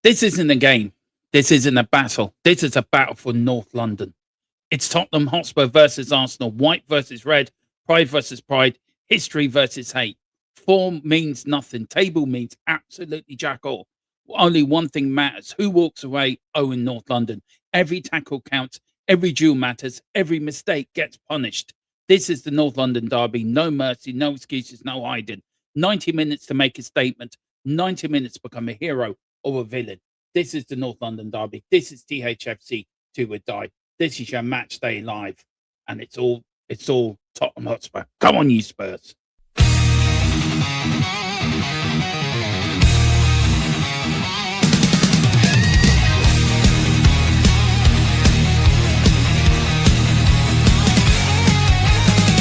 This isn't a game. This isn't a battle. This is a battle for North London. It's Tottenham Hotspur versus Arsenal, white versus red, pride versus pride, history versus hate. Form means nothing. Table means absolutely jack all. Only one thing matters. Who walks away? Oh, in North London. Every tackle counts. Every duel matters. Every mistake gets punished. This is the North London derby. No mercy, no excuses, no hiding. 90 minutes to make a statement. 90 minutes to become a hero or a villain. This is the North London derby. This is THFC 2 would die. This is your match day live. And it's all Tottenham Hotspur. Come on, you Spurs.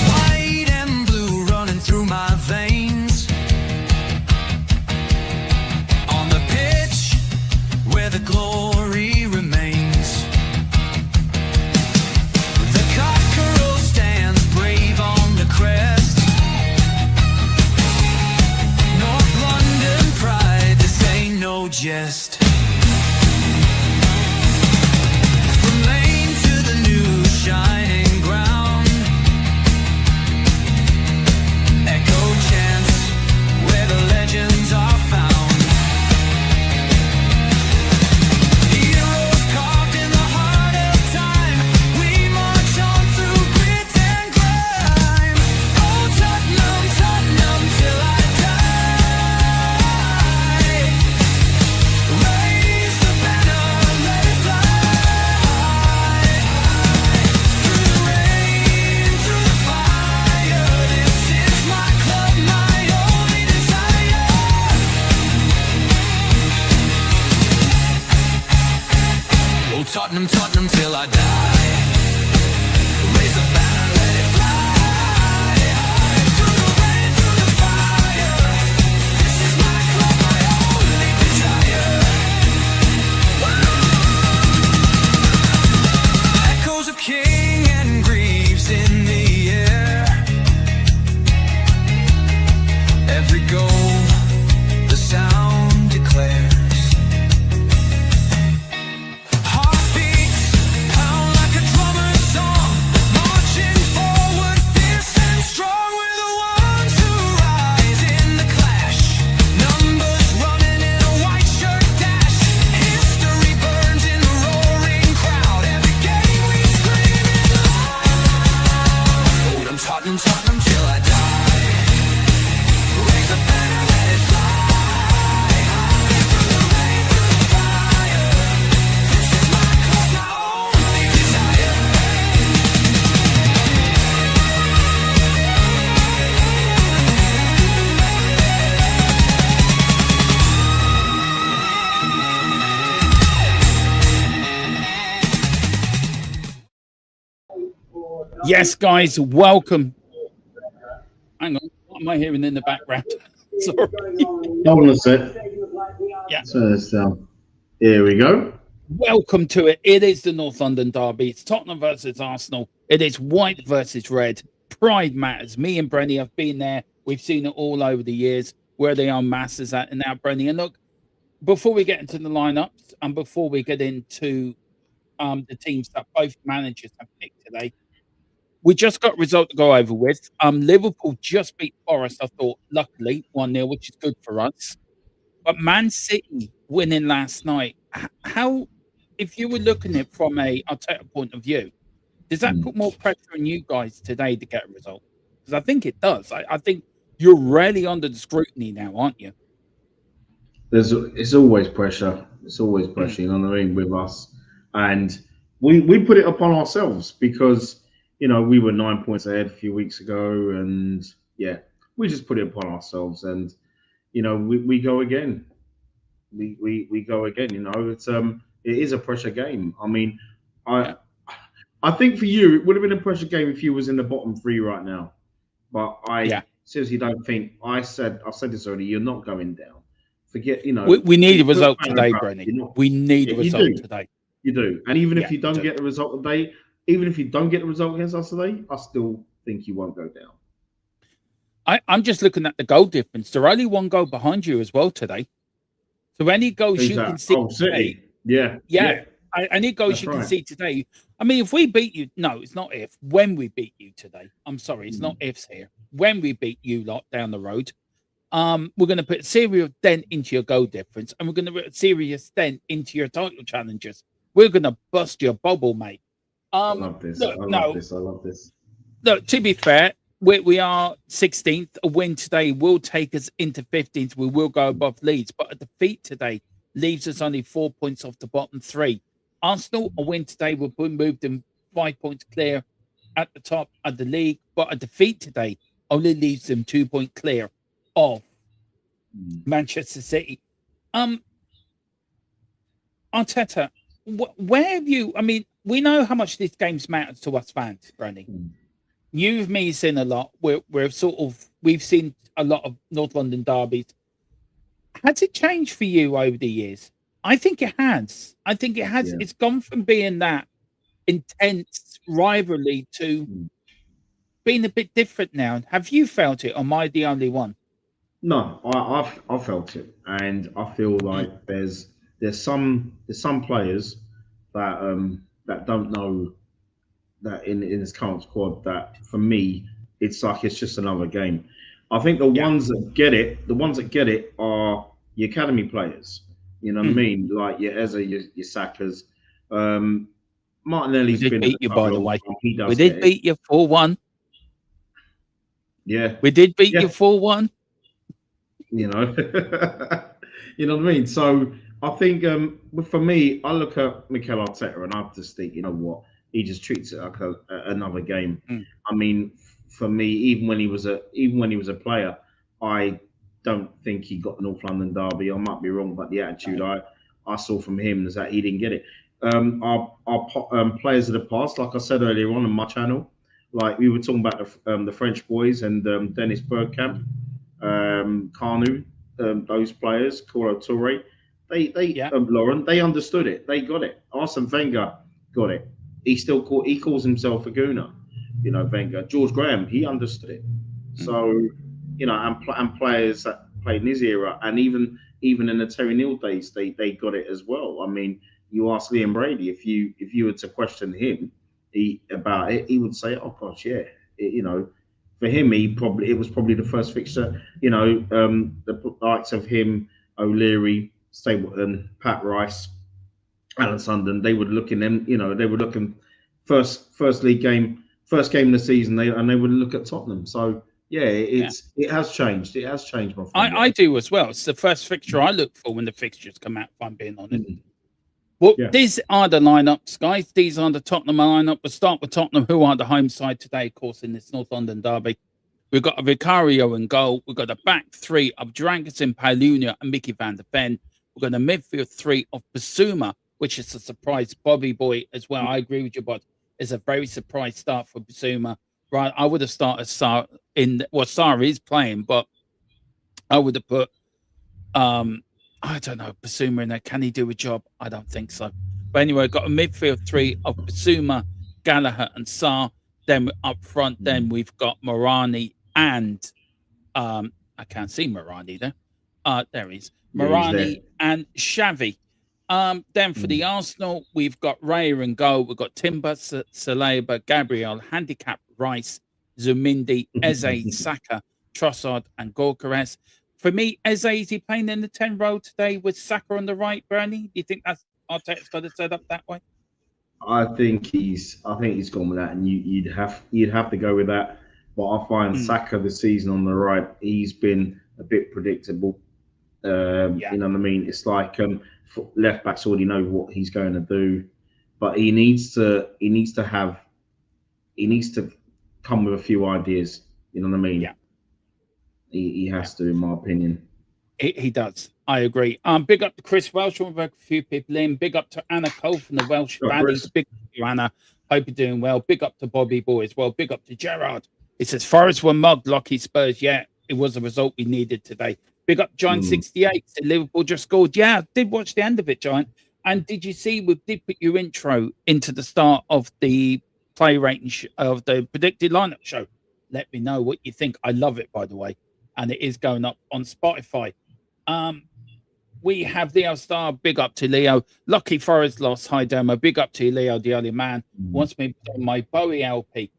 White and blue running through my veins. On the pitch where the glory remains. The cockerel stands brave on the crest. North London pride, this ain't no jest. From lane to the new shining ground. Echo chants where the legends are found. Heroes carved in the heart of time. We march on through grit and grime. Oh, Tottenham, Tottenham, till I die. Raise the banner, let it fly. Through the rain, through the fire, this is my club, my only desire. Oh, Tottenham, Tottenham, till I die. Raise the banner, let it fly. Through the rain, through the fire, this is my club, my only desire. Echoes of King and Greaves in the air. Every goal, the sound declares. Heartbeats pound like a drummer's song, marching forward, fierce and strong. We're the ones who rise in the clash. Numbers running in a white shirt dash. History burns in the roaring crowd. Every game we scream it loud. I'm Tottenham, Tottenham till I die. Raise the banner, let it fly. Through the rain, through the fire, this is my club, my only desire. Yes, guys, welcome. Hang on, what am I hearing in the background? Sorry. Hold on a sec. Yeah. Turn this down. Here we go. Welcome to it. It is the North London derby. It's Tottenham versus Arsenal. It is white versus red. Pride matters. Me and Brenny have been there. We've seen it all over the years where they are masses at. And now, Brenny, and look, before we get into the lineups and before we get into the teams that both managers have picked today, we just got a result to go over with. Liverpool just beat Forest, I thought, luckily, 1-0, which is good for us. But Man City winning last night, how, if you were looking at it from a Arteta point of view, does that put more pressure on you guys today to get a result? Because I think it does. I think you're really under the scrutiny now, aren't you? It's always pressure. It's always pressure, you know what I mean, with us. And we put it upon ourselves because, you know, we were 9 points ahead a few weeks ago. And, yeah, we just put it upon ourselves. And, you know, we go again. We go again, you know. It is a pressure game. I mean, I think for you, it would have been a pressure game if you was in the bottom three right now. But I seriously don't think, I've said this already, you're not going down. Forget, you know. We need a result today, Brenny. We need a result today. You do. And even if you don't get the result today, even if you don't get the result against us today, I still think you won't go down. I'm just looking at the goal difference. They're only one goal behind you as well today. So any goals Who's you can that? see Oh, today, City. Yeah, yeah, yeah, any goals that's you can right. see today. I mean, if we beat you, no, it's not if. When we beat you today, I'm sorry, it's not ifs here. When we beat you lot down the road, we're going to put a serious dent into your goal difference, and we're going to put a serious dent into your title challenges. We're going to bust your bubble, mate. I love this. Look, I love no, this. I love this. look. To be fair, we are 16th. A win today will take us into 15th. We will go above Leeds, but a defeat today leaves us only 4 points off the bottom three. Arsenal, a win today will move them 5 points clear at the top of the league, but a defeat today only leaves them 2 point clear of Manchester City. Um, Arteta, where have you? I mean, we know how much this game's matters to us fans, Bernie. You've me seen a lot. We've seen a lot of North London derbies. Has it changed for you over the years? I think it has. I think it has. Yeah. It's gone from being that intense rivalry to being a bit different now. Have you felt it, or am I the only one? No, I felt it, and I feel like there's some players that don't know that in his current squad that for me it's like it's just another game. I think the Yeah. ones that get it are the academy players. You know what I mean? Like your Eze, your Sakas. Um, We Martinelli's did been at beat the you, club a by the long way. time. He We does did get it. beat you 4-1. Yeah, We did beat you yeah. 4-1. You know, you know what I mean. So I think for me, I look at Mikel Arteta and I just think, you know what, he just treats it like another game. Mm. I mean, for me, even when he was a player, I don't think he got the North London derby. I might be wrong, but the attitude I saw from him is that he didn't get it. Our players of the past, like I said earlier on my channel, like we were talking about the French boys and Dennis Bergkamp, Carnu, those players, Colo Toure, Yeah. Lauren, they understood it. They got it. Arsene Wenger got it. He calls himself a gooner. You know, Wenger. George Graham, he understood it. So, you know, and players that played in his era, and even in the Terry Neal days, they got it as well. I mean, you ask Liam Brady if you were to question him about it, he would say, "Oh gosh, yeah." You know, for him, it was probably the first fixture. You know, the likes of him, O'Leary, Stapleton, Pat Rice, Alan Sunderland, they would look in them. You know, they were looking first league game, first game of the season. They would look at Tottenham. So yeah, Yeah. it has changed. It has changed, my friend. I do as well. It's the first fixture I look for when the fixtures come out, if I'm being honest. Mm. Well, Yeah. these are the lineups, guys. These are the Tottenham lineup. We'll start with Tottenham, who are the home side today, of course, in this North London derby. We've got a Vicario in goal. We've got a back three of Drankison, Palunia, and Mickey van der Ven. We've got a midfield three of Basuma, which is a surprise Bobby Boy as well. I agree with you, but it's a very surprise start for Basuma. Right, I would have started Sarr Sarr is playing, but I would have put I don't know, Basuma in there. Can he do a job? I don't think so. But anyway, got a midfield three of Basuma, Gallagher, and Sarr. Then up front, then we've got Morani and I can't see Morani there. There he is. Yeah, he's Morani there. and Xavi. Then for the Arsenal, we've got Raya and goal. We've got Timber, Saleba, Gabriel, Handicap, Rice, Zumindi, Eze, Saka, Trossard, and Gorkares. For me, Eze, is he playing in the 10 role today with Saka on the right, Bernie? Do you think that's Arteta's got it set up that way? I think he's gone with that, and you'd have to go with that. But I find Saka this season on the right, he's been a bit predictable. You know what I mean? It's like left backs already know what he's going to do, but he needs to come with a few ideas. You know what I mean? Yeah. He has to, in my opinion. He does. I agree. Big up to Chris Welsh. We've had a few people in. Big up to Anna Cole from the Welsh Right, Valleys. Chris. Big up to you, Anna. Hope you're doing well. Big up to Bobby Boy as well. Big up to Gerard. It says Forest were mugged, Lucky Spurs. Yeah, it was a result we needed today. Big up Giant 68. Said Liverpool just scored. Yeah, I did watch the end of it, Giant. And did you see we did put your intro into the start of the play rating of the predicted lineup show? Let me know what you think. I love it, by the way. And it is going up on Spotify. We have Leo Star. Big up to Leo. Lucky Forest lost. Hi, Demo. Big up to Leo, the early man. Wants me on my Bowie LP.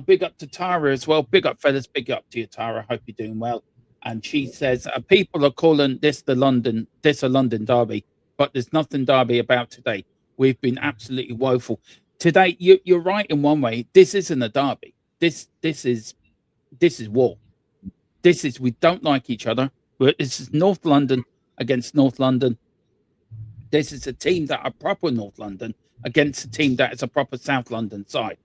Big up to Tara as well. Big up, fellas. Big up to you, Tara. Hope you're doing well. And she says, people are calling this a London derby, but there's nothing derby about today. We've been absolutely woeful. Today, you're right in one way. This isn't a derby. This is war. We don't like each other. This is North London against North London. This is a team that are proper North London against a team that is a proper South London side.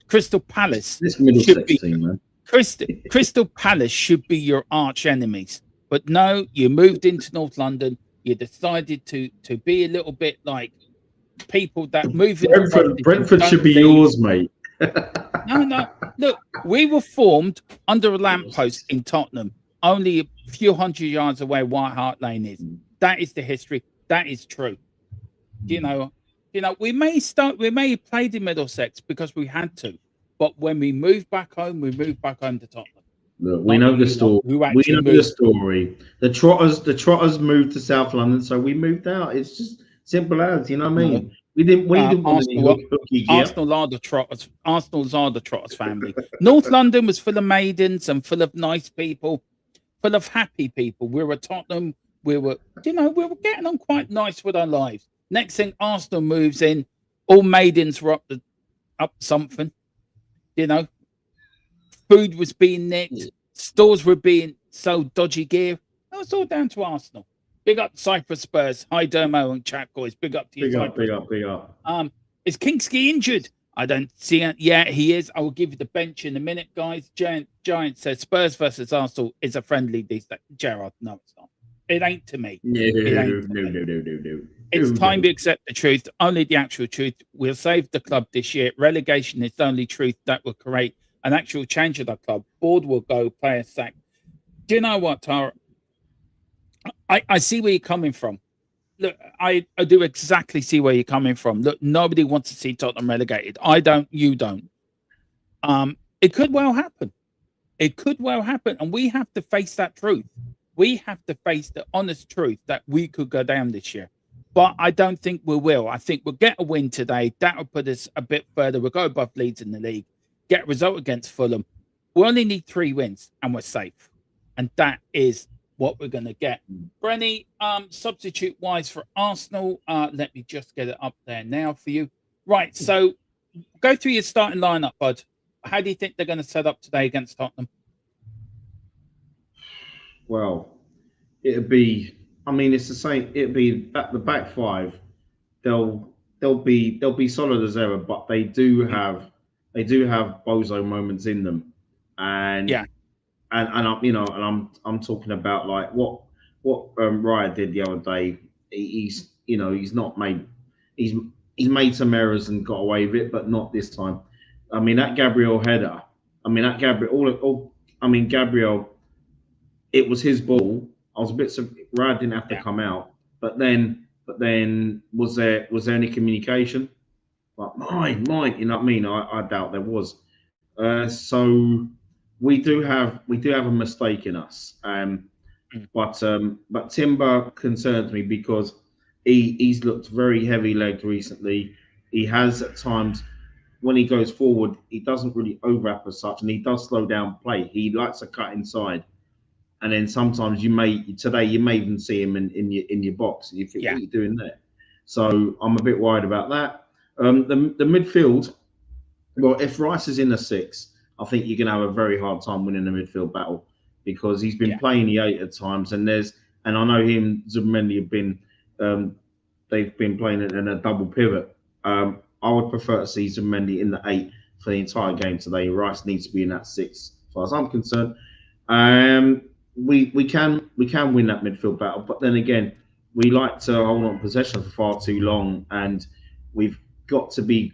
Crystal Palace should be team, man. Crystal Palace should be your arch enemies, but no, you moved into North London. You decided to be a little bit like people that move into Brentford should be yours, mate. No. Look, we were formed under a lamppost in Tottenham, only a few hundred yards away. White Hart Lane is. That is the history. That is true. You know, we may have played in Middlesex because we had to, but when we moved back home, to Tottenham. Look, we know the story. We know the story. The Trotters moved to South London, so we moved out. It's just simple as, you know what I mean? We didn't want any Arsenal are the Trotters. Arsenal's are the Trotters family. North London was full of maidens and full of nice people, full of happy people. We were at Tottenham. We were getting on quite nice with our lives. Next thing, Arsenal moves in. All maidens were up something. You know, food was being nicked. Stores were being sold dodgy gear. That was all down to Arsenal. Big up Cyprus Spurs. Hi, Dermo and chat boys. Big up to you. Big up. Is Kingsley injured? I don't see it. Yeah, he is. I will give you the bench in a minute, guys. Giant says Spurs versus Arsenal is a friendly Gerard. No, it's not. It ain't to me. No. It's time to accept the truth, only the actual truth. We'll save the club this year. Relegation is the only truth that will create an actual change of the club. Board will go, player sack. Do you know what, Tara? I see where you're coming from. Look, I do exactly see where you're coming from. Look, nobody wants to see Tottenham relegated. I don't, you don't. It could well happen. And we have to face that truth. We have to face the honest truth that we could go down this year. But I don't think we will. I think we'll get a win today. That will put us a bit further. We'll go above Leeds in the league, get a result against Fulham. We only need 3 wins and we're safe. And that is what we're going to get. Brenny, substitute-wise for Arsenal, let me just get it up there now for you. Right, so go through your starting lineup, bud. How do you think they're going to set up today against Tottenham? Well, it'd be, I mean, it's the same. It'd be the back 5. They'll be solid as ever, but they do have bozo moments in them, and yeah. And I'm talking about like what Raya did the other day. He's made some errors and got away with it, but not this time. I mean that Gabriel header. Gabriel. It was his ball. I was a bit surprised Raya didn't have to come out. But then was there any communication? Like mine. You know what I mean? I doubt there was. So. We do have a mistake in us, but Timber concerns me because he's looked very heavy-legged recently. He has at times when he goes forward, he doesn't really overlap as such, and he does slow down play. He likes to cut inside, and then sometimes you may even see him in your box. And you think, what are you doing there? So I'm a bit worried about that. The midfield. Well, if Rice is in the 6. I think you're going to have a very hard time winning the midfield battle because he's been playing the 8 at times, and I know him, Zubimendi have been, they've been playing it in a double pivot. I would prefer to see Zubimendi in the 8 for the entire game today. Rice needs to be in that 6, as far as I'm concerned. We can win that midfield battle, but then again, we like to hold on possession for far too long, and we've got to be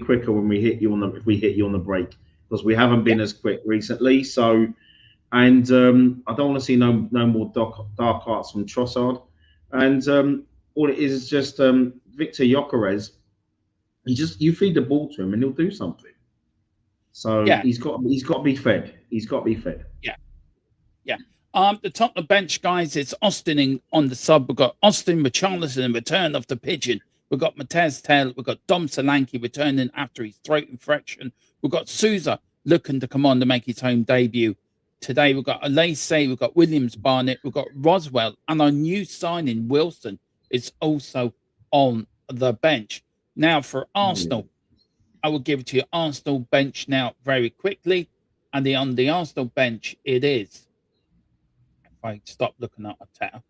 quicker when we hit you on the break. Because we haven't been as quick recently, so I don't want to see no more dark arts from Trossard, and all it is just Victor Gyökeres. You feed the ball to him and he'll do something. So he's got to be fed. He's got to be fed. Yeah. The Tottenham bench, guys, it's Austin on the sub. We've got Austin Richarlison in return of the pigeon. We've got Matez Taylor. We've got Dom Solanke returning after his throat infection. We've got Souza looking to come on to make his home debut. Today, we've got Alese, we've got Williams Barnett, we've got Roswell, and our new signing, Wilson, is also on the bench. Now, for Arsenal, I will give it to you. Arsenal bench now very quickly. And on the Arsenal bench, it is. If I stop looking at Arteta,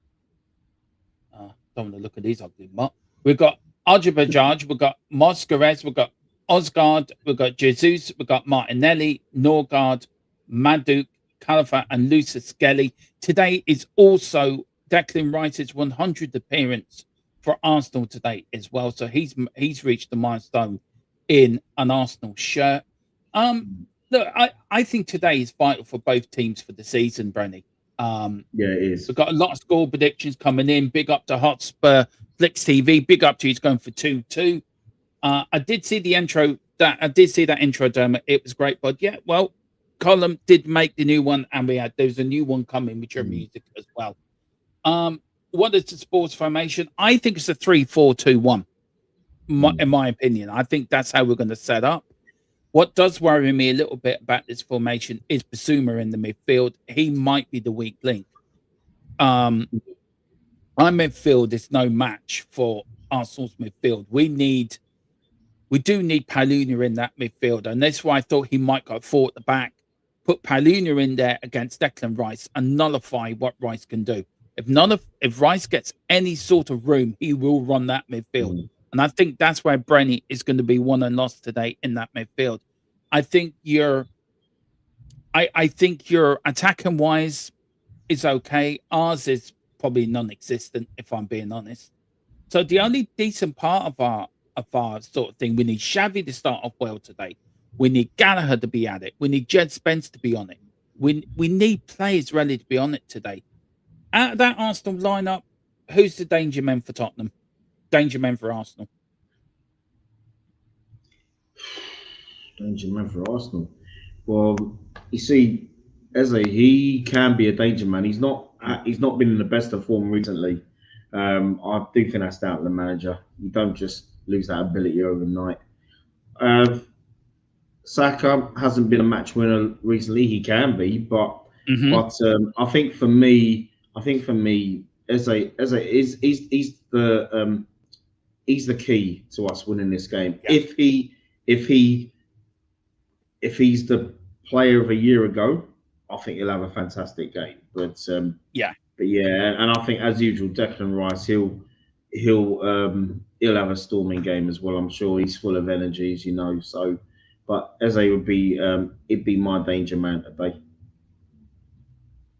don't want to look at these ugly mutt. We've got Ajibajaj, we've got Mosquerez, we've got Osgard, we've got Jesus, we've got Martinelli, Norgard, Maduk, Califa, and Lucis Skelly. Today is also Declan Rice's 100th appearance for Arsenal today as well. So he's reached the milestone in an Arsenal shirt. Look, I think today is vital for both teams for the season, Brenny. Yeah, it is. We've got a lot of score predictions coming in. Big up to Hotspur Flicks TV. Big up to he's going for 2-2. I did see the intro. That intro, Dermot. It was great, but yeah, well, Column did make the new one, and there's a new one coming with your music as well. What is the sports formation? I think it's a 3-4-2-1. In my opinion, I think that's how we're going to set up. What does worry me a little bit about this formation is Basuma in the midfield. He might be the weak link. Our midfield is no match for Arsenal's midfield. We do need Paluna in that midfield, and that's why I thought he might go forward at the back, put Paluna in there against Declan Rice, and nullify what Rice can do. If Rice gets any sort of room, he will run that midfield. And I think that's where Brenny is going to be won and lost today in that midfield. I think your attacking wise is okay. Ours is probably non-existent, if I'm being honest. So the only decent part of our sort of thing, we need Xavi to start off well today. We need Gallagher to be at it. We need Jed Spence to be on it. We need players ready to be on it today. Out of that Arsenal lineup, who's the danger men for Tottenham? Danger man for Arsenal. Danger man for Arsenal. Well, you see, he can be a danger man. He's not been in the best of form recently. I do think that's down to the manager. You don't just lose that ability overnight. Saka hasn't been a match winner recently. He can be, but I think for me, he's the key to us winning this game. Yeah. If he's the player of a year ago, I think he'll have a fantastic game. But and I think as usual, Declan Rice, he'll have a storming game as well. I'm sure he's full of energy, as you know. So, but Eze would be it'd be my danger man today.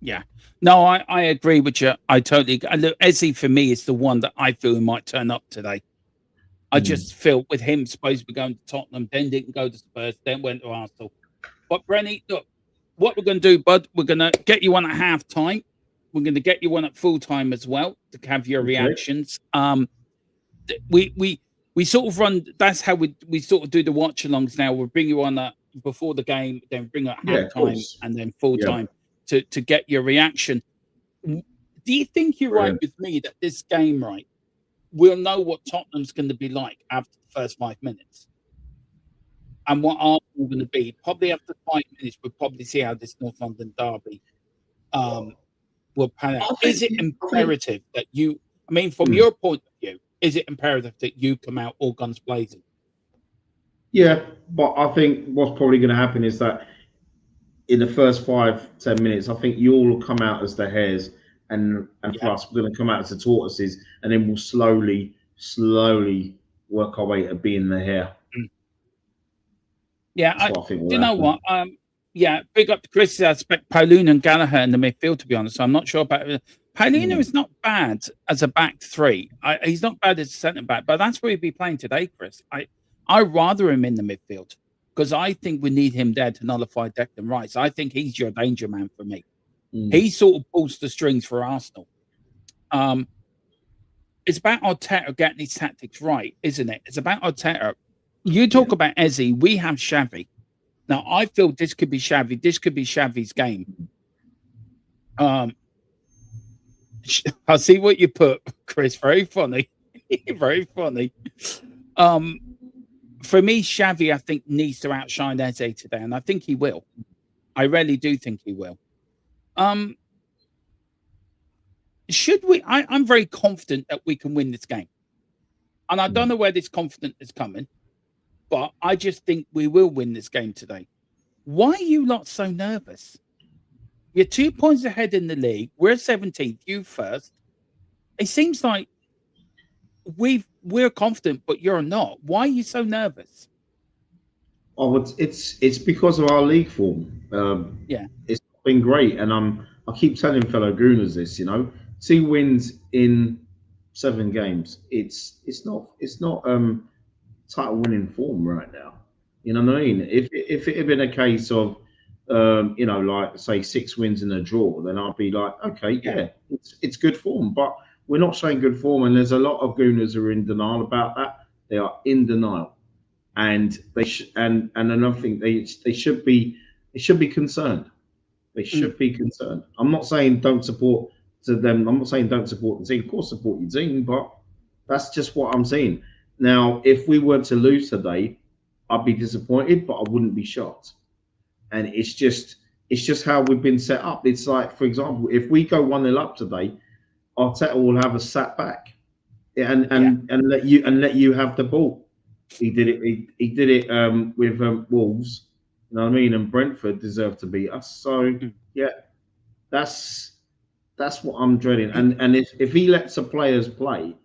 Yeah, no, I agree with you. I totally look. Eze for me is the one that I feel might turn up today. I just feel with him supposed to be going to Tottenham, then didn't go to Spurs, then went to Arsenal. But Brenny, look, what we're going to do, bud, we're going to get you on at half time. We're going to get you on at full time as well to have your reactions. We sort of run. That's how we sort of do the watch alongs now. We'll bring you on before the game, then bring at half time, and then full time to get your reaction. Do you think you're right with me that this game, right? We'll know what Tottenham's going to be like after the first 5 minutes. And what Arsenal going to be. Probably after 5 minutes, we'll probably see how this North London derby will pan out. Is it imperative that you, I mean, from your point of view, is it imperative that you come out all guns blazing? Yeah, but I think what's probably going to happen is that in the first 5-10 minutes, I think you all will come out as the hares. And for us, we're going to come out as the tortoises, and then we'll slowly work our way to being the hare. Yeah, I think you know what? Big up to Chris. I expect Paluna and Gallagher in the midfield, to be honest. I'm not sure about it. Paluna is not bad as a back three. He's not bad as a centre back, but that's where he'd be playing today, Chris. I'd rather him in the midfield because I think we need him there to nullify Declan Rice. I think he's your danger man for me. He sort of pulls the strings for Arsenal. It's about Arteta getting his tactics right, isn't it? It's about Arteta. You talk about Eze. We have Xavi. Now, I feel this could be Xavi. This could be Xavi's game. Um, I see what you put, Chris. Very funny. Very funny. Um, for me, Xavi, I think, needs to outshine Eze today, and I think he will. I really do think he will. Um, should we? I'm very confident that we can win this game, and I don't know where this confidence is coming, but I just think we will win this game today. Why are you lot so nervous? You're 2 points ahead in the league. We're 17th. You first. It seems like we're confident, but you're not. Why are you so nervous? Oh, it's because of our league form. Yeah, It's been great, and I keep telling fellow Gooners this. 2 wins in 7 games. It's not title winning form right now. You know what I mean? If it had been a case of like say 6 wins in a draw, then I'd be like, okay, yeah, yeah, it's good form. But we're not showing good form, and there's a lot of Gooners who are in denial about that. They are in denial, and and another thing, they should be concerned. They mm, should be concerned. I'm not saying don't support to them. I'm not saying don't support the team. Of course, support your team, but that's just what I'm saying. Now, if we were to lose today, I'd be disappointed, but I wouldn't be shocked. And it's just how we've been set up. It's like, for example, if we go 1-0 up today, Arteta will have us sat back and yeah, let you have the ball. He did it. He did it with Wolves. You know what I mean? And Brentford deserve to beat us. So mm. yeah, that's that's what I'm dreading. And if he lets the players play,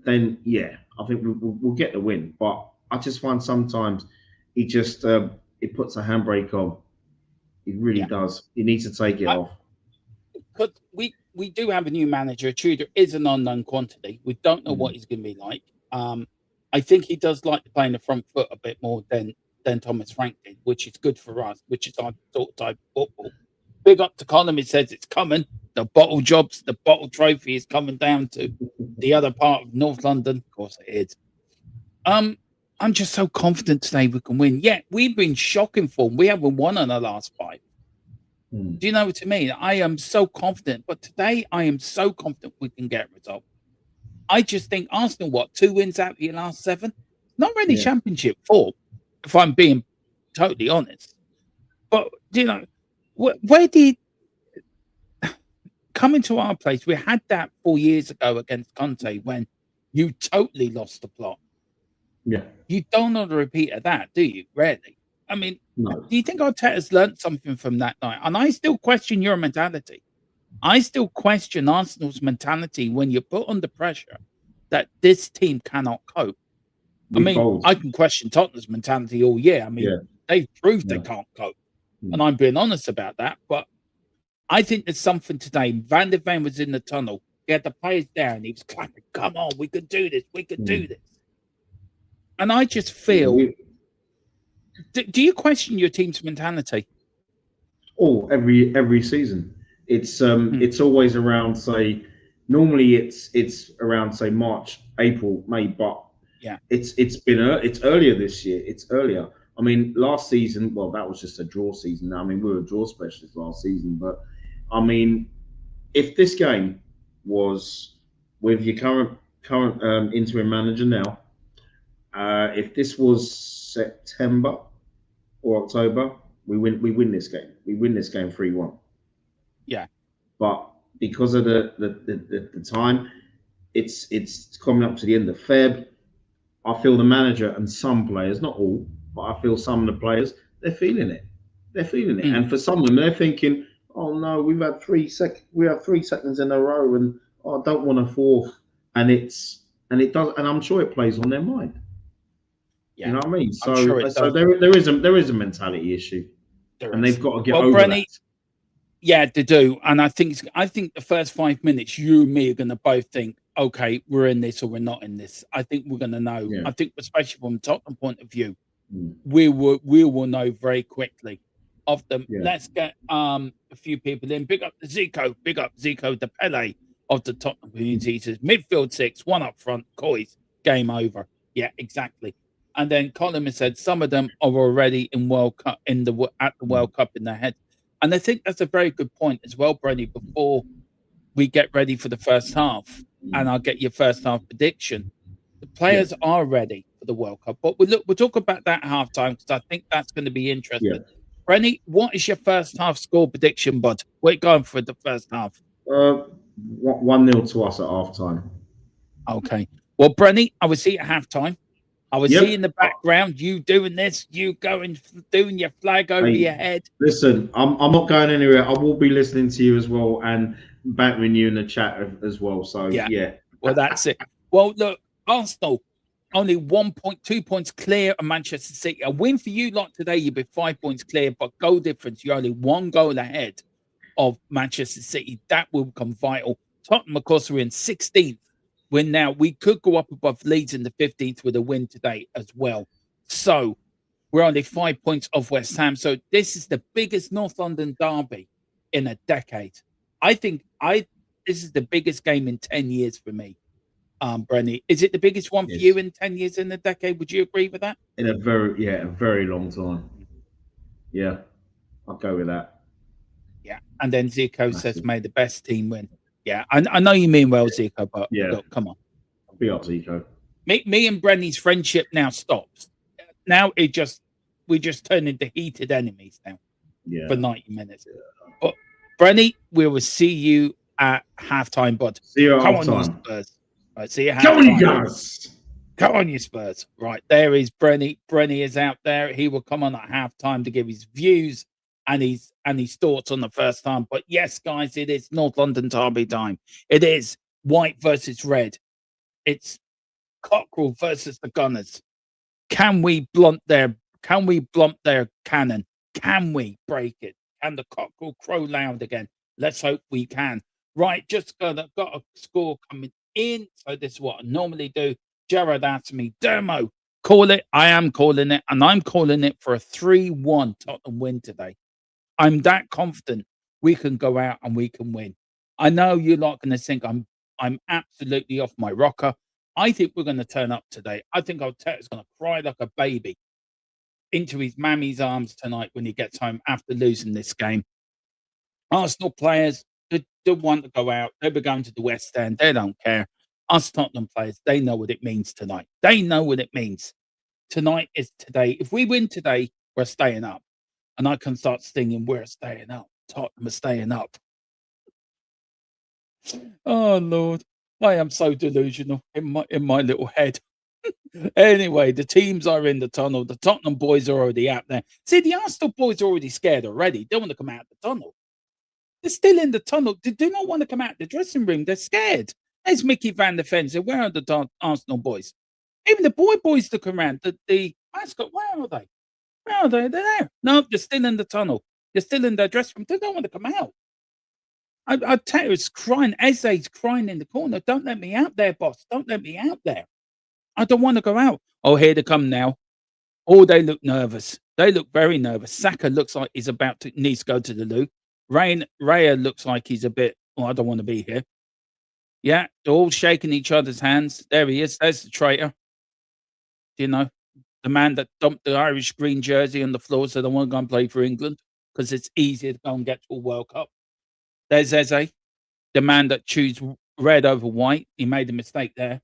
then yeah, I think we'll get the win. But I just find sometimes he just he puts a handbrake on. He really Yeah. does. He needs to take it off. Because we do have a new manager. Tudor is an unknown quantity. We don't know what he's going to be like. I think he does like to play in the front foot a bit more than Thomas Frank did, which is good for us, which is our sort of type of football. Big up to Colin. He says it's coming. The bottle jobs, the bottle trophy is coming down to the other part of North London. Of course it is. I'm just so confident today we can win. Yeah, we've been shocking form. We haven't won in the last 5. Do you know what I mean? I am so confident, but today I am so confident we can get a result. I just think Arsenal, 2 wins out of your last 7? Not really Yeah. championship form, if I'm being totally honest. But, where did coming to our place, we had that 4 years ago against Conte when you totally lost the plot. Yeah. You don't know the repeat of that, do you? Rarely. I mean, No. do you think Arteta's learned something from that night? And I still question your mentality. I still question Arsenal's mentality when you're put under pressure that this team cannot cope. I We mean, fold. I can question Tottenham's mentality all year. I mean, Yeah. they've proved they Yeah. can't cope. Mm. And I'm being honest about that. But I think there's something today. Van der Ven was in the tunnel. He had the players there and he was clapping, come on, we could do this. We could do this. And I just feel, do you question your team's mentality? Oh, every season. It's always around, say, normally it's around, say, March, April, May, but Yeah. it's earlier this year. It's earlier. I mean, last season, well, that was just a draw season. I mean, we were a draw specialist last season, but I mean, if this game was with your current interim manager now, if this was September or October, we win this game. We win this game 3-1. Yeah. But because of the time, it's coming up to the end of Feb. I feel the manager and some players, not all, but I feel some of the players, they're feeling it. They're feeling it. And for some of them, they're thinking, oh no, we have 3 seconds in a row, and I don't want a 4th. And it does, and I'm sure it plays on their mind. Yeah. You know what I mean? So, I'm sure it so does. there is a mentality issue, and they've got to get over Brenny, that. yeah, they do. And I think the first 5 minutes, you and me are going to both think, okay, we're in this or we're not in this. I think we're going to know. Yeah. I think, especially from a Tottenham point of view, we will know very quickly of them. Yeah. Let's get a few people in. Big up Zico, the Pele of the Tottenham community. He says midfield 6, 1 up front, Coys, game over. Yeah, exactly. And then Colin has said some of them are already in World Cup at the World Cup in their head. And I think that's a very good point as well, Brenny, before we get ready for the first half, and I'll get your first half prediction. The Yeah, players are ready for the World Cup, but we'll talk about that at halftime because I think that's going to be yeah. interesting. Brenny, what is your first half score prediction, bud? What are you going for the first half? 1-0 to us at half time. Okay. Well, Brenny, I will see you at halftime. I will see Yep. in the background you doing this, you going doing your flag over Hey, your head. listen, I'm not going anywhere. I will be listening to you as well and battering you in the chat as well. So Yeah. yeah, Well, that's it. Well, look, Arsenal only 1.2 points clear of Manchester City. A win for you lot today, you'd be 5 points clear, but goal difference, you're only one goal ahead of Manchester City. That will become vital. Tottenham, of course, are in 16th. When now we could go up above Leeds in the 15th with a win today as well. So we're only 5 points off West Ham. So this is the biggest North London derby in a decade. I think this is the biggest game in 10 years for me. Brenny, is it the biggest one for yes, you in 10 years in a decade? Would you agree with that? in a very long time. Yeah, I'll go with that. Yeah. And then Zico says, Massive. may the best team win. Yeah. I know you mean well, Zico, but Yeah, look, come on. be up, Zico. Me and Brenny's friendship now stops. Now we just turn into heated enemies now Yeah. for 90 minutes. But Brenny, we will see you at halftime, bud. See you at Come half on, you time. Spurs. Right, see you at Come on, you halftime. guys. Come on, you Spurs. Right, there is Brenny. Brenny is out there. He will come on at halftime to give his views and his thoughts on the first time. But yes, guys, it is North London derby time. It is white versus red. It's Cockrell versus the Gunners. Can we blunt their cannon? Can we break it? Can the Cockerel crow loud again? Let's hope we can. Right, got a score coming in. So this is what I normally do. Jared asked me, Dermo, call it. I am calling it, and I'm calling it for a 3-1 Tottenham win today. I'm that confident we can go out and we can win. I know you're not going to think I'm absolutely off my rocker. I think we're going to turn up today. I think Arteta's going to cry like a baby into his mammy's arms tonight when he gets home after losing this game. Arsenal players, they want to go out. They'll be going to the West End. They don't care. Us Tottenham players, they know what it means tonight. They know what it means. Tonight is today. If we win today, we're staying up. And I can start singing, we're staying up. Tottenham are staying up. Oh, Lord. I am so delusional in my little head. Anyway, the teams are in the tunnel. The Tottenham boys are already out there. See, the Arsenal boys are already scared already. They want to come out of the tunnel. They're still in the tunnel. They do not want to come out of the dressing room. They're scared. There's Mickey Van der Fence. Where are the Arsenal boys? Even the boys look around. The mascot, where are they? Where are they? They're there. No, they're still in the tunnel. They're still in their dressing room. They don't want to come out. I tell you, it's crying. Eze's crying in the corner. Don't let me out there, boss. Don't let me out there. I don't want to go out. Oh, here they come now. Oh, they look nervous. They look very nervous. Saka looks like he's needs to go to the loo. Raya looks like he's a bit, I don't want to be here. Yeah, they're all shaking each other's hands. There he is. There's the traitor. You know, the man that dumped the Irish green jersey on the floor said, I want to go and play for England because it's easier to go and get to a World Cup. There's Eze, the man that chose red over white. He made a mistake there.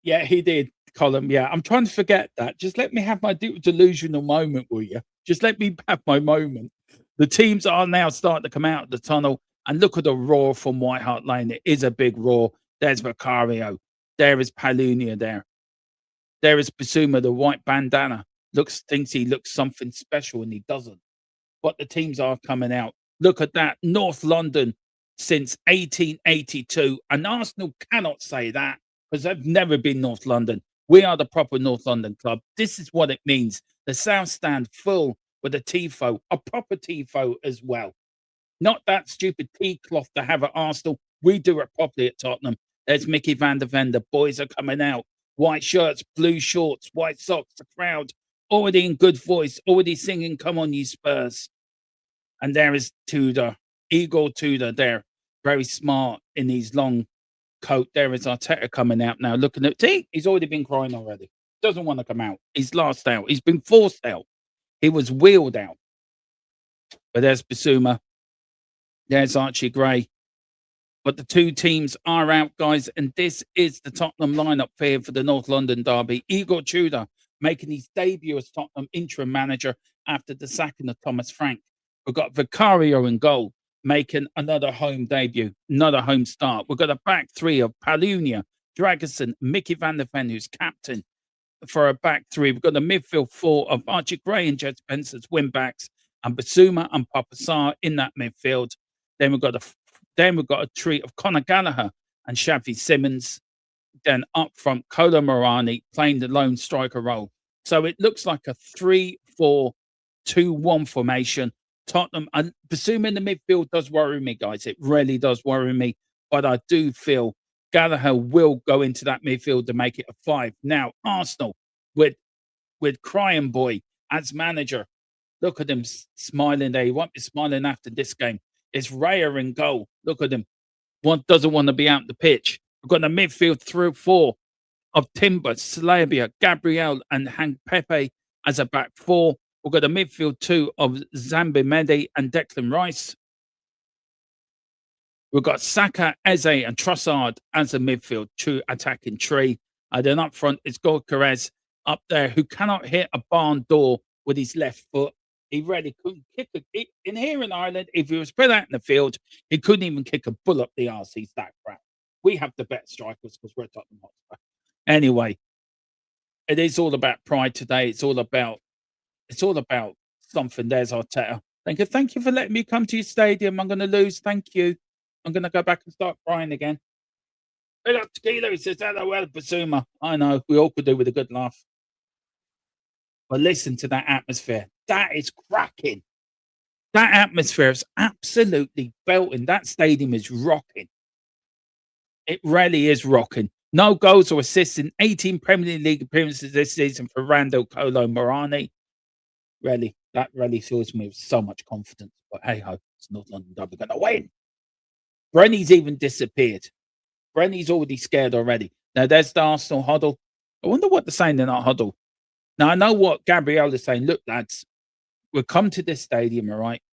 Yeah, he did, Colin. Yeah, I'm trying to forget that. Just let me have my delusional moment, will you? Just let me have my moment. The teams are now starting to come out of the tunnel, and look at the roar from White Hart Lane. It is a big roar. There's Vicario. There is Palunia there. There is Basuma, the white bandana. Thinks he looks something special, and he doesn't. But the teams are coming out. Look at that. North London since 1882. And Arsenal cannot say that because they've never been North London. We are the proper North London club. This is what it means. The South Stand full with a tifo, a proper tifo as well. Not that stupid tea cloth to have at Arsenal. We do it properly at Tottenham. There's Mickey Van der Ven. The boys are coming out. White shirts, blue shorts, white socks. The crowd already in good voice, already singing, come on, you Spurs. And there is Tudor, Igor Tudor there. Very smart in his long coat. There is Arteta coming out now. Looking at, see, he's already been crying already. Doesn't want to come out. He's last out. He's been forced out. He was wheeled out. But there's Basuma. There's Archie Gray. But the two teams are out, guys, and this is the Tottenham lineup here for the North London derby. Igor Tudor making his debut as Tottenham interim manager after the sacking of Thomas Frank. We've got Vicario in goal, making another home debut, another home start. We've got a back three of Palunia, Dragerson, Mickey van der Ven, who's captain for a back three. We've got the midfield four of Archie Gray and Jed Spence as wing backs, and Basuma and Papasar in that midfield. Then we've got a treat of Conor Gallagher and Xavi Simmons. Then up front, Kolo Muani playing the lone striker role. So it looks like a 3-4-2-1 formation. Tottenham and Basuma in the midfield does worry me, guys. It really does worry me. But I do feel Gallagher will go into that midfield to make it a 5. Now, Arsenal with Crying Boy as manager. Look at him smiling there. He won't be smiling after this game. It's Raya in goal. Look at him. One doesn't want to be out the pitch. We've got a midfield 3-4 of Timber, Slavia, Gabriel, and Hank Pepe as a back four. We've got a midfield 2 of Zambi Mehdi and Declan Rice. We've got Saka, Eze, and Trossard as a midfield 2 attacking tree. And then up front, it's Gorkarez up there who cannot hit a barn door with his left foot. He really couldn't kick in here in Ireland. If he was put out in the field, he couldn't even kick a bull up the arse. He's that crap. We have the better strikers because we're Tottenham Hotspur. Anyway, it is all about pride today. It's all about something. There's Arteta. Thank you for letting me come to your stadium. I'm going to lose. Thank you. I'm going to go back and start crying again. Big up Tequila. He says, LOL, Basuma. I know. We all could do with a good laugh. But listen to that atmosphere. That is cracking. That atmosphere is absolutely belting. That stadium is rocking. It really is rocking. No goals or assists in 18 Premier League appearances this season for Randall Kolo Muani. Really, that really fills me with so much confidence. But hey ho, it's North London Derby going to win. Brenny's even disappeared. Brenny's already scared already. Now there's the Arsenal huddle. I wonder what they're saying in that huddle. Now I know what Gabriel is saying. Look, lads, we'll come to this stadium, all right?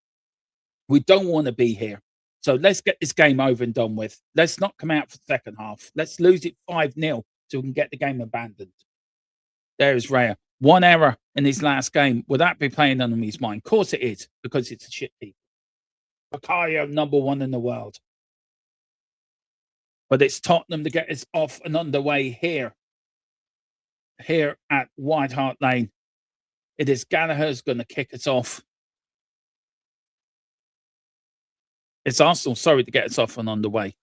We don't want to be here. So let's get this game over and done with. Let's not come out for the second half. Let's lose it 5-0 so we can get the game abandoned. There is Raya. One error in his last game. Will that be playing on his mind? Of course it is, because it's a shit team. Vicario, #1 in the world. But it's Tottenham to get us off and underway here at White Hart Lane. It is Gallagher's going to kick us off. It's Arsenal, sorry, to get us off and underway.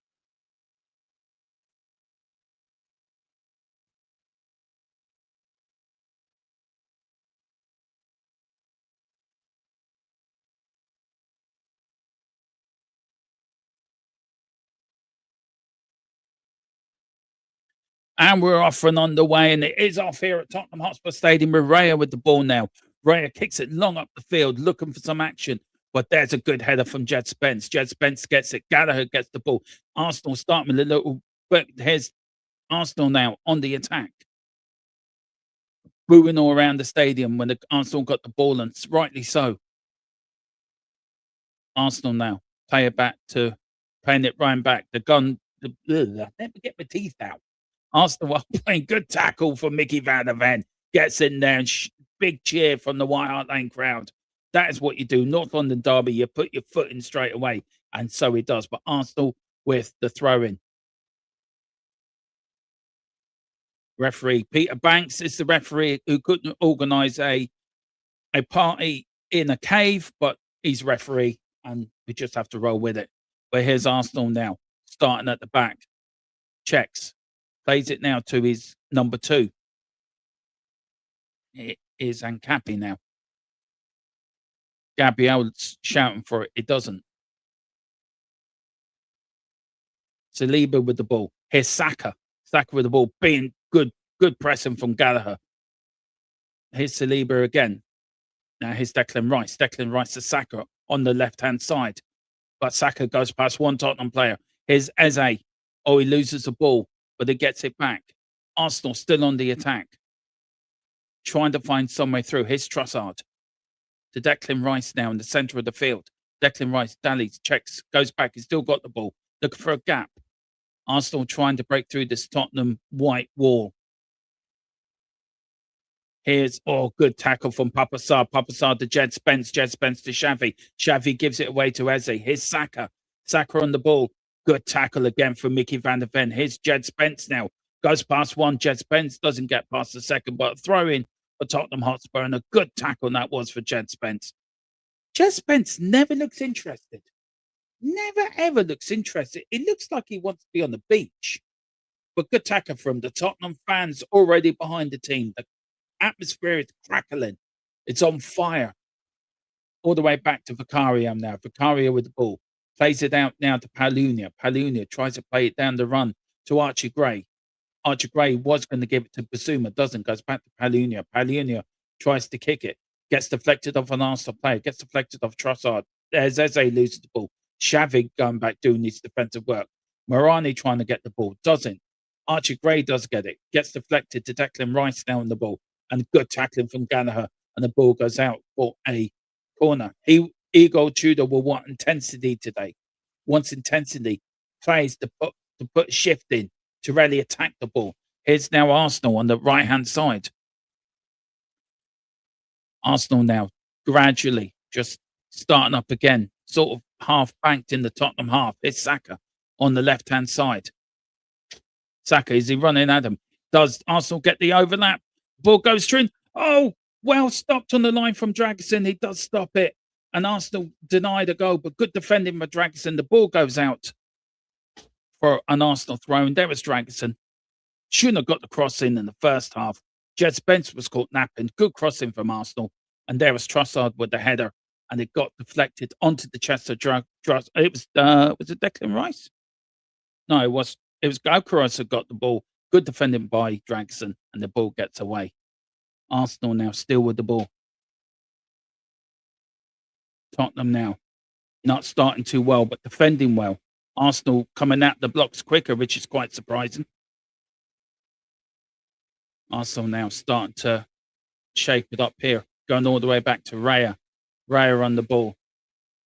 And we're off and underway, and it is off here at Tottenham Hotspur Stadium with Raya with the ball now. Raya kicks it long up the field, looking for some action. But there's a good header from Jed Spence. Jed Spence gets it. Gallagher gets the ball. Arsenal start with a little, but here's Arsenal now on the attack. Booing all around the stadium when Arsenal got the ball, and rightly so. Arsenal now playing it right back. Let me get my teeth out. Arsenal playing good tackle for Mickey van der Ven. Gets in there and big cheer from the White Hart Lane crowd. That is what you do. North London derby, you put your foot in straight away. And so he does. But Arsenal with the throw-in. Referee Peter Banks is the referee who couldn't organise a party in a cave, but he's referee and we just have to roll with it. But here's Arsenal now, starting at the back. Checks. Plays it now to his number 2. It is Ancapi now. Gabriel's shouting for it. It doesn't. Saliba with the ball. Here's Saka. Saka with the ball. Being good pressing from Gallagher. Here's Saliba again. Now here's Declan Rice. Declan Rice to Saka on the left-hand side. But Saka goes past one Tottenham player. Here's Eze. Oh, he loses the ball, but he gets it back. Arsenal still on the attack. Trying to find some way through. Here's Trossard. to Declan Rice now in the centre of the field. Declan Rice dallies, checks, goes back. He's still got the ball. Looking for a gap. Arsenal trying to break through this Tottenham white wall. Here's, good tackle from Papa Sarr. Papa Sarr to Jed Spence. Jed Spence to Xavi. Xavi gives it away to Eze. Here's Saka. Saka on the ball. Good tackle again from Mickey van der Ven. Here's Jed Spence now. Goes past one. Jed Spence doesn't get past the second, but throw in for Tottenham Hotspur. And a good tackle that was for Jed Spence. Jed Spence never looks interested. Never, ever looks interested. It looks like he wants to be on the beach. But good tackle from the Tottenham fans already behind the team. The atmosphere is crackling. It's on fire. All the way back to Vicario now. Vicario with the ball. Plays it out now to Palunia. Palunia tries to play it down the run to Archie Gray. Archie Gray was going to give it to Basuma. Doesn't. Goes back to Palunia. Palunia tries to kick it. Gets deflected off an Arsenal player. Gets deflected off Trossard. There's Eze loses the ball. Xavi going back doing his defensive work. Morani trying to get the ball. Doesn't. Archie Gray does get it. Gets deflected to Declan Rice now on the ball. And good tackling from Gallagher. And the ball goes out for a corner. Igor Tudor will want intensity today. Wants intensity. Plays to put shift in. To really attack the ball. Here's now Arsenal on the right-hand side. Arsenal now gradually just starting up again. Sort of half banked in the Tottenham half. It's Saka on the left-hand side. Saka, is he running at him? Does Arsenal get the overlap? Ball goes through. Oh, well stopped on the line from Dragusin. He does stop it. And Arsenal denied a goal, but good defending by Dragusin. The ball goes out for an Arsenal throw. And there was Dragusin. Shouldn't have got the cross in the first half. Jed Spence was caught napping. Good crossing from Arsenal. And there was Trossard with the header. And it got deflected onto the chest of was it Declan Rice? No, it was Gyökeres who got the ball. Good defending by Dragusin, and the ball gets away. Arsenal now still with the ball. Tottenham now not starting too well, but defending well. Arsenal coming out the blocks quicker, which is quite surprising. Arsenal now starting to shape it up here, going all the way back to Raya. Raya on the ball.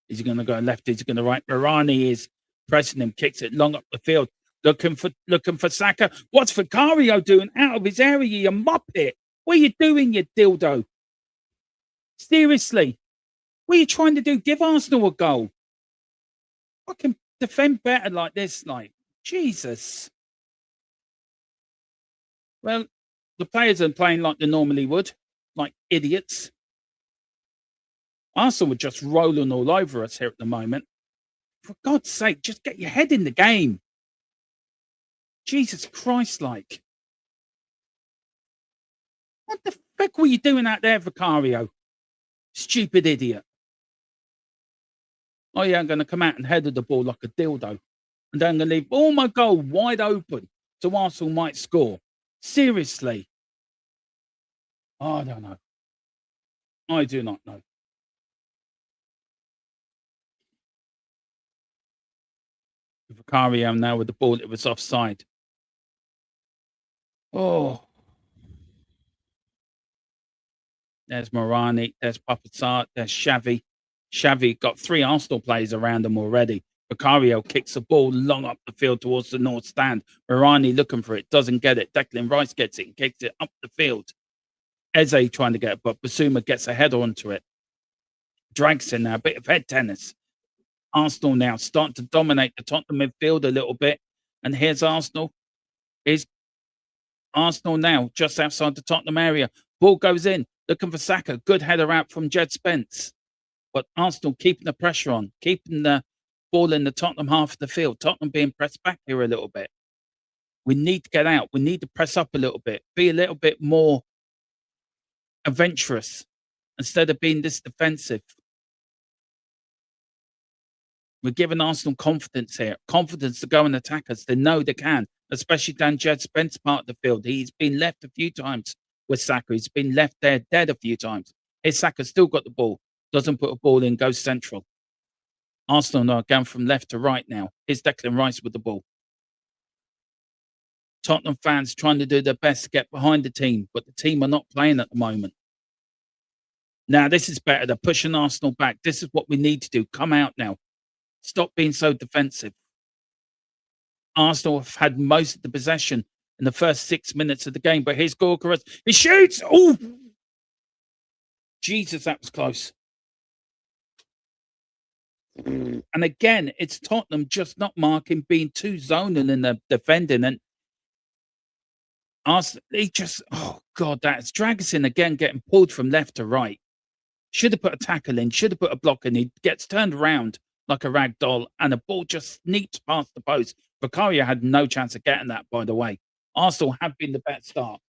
Is he going to go left? Is he going to right? Morani is pressing him, kicks it long up the field, looking for Saka. What's Vicario doing out of his area? You muppet! What are you doing, you dildo? Seriously, what are you trying to do? Give Arsenal a goal. I can defend better like this, like Jesus. Well, the players are playing like they normally would, like idiots. Arsenal are just rolling all over us here at the moment. For God's sake, just get your head in the game. Jesus Christ, like. What the fuck were you doing out there, Vicario? Stupid idiot. Oh, yeah, I'm going to come out and header the ball like a dildo. And then I'm going to leave all my goal wide open so Arsenal might score. Seriously. Oh, I don't know. I do not know. Vicario now with the ball. It was offside. Oh. There's Morani. There's Papa Sarr. There's Xavi. Xavi got 3 Arsenal players around him already. Vicario kicks the ball long up the field towards the north stand. Morani looking for it. Doesn't get it. Declan Rice gets it and kicks it up the field. Eze trying to get it, but Basuma gets a header onto it. Drags in now. A bit of head tennis. Arsenal now starting to dominate the Tottenham midfield a little bit. And here's Arsenal. Here's Arsenal now just outside the Tottenham area. Ball goes in. Looking for Saka. Good header out from Jed Spence. But Arsenal keeping the pressure on. Keeping the ball in the Tottenham half of the field. Tottenham being pressed back here a little bit. We need to get out. We need to press up a little bit. Be a little bit more adventurous. Instead of being this defensive. We're giving Arsenal confidence here. Confidence to go and attack us. They know they can. Especially down Jed Spence part of the field. He's been left a few times with Saka. He's been left there dead a few times. Here's Saka still got the ball. Doesn't put a ball in. Goes central. Arsenal are going from left to right now. Here's Declan Rice with the ball. Tottenham fans trying to do their best to get behind the team. But the team are not playing at the moment. Now this is better. They're pushing Arsenal back. This is what we need to do. Come out now. Stop being so defensive. Arsenal have had most of the possession in the first 6 minutes of the game, but here's Gorkarus. He shoots. Oh, Jesus, that was close. And again, it's Tottenham just not marking, being too zonal in the defending, and Arsenal. He just, oh God, that's Dragusin again getting pulled from left to right. Should have put a tackle in. Should have put a block in. He gets turned around like a rag doll, and the ball just sneaks past the post. Vicario had no chance of getting that, by the way. Arsenal have been the better start.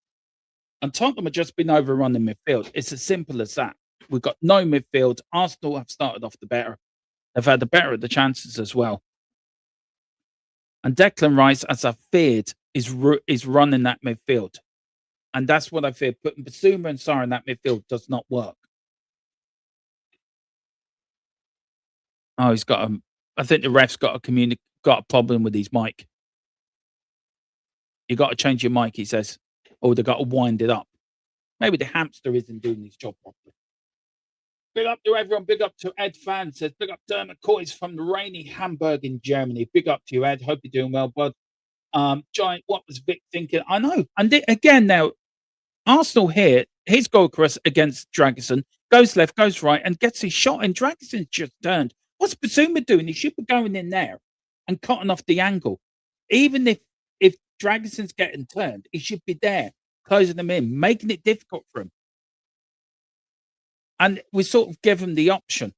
And Tottenham have just been overrun in midfield. It's as simple as that. We've got no midfield. Arsenal have started off the better. They've had the better of the chances as well. And Declan Rice, as I feared, is running that midfield. And that's what I feared. Putting Basuma and Sarr in that midfield does not work. Oh, he's got a... I think the ref's got a problem with his mic. You got to change your mic, he says. Or they got to wind it up. Maybe the hamster isn't doing his job properly. Big up to everyone. Big up to Ed Fan. Says big up Dermot Coyes from the rainy Hamburg in Germany. Big up to you, Ed. Hope you're doing well, bud. Giant, what was Vic thinking? I know. And again now, Arsenal here, his goal cross against Dragusin, goes left, goes right, and gets his shot, and Dragusin's just turned. What's Basuma doing? He should be going in there and cutting off the angle. Even if Dragusin's getting turned, he should be there, closing them in, making it difficult for him. And we sort of give him the option.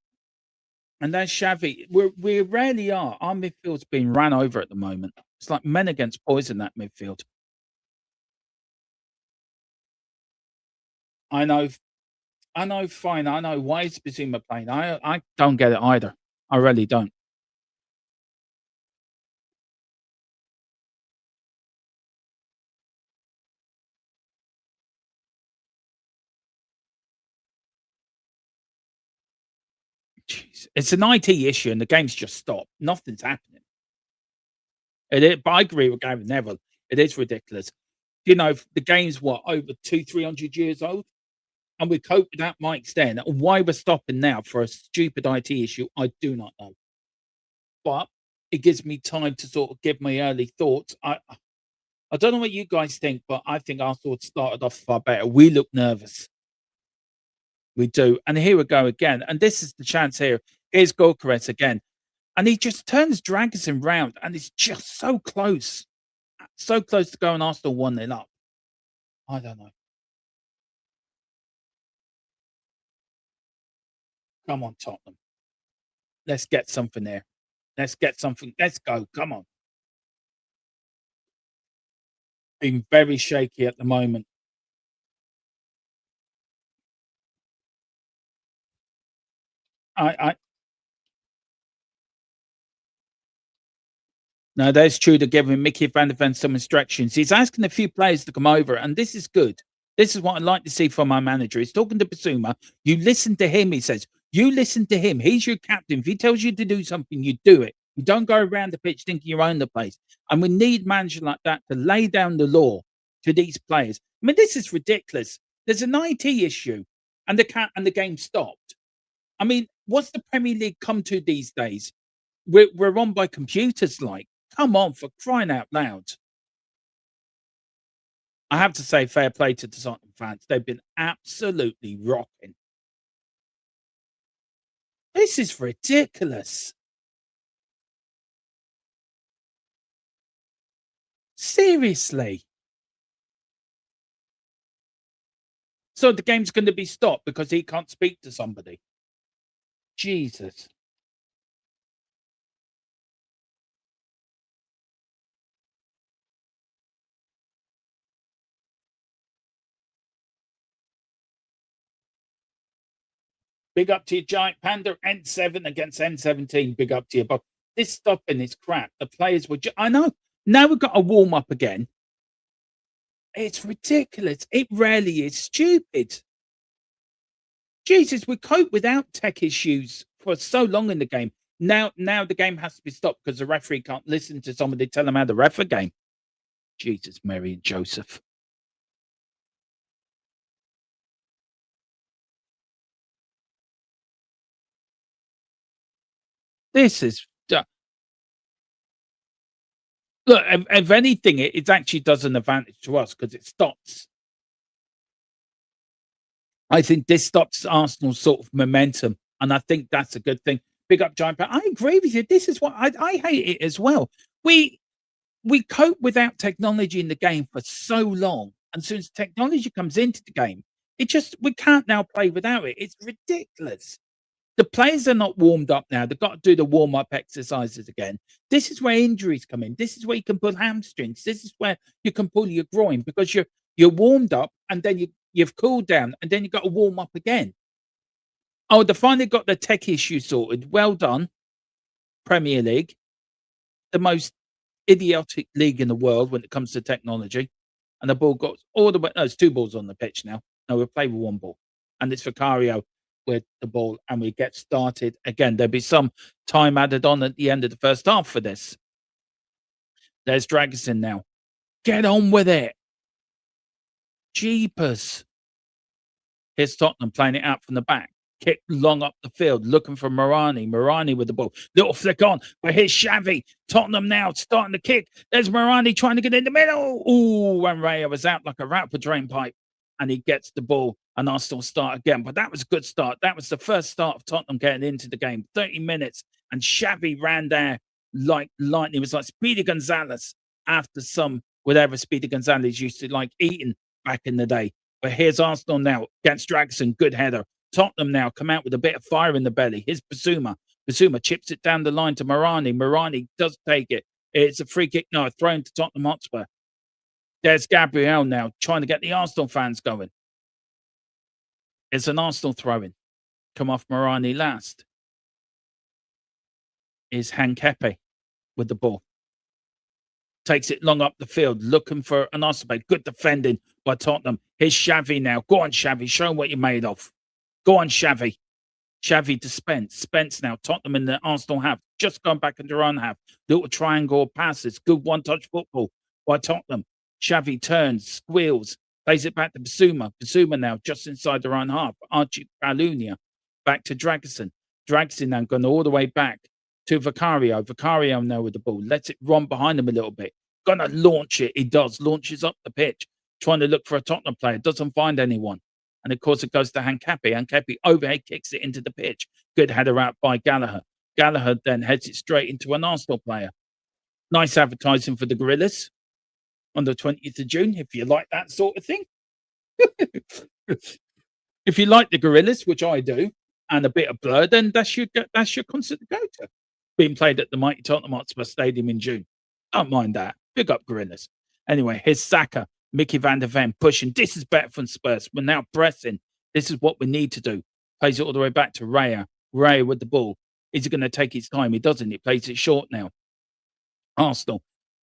And there's Xavi. We rarely are. Our midfield's being ran over at the moment. It's like men against boys in that midfield. I know, fine. I know. Why is Basuma playing? I don't get it either. I really don't. Jeez. It's an IT issue and the game's just stopped. Nothing's happening. It is, but I agree with Gavin Neville. It is ridiculous. You know, the game's what, over 200-300 years old? And we cope with that mics then. Why we're stopping now for a stupid IT issue, I do not know. But it gives me time to sort of give my early thoughts. I don't know what you guys think, but I think Arsenal started off far better. We look nervous. We do. And here we go again. And this is the chance here. Here's Gorkarez again. And he just turns Dragusin round, and it's just so close. So close to going Arsenal 1-0 up. I don't know. Come on, Tottenham. Let's get something there. Let's get something. Let's go. Come on. Being very shaky at the moment. No, that's true. They're giving Mickey van der Ven some instructions. He's asking a few players to come over, and this is good. This is what I'd like to see from our manager. He's talking to Basuma. You listen to him, he says. You listen to him. He's your captain. If he tells you to do something, you do it. You don't go around the pitch thinking you own the place. And we need managers like that to lay down the law to these players. I mean, this is ridiculous. There's an IT issue, and the game stopped. I mean, what's the Premier League come to these days? We're run by computers, like. Come on, for crying out loud. I have to say, fair play to the Tottenham fans. They've been absolutely rocking. This is ridiculous. Seriously. So the game's going to be stopped because he can't speak to somebody. Jesus. Big up to you, Giant Panda. N7 against N17. Big up to you. But this stopping is crap. The players were I know. Now we've got to warm up again. It's ridiculous. It really is stupid. Jesus, we cope without tech issues for so long in the game. Now the game has to be stopped because the referee can't listen to somebody tell him how to ref a game. Jesus, Mary and Joseph. This is look, if anything, it actually does an advantage to us because it stops. I think this stops Arsenal's sort of momentum, and I think that's a good thing. Big up Giant Pat. I agree with you. This is what I hate it as well. We we cope without technology in the game for so long, and since technology comes into the game, it just we can't now play without it. It's ridiculous. The players are not warmed up now. They've got to do the warm up exercises again. This is where injuries come in. This is where you can pull hamstrings. This is where you can pull your groin because you're warmed up and then you've cooled down and then you've got to warm up again. Oh, they finally got the tech issue sorted. Well done, Premier League, the most idiotic league in the world when it comes to technology. And the ball got all the way. No, it's two balls on the pitch now. No, we'll play with one ball, and it's Vicario with the ball, and we get started again. There'll be some time added on at the end of the first half for this. There's Dragosin now. Get on with it. Jeepers. Here's Tottenham playing it out from the back. Kick long up the field, looking for Morani. Morani with the ball. Little flick on, but here's Xavi. Tottenham now starting to kick. There's Morani trying to get in the middle. Ooh, and Raya was out like a rat for drain pipe. And he gets the ball, and Arsenal start again. But that was a good start. That was the first start of Tottenham getting into the game. 30 minutes, and Xavi ran there like lightning. It was like Speedy Gonzalez after some, whatever Speedy Gonzalez used to like eating back in the day. But here's Arsenal now against Dragosin. Good header. Tottenham now come out with a bit of fire in the belly. Here's Basuma. Basuma chips it down the line to Morani. Morani does take it. It's a free kick. No, thrown to Tottenham Hotspur. There's Gabriel now trying to get the Arsenal fans going. It's an Arsenal throw-in. Come off Morani last. Is Hankepe with the ball. Takes it long up the field, looking for an Arsenal. Good defending by Tottenham. Here's Xavi now. Go on, Xavi. Show him what you're made of. Go on, Xavi. Xavi to Spence. Spence now. Tottenham in the Arsenal half. Just gone back into their own half. Little triangle passes. Good one-touch football by Tottenham. Xavi turns, squeals, plays it back to Basuma. Basuma now just inside their own half. Archie Balunia back to Dragosin. Dragosin now going all the way back to Vicario. Vicario now with the ball. Lets it run behind him a little bit. Gonna launch it. He does. Launches up the pitch. Trying to look for a Tottenham player. Doesn't find anyone. And of course it goes to Hankepe. Hankepe overhead kicks it into the pitch. Good header out by Gallagher. Gallagher then heads it straight into an Arsenal player. Nice advertising for the Gorillas on the 20th of June, if you like that sort of thing. If you like the Gorillas, which I do, and a bit of Blur, then that's your concert to go to. Being played at the mighty Tottenham Hotspur Stadium in June. Don't mind that. Big up Gorillas. Anyway, here's Saka. Mickey van der Ven pushing. This is better from Spurs. We're now pressing. This is what we need to do. Plays it all the way back to Raya. Raya with the ball. Is he going to take his time? He doesn't. He plays it short now. Arsenal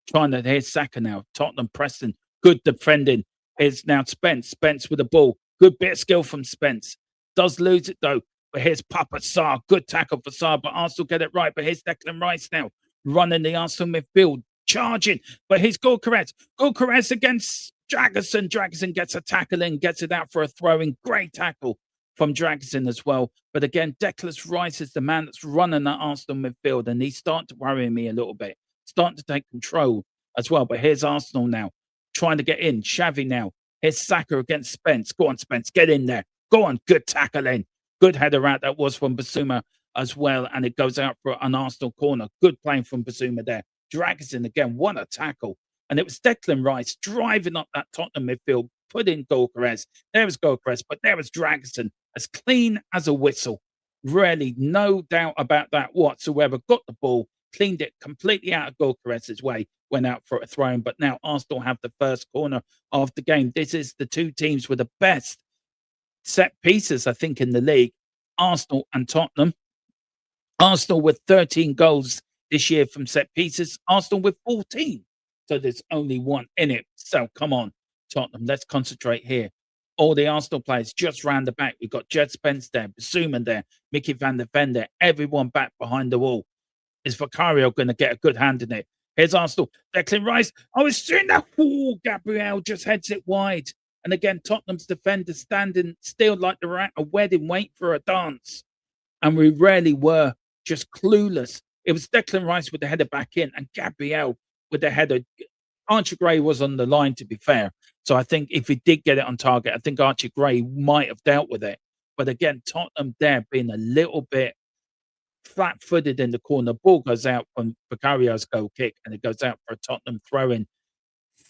trying to, here's Saka now. Tottenham pressing. Good defending. Here's now Spence. Spence with the ball. Good bit of skill from Spence. Does lose it though. But here's Papa Sarr. Good tackle for Sarr. But Arsenal get it right. But here's Declan Rice now. Running the Arsenal midfield. Charging. But here's Gorkarez. Gorkarez against Dragosin. Dragosin gets a tackle in. Gets it out for a throw-in. Great tackle from Dragosin as well. But again, Declan Rice is the man that's running that Arsenal midfield. And he's starting to worry me a little bit. Starting to take control as well. But here's Arsenal now. Trying to get in. Xavi now. Here's Saka against Spence. Go on, Spence. Get in there. Go on. Good tackle in. Good header out. That was from Basuma as well. And it goes out for an Arsenal corner. Good playing from Basuma there. Dragosin again. What a tackle. And it was Declan Rice driving up that Tottenham midfield. Put in Gorkarez. There was Gorkarez. But there was Dragosin. As clean as a whistle. Really, no doubt about that whatsoever. Got the ball. Cleaned it completely out of Gorkarez's way. Went out for a throw-in. But now Arsenal have the first corner of the game. This is the two teams with the best set pieces, I think, in the league. Arsenal and Tottenham. Arsenal with 13 goals this year from set pieces. Arsenal with 14. So there's only one in it. So come on, Tottenham. Let's concentrate here. All the Arsenal players just round the back. We've got Jed Spence there, Basuma there, Mickey van der Ven there. Everyone back behind the wall. Is Vicario going to get a good hand in it? Here's Arsenal. Declan Rice. I was seeing that. Ooh, Gabriel just heads it wide. And again, Tottenham's defender standing still like they're at a wedding, waiting for a dance. And we really were just clueless. It was Declan Rice with the header back in, and Gabriel with the header. Archie Gray was on the line, to be fair. So I think if he did get it on target, I think Archie Gray might have dealt with it. But again, Tottenham there being a little bit flat-footed in the corner. Ball goes out from Vicario's goal kick, and it goes out for a Tottenham throw-in.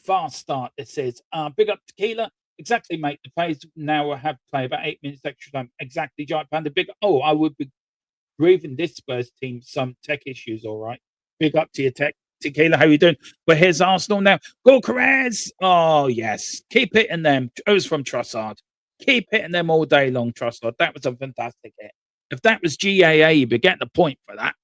Fast start. This is big up Tequila. Exactly, mate. The players now have to play about 8 minutes extra time. Exactly, Giant Panda. Big. Oh, I would be grieving this Spurs team some tech issues. All right. Big up to your tech. Tequila, how you doing? But here's Arsenal now. Go Carrez. Oh, yes. Keep hitting them. It was from Trossard. Keep hitting them all day long, Trossard. That was a fantastic hit. If that was GAA, you'd be getting a point for that.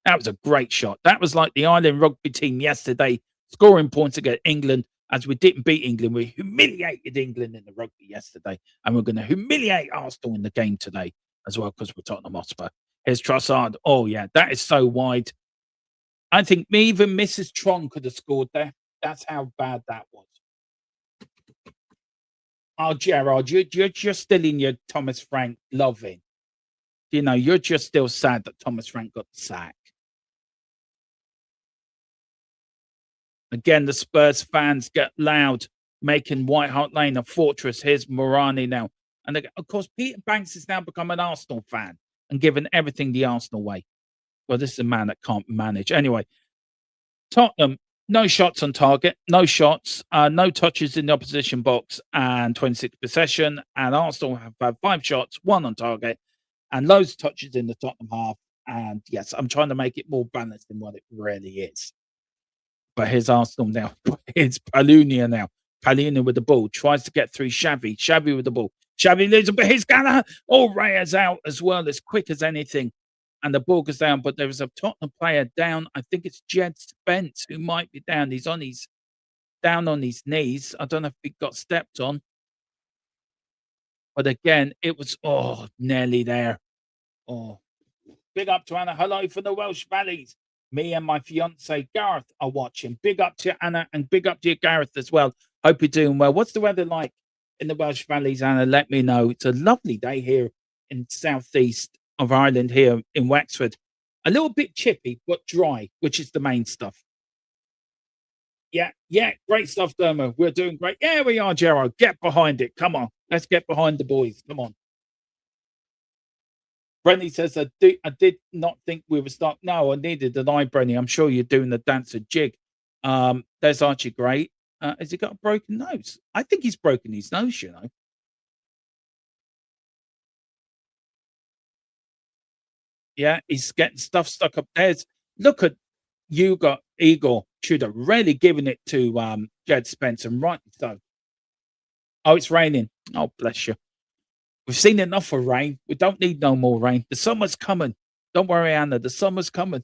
That was a great shot. That was like the Ireland rugby team yesterday, scoring points against England. As we didn't beat England, we humiliated England in the rugby yesterday. And we're going to humiliate Arsenal in the game today as well, because we're Tottenham Hotspur. Here's Trossard. Oh, yeah, that is so wide. I think even Mrs. Tron could have scored there. That's how bad that was. Oh, Gerard, you're just still in your Thomas Frank loving. You know, you're just still sad that Thomas Frank got the sack. Again, the Spurs fans get loud, making White Hart Lane a fortress. Here's Morani now. And of course, Peter Banks has now become an Arsenal fan and given everything the Arsenal way. Well, this is a man that can't manage. Anyway, Tottenham, no shots on target, no shots, no touches in the opposition box, and 26 possession. And Arsenal have had 5 shots, 1 on target, and loads of touches in the Tottenham half. And yes, I'm trying to make it more balanced than what it really is. But here's Arsenal now. It's Palunia now. Palunia with the ball. Tries to get through Xavi. Xavi with the ball. Xavi loses, but here's Gallagher. Oh, Reyes out as well, as quick as anything. And the ball goes down, but there is a Tottenham player down. I think it's Jed Spence who might be down. He's down on his knees. I don't know if he got stepped on. But again, it was, nearly there. Oh, big up to Anna. Hello from the Welsh Valleys. Me and my fiance Gareth are watching. Big up to Anna and big up to you, Gareth, as well. Hope you're doing well. What's the weather like in the Welsh Valleys, Anna? Let me know. It's a lovely day here in southeast of Ireland, here in Wexford. A little bit chippy, but dry, which is the main stuff. Yeah, great stuff, Dermo. We're doing great. Yeah, we are, Gerard. Get behind it. Come on. Let's get behind the boys. Come on. Brenny says, I did not think we would start. No, I needed an eye, Brenny. I'm sure you're doing the dancer jig. There's Archie Gray. Has he got a broken nose? I think he's broken his nose, you know. Yeah, he's getting stuff stuck up there. Look at you got Igor Tudor really giving it to Jed Spence, and rightly so. Oh, it's raining. Oh, bless you. We've seen enough of rain. We don't need no more rain. The summer's coming. Don't worry, Anna. The summer's coming.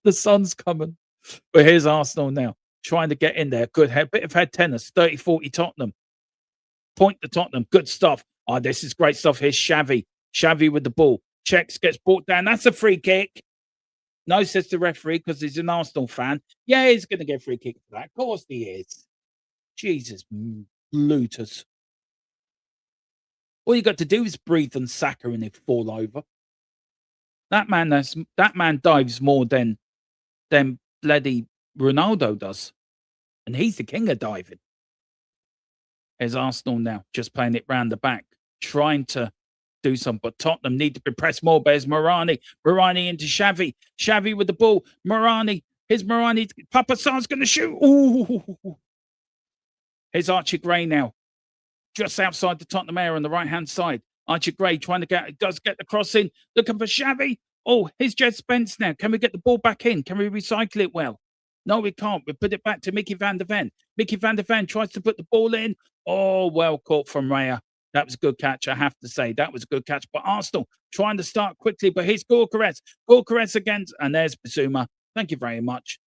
The sun's coming. But here's Arsenal now, trying to get in there. Good head, bit of head tennis. 30-40 Tottenham. Point to Tottenham. Good stuff. Oh, this is great stuff. Here's Xavi. Xavi with the ball. Checks, gets brought down. That's a free kick. No, says the referee, because he's an Arsenal fan. Yeah, he's going to get a free kick for that. Of course he is. Jesus, looters. All you got to do is breathe and sack her and he'd fall over. That man dives more than bloody Ronaldo does. And he's the king of diving. There's Arsenal now, just playing it round the back, trying to do something. But Tottenham need to be pressed more. But there's Morani. Morani into Xavi. Xavi with the ball. Morani. Here's Morani. Papa Sar's going to shoot. Ooh. Here's Archie Gray now. Just outside the Tottenham area on the right-hand side. Archie Gray trying to get the cross in. Looking for Xavi. Oh, here's Jed Spence now. Can we get the ball back in? Can we recycle it well? No, we can't. We put it back to Mickey van der Ven. Mickey van der Ven tries to put the ball in. Oh, well caught from Raya. That was a good catch, I have to say. That was a good catch. But Arsenal trying to start quickly. But here's Gorkarez. Gorkarez against, and there's Bazuma. Thank you very much.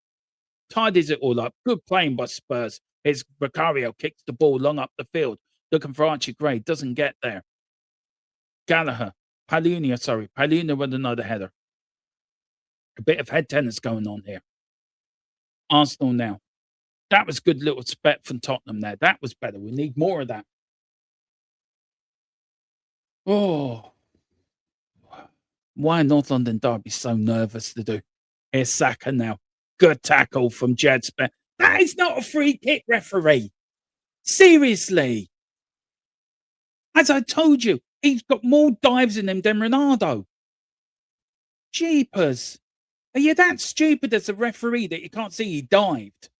Tidies it all up. Good playing by Spurs. Here's Vicario kicks the ball long up the field. Looking for Archie Gray. Doesn't get there. Gallagher. Palunia with another header. A bit of head tennis going on here. Arsenal now. That was good little spec from Tottenham there. That was better. We need more of that. Oh. Why are North London Derby so nervous to do? Here's Saka now. Good tackle from Jed Spence. That is not a free kick, referee. Seriously. As I told you, he's got more dives in him than Ronaldo. Jeepers. Are you that stupid as a referee that you can't see he dived?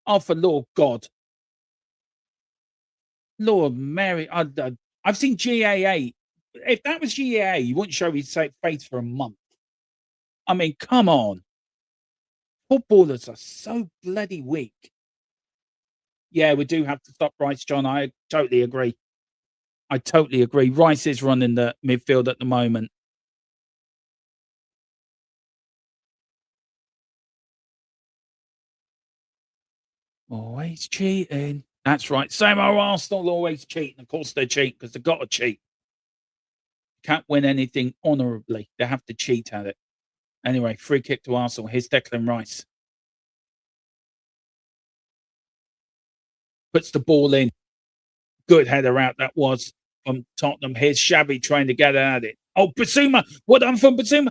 Oh, for Lord God. Lord Mary. I've seen GAA. If that was GAA, you wouldn't show his face for a month. I mean, come on. Footballers are so bloody weak. Yeah, we do have to stop Rice, John. I totally agree. I totally agree. Rice is running the midfield at the moment. Always cheating. That's right. Same old Arsenal always cheating. Of course they cheat because they've got to cheat. Can't win anything honourably. They have to cheat at it. Anyway, free kick to Arsenal. Here's Declan Rice. Puts the ball in. Good header out that was from Tottenham. Here's Shabby trying to get at it. Oh, Basuma. What done from Basuma?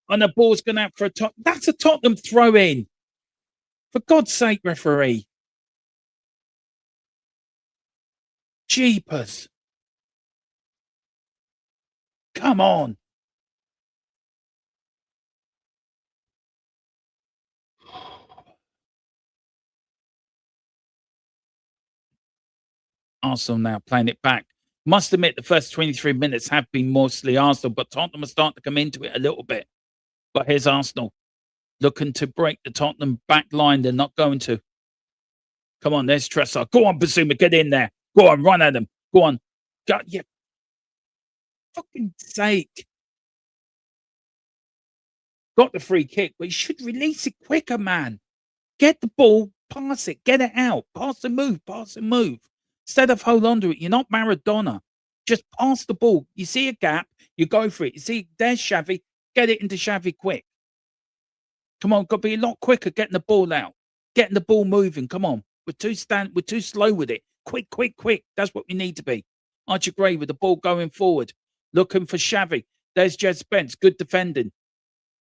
And the ball's gone out for a Tottenham. That's a Tottenham throw in. For God's sake, referee. Jeepers. Come on. Arsenal now playing it back. Must admit the first 23 minutes have been mostly Arsenal, but Tottenham are starting to come into it a little bit. But here's Arsenal looking to break the Tottenham back line. They're not going to. Come on, there's Tressar. Go on, Basuma, get in there. Go on, run at him. Go on. God, yeah. Fucking sake. Got the free kick, but you should release it quicker, man. Get the ball, pass it, get it out. Pass and move, pass and move. Instead of hold on to it, you're not Maradona. Just pass the ball. You see a gap, you go for it. You see, there's Xavi. Get it into Xavi quick. Come on, got to be a lot quicker getting the ball out, getting the ball moving. Come on, we're too slow with it. Quick, quick, quick. That's what we need to be. Archie Gray with the ball going forward, looking for Xavi. There's Jed Spence, good defending.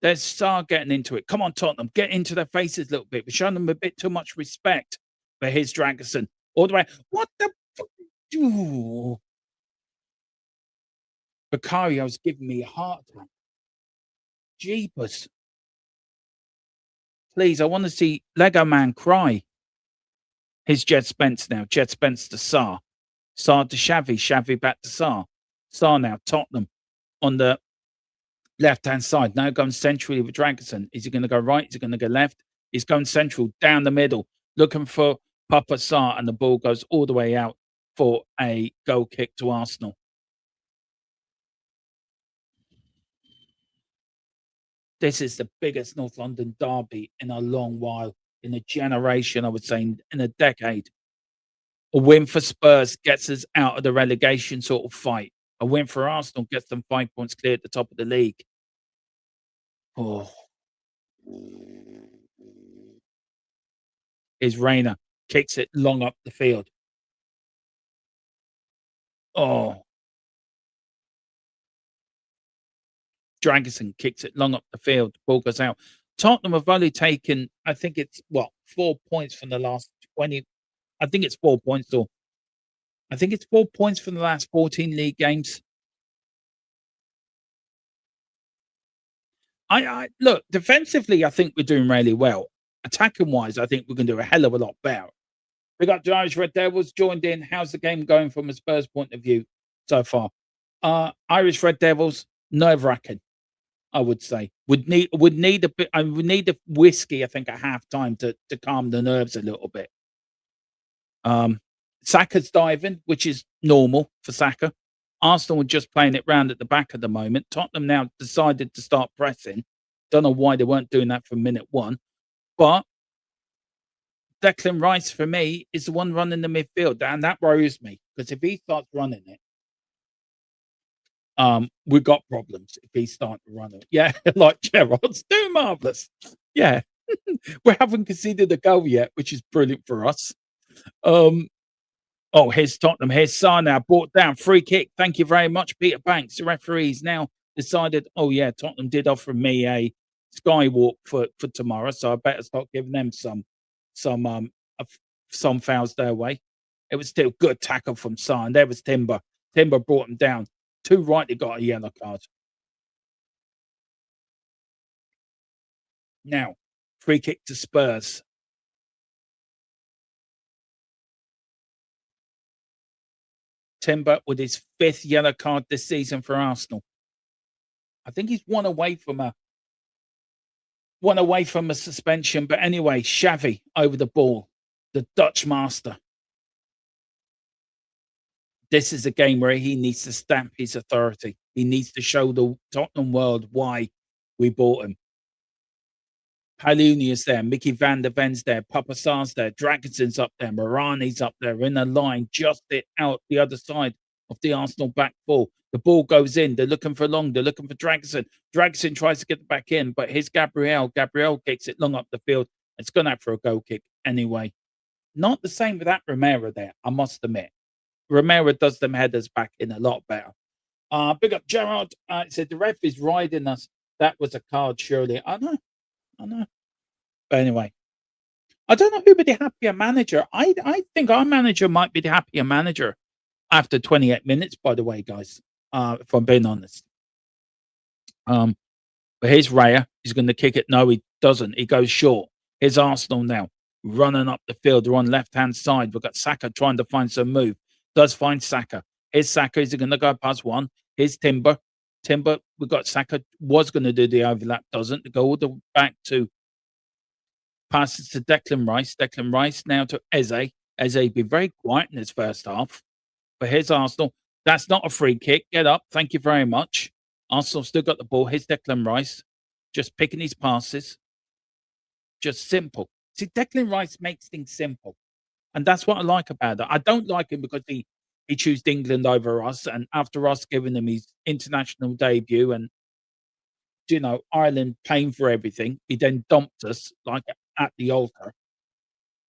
There's Sarr getting into it. Come on, Tottenham, get into their faces a little bit. We're showing them a bit too much respect. But here's Dragerson all the way. What the fuck? Ooh. Vicario's giving me a heart attack. Jeepers. Please, I want to see Lego Man cry. Here's Jed Spence now. Jed Spence to Sarr. Sarr to Xavi. Xavi back to Sarr. Sarr now, Tottenham on the left-hand side. Now going centrally with Dragerson. Is he going to go right? Is he going to go left? He's going central, down the middle, looking for Papa Sarr, and the ball goes all the way out for a goal kick to Arsenal. This is the biggest North London derby in a long while, in a generation, I would say, in a decade. A win for Spurs gets us out of the relegation sort of fight. A win for Arsenal gets them 5 points clear at the top of the league. Oh. Is Reina kicks it long up the field. Oh. Dragerson kicks it long up the field. The ball goes out. Tottenham have only taken, I think it's, 4 points from the last 20. I think it's 4 points, or I think it's 4 points from the last 14 league games. I look, defensively, I think we're doing really well. Attacking wise, I think we're going to do a hell of a lot better. We got the Irish Red Devils joined in. How's the game going from a Spurs point of view so far? Irish Red Devils, nerve-wracking, I would say. Would need a bit. I would need a whiskey, I think, at halftime to calm the nerves a little bit. Saka's diving, which is normal for Saka. Arsenal are just playing it round at the back at the moment. Tottenham now decided to start pressing. Don't know why they weren't doing that from minute one. But Declan Rice, for me, is the one running the midfield. And that worries me, because if he starts running it, we've got problems if he starts to run it. Yeah, like Gerrard's doing marvellous. Yeah. We haven't conceded a goal yet, which is brilliant for us. Here's Tottenham. Here's Sarr now, brought down. Free kick. Thank you very much, Peter Banks. The referee's now decided, oh yeah, Tottenham did offer me a skywalk for tomorrow, so I better start giving them some some fouls their way. It was still good tackle from Son. And there was Timber. Timber brought him down. Too rightly got a yellow card. Now, free kick to Spurs. Timber with his 5th yellow card this season for Arsenal. I think he's one away from a suspension. But anyway, Xavi over the ball, the Dutch master. This is a game where he needs to stamp his authority. He needs to show the Tottenham world why we bought him. Palunia's there, Mickey van der Ven's there, Papa Sar's there, Dragonson's up there, Morani's up there in a line just out the other side of the Arsenal back four. The ball goes in. They're looking for Long. They're looking for Dragonson. Dragonson tries to get it back in, but here's Gabriel. Gabriel kicks it long up the field. It's gone out for a goal kick anyway. Not the same with that Romero there, I must admit. Romero does them headers back in a lot better. Big up Gerard. Said the ref is riding us. That was a card, surely. I know. But anyway, I don't know who would be the happier manager. I think our manager might be the happier manager after 28 minutes, by the way, guys, if I'm being honest. But here's Raya. He's going to kick it. No, he doesn't. He goes short. Here's Arsenal now, running up the field. They're on left-hand side. We've got Saka trying to find some move. Does find Saka. Here's Saka. Is he going to go past one? Here's Timber. We've got Saka. Was going to do the overlap. Doesn't. Go all the way back to passes to Declan Rice. Declan Rice now to Eze. Eze be very quiet in his first half. But here's Arsenal. That's not a free kick. Get up. Thank you very much. Arsenal still got the ball. Here's Declan Rice. Just picking his passes. Just simple. See, Declan Rice makes things simple. And that's what I like about it. I don't like him because he chose England over us. And after us giving him his international debut and, Ireland paying for everything, he then dumped us like at the altar.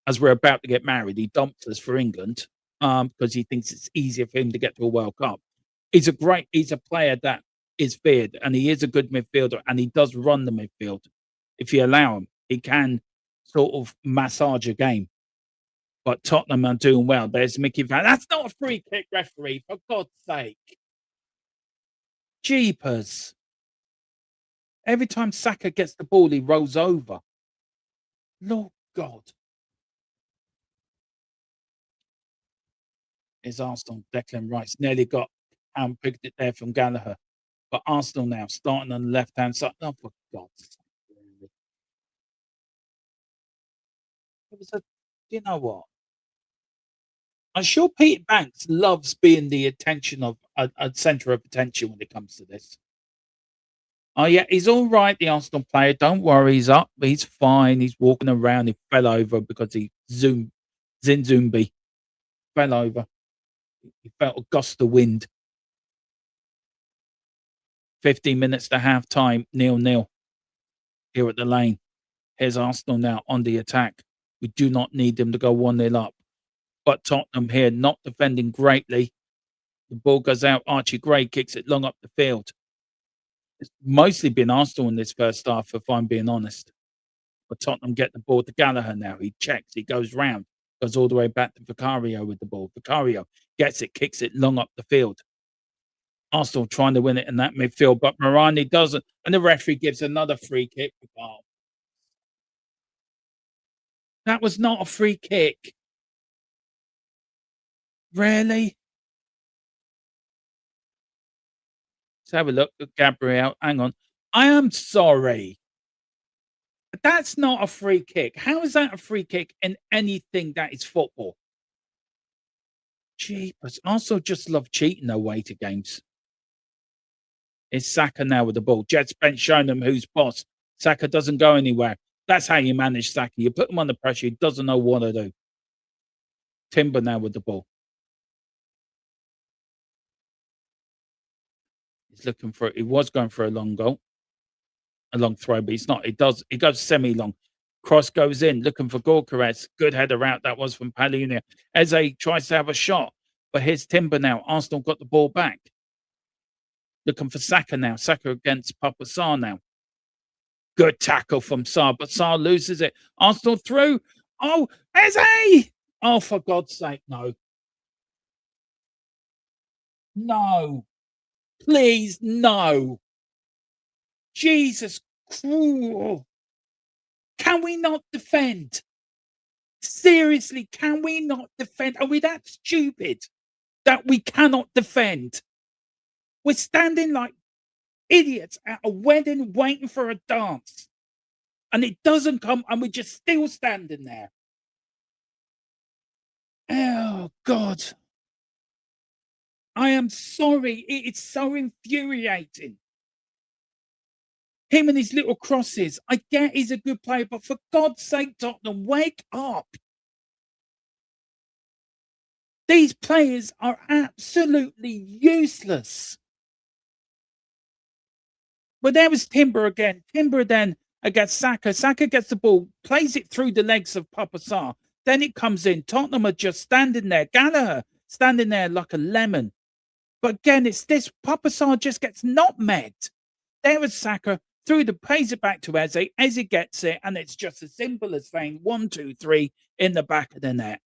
As we're about to get married, he dumped us for England because he thinks it's easier for him to get to a World Cup. He's a player that is feared, and he is a good midfielder, and he does run the midfield. If you allow him, he can sort of massage a game. But Tottenham are doing well. There's Mickey Van. That's not a free kick, referee, for God's sake. Jeepers. Every time Saka gets the ball, he rolls over. Lord God. Is Arsenal. Declan Rice nearly got picked it there from Gallagher. But Arsenal now starting on the left-hand side. Oh, for God's sake. Really. It was you know what? I'm sure Peter Banks loves being the attention of a centre of attention when it comes to this. Oh, yeah, he's all right, the Arsenal player. Don't worry, he's up. He's fine. He's walking around. He fell over because Zinzumbi fell over. He felt a gust of wind. 15 minutes to half time, 0-0 here at the Lane. Here's Arsenal now on the attack. We do not need them to go 1-0 up. But Tottenham here not defending greatly. The ball goes out. Archie Gray kicks it long up the field. It's mostly been Arsenal in this first half, if I'm being honest. But Tottenham get the ball to Gallagher now. He checks. He goes round. Goes all the way back to Vicario with the ball. Vicario gets it, kicks it long up the field. Arsenal trying to win it in that midfield, but Morani doesn't. And the referee gives another free kick. Oh. That was not a free kick. Really? Let's have a look at Gabriel. Hang on. I am sorry. That's not a free kick. How is that a free kick in anything that is football? Jeepers. Arsenal just love cheating away to games. It's Saka now with the ball. Jet Spence showing them who's boss. Saka doesn't go anywhere. That's how you manage Saka. You put him under pressure. He doesn't know what to do. Timber now with the ball. He's looking for it. He was going for a long goal. A long throw, but he's not. He goes semi-long. Cross goes in, looking for Gorkarez. Good header out. That was from Palunia. Eze tries to have a shot. But here's Timber now. Arsenal got the ball back. Looking for Saka now. Saka against Papa Sarr now. Good tackle from Sarr, but Sarr loses it. Arsenal through. Oh, Eze! Oh, for God's sake, no. No. Please, no. Jesus Christ. Can we not defend? Seriously, can we not defend? Are we that stupid that we cannot defend? We're standing like idiots at a wedding waiting for a dance. And it doesn't come, and we're just still standing there. Oh, God. I am sorry. It's so infuriating. Him and his little crosses. I get he's a good player, but for God's sake, Tottenham, wake up. These players are absolutely useless. But there was Timber again. Timber then against Saka. Saka gets the ball, plays it through the legs of Papa Sarr. Then it comes in. Tottenham are just standing there. Gallagher standing there like a lemon. But again, it's this. Papa Sarr just gets nutmegged. There was Saka. Pays it back to Eze. Eze gets it. And it's just as simple as saying 1, 2, 3 in the back of the net.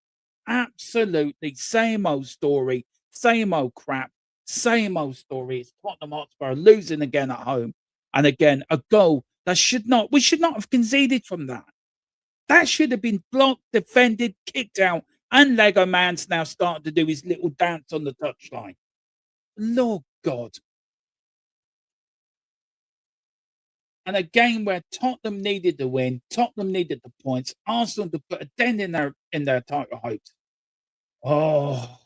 Absolutely same old story. Same old crap. Same old story. It's Tottenham Hotspur losing again at home. And again, a goal that we should not have conceded from that. That should have been blocked, defended, kicked out, and Lego Man's now starting to do his little dance on the touchline. Lord God. And a game where Tottenham needed the win, Tottenham needed the points, Arsenal to put a dent in their title hopes. Oh,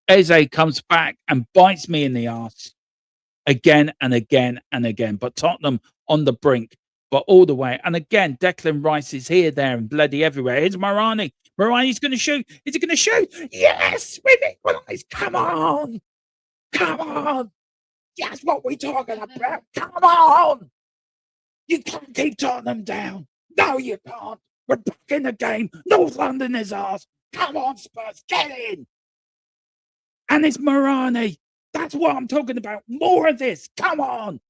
Eze comes back and bites me in the arse again and again and again. But Tottenham on the brink, but all the way. And again, Declan Rice is here, there, and bloody everywhere. Here's Morani. Morani's going to shoot. Is he going to shoot? Yes, we've equalised. Come on. Come on. That's what we're talking about. Come on. You can't keep Tottenham down. No, you can't. We're back in the game. North London is ours. Come on, Spurs. Get in. And it's Morani. That's what I'm talking about. More of this. Come on.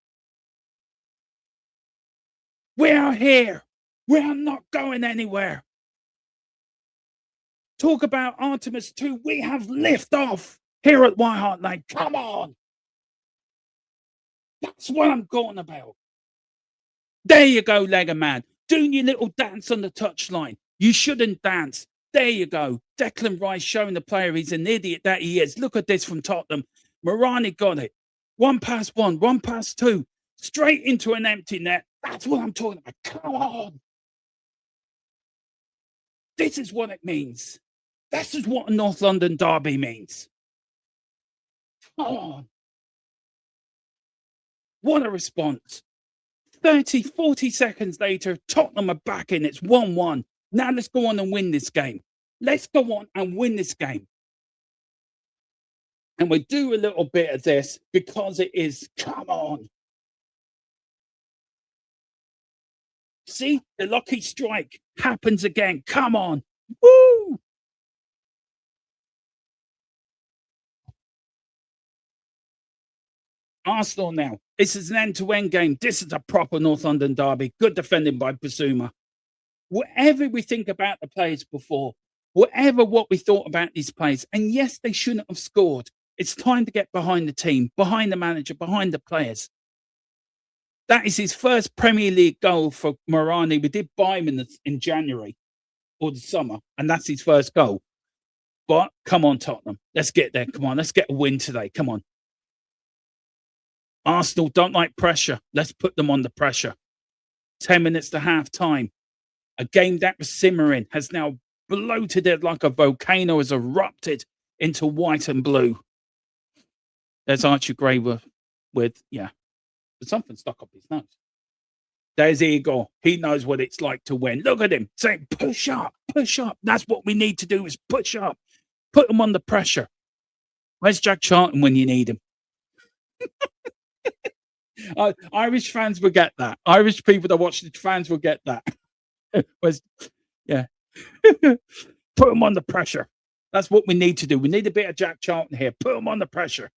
We are here. We are not going anywhere. Talk about Artemis 2. We have lift off here at White Hart Lane. Come on. That's what I'm going about. There you go, Lego Man. Doing your little dance on the touchline. You shouldn't dance. There you go. Declan Rice showing the player he's an idiot that he is. Look at this from Tottenham. Morani got it. 1 past 1, 1 past 2. Straight into an empty net. That's what I'm talking about. Come on. This is what it means. This is what a North London derby means. Come on. What a response. 30, 40 seconds later, Tottenham are back in. It's 1-1. Now let's go on and win this game. Let's go on and win this game. And we do a little bit of this because it is, come on. See, the lucky strike happens again. Come on. Woo! Arsenal now. This is an end-to-end game. This is a proper North London derby. Good defending by Basuma. Whatever we think about the players before, whatever what we thought about these players, and yes, they shouldn't have scored. It's time to get behind the team, behind the manager, behind the players. That is his first Premier League goal for Morani. We did buy him in January or the summer, and that's his first goal. But come on, Tottenham. Let's get there. Come on. Let's get a win today. Come on. Arsenal don't like pressure. Let's put them under pressure. 10 minutes to half time. A game that was simmering has now bloated it like a volcano, has erupted into white and blue. There's Archie Gray with there's something stuck up his nose. There's Igor. He knows what it's like to win. Look at him saying, push up, push up. That's what we need to do is push up. Put them under pressure. Where's Jack Charlton when you need him? Irish fans will get that. Irish people that watch the fans will get that. Put them under pressure. That's what we need to do. We need a bit of Jack Charlton here. Put them under pressure.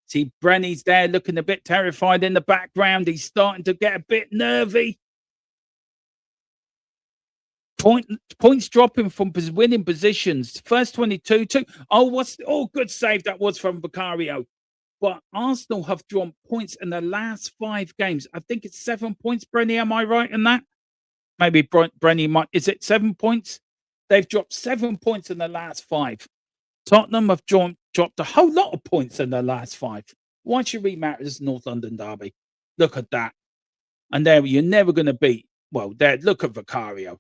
See, Brenny's there looking a bit terrified in the background. He's starting to get a bit nervy. Points dropping from winning positions. First 22, two. Oh, good save that was from Vicario. But Arsenal have drawn points in the last 5 games. I think it's 7 points, Brenny. Am I right in that? Maybe Brenny might. Is it 7 points? They've dropped 7 points in the last 5. Tottenham have dropped a whole lot of points in the last 5. Why should we matter this North London derby? Look at that. And there, you're never going to beat. Well, there, look at Vicario.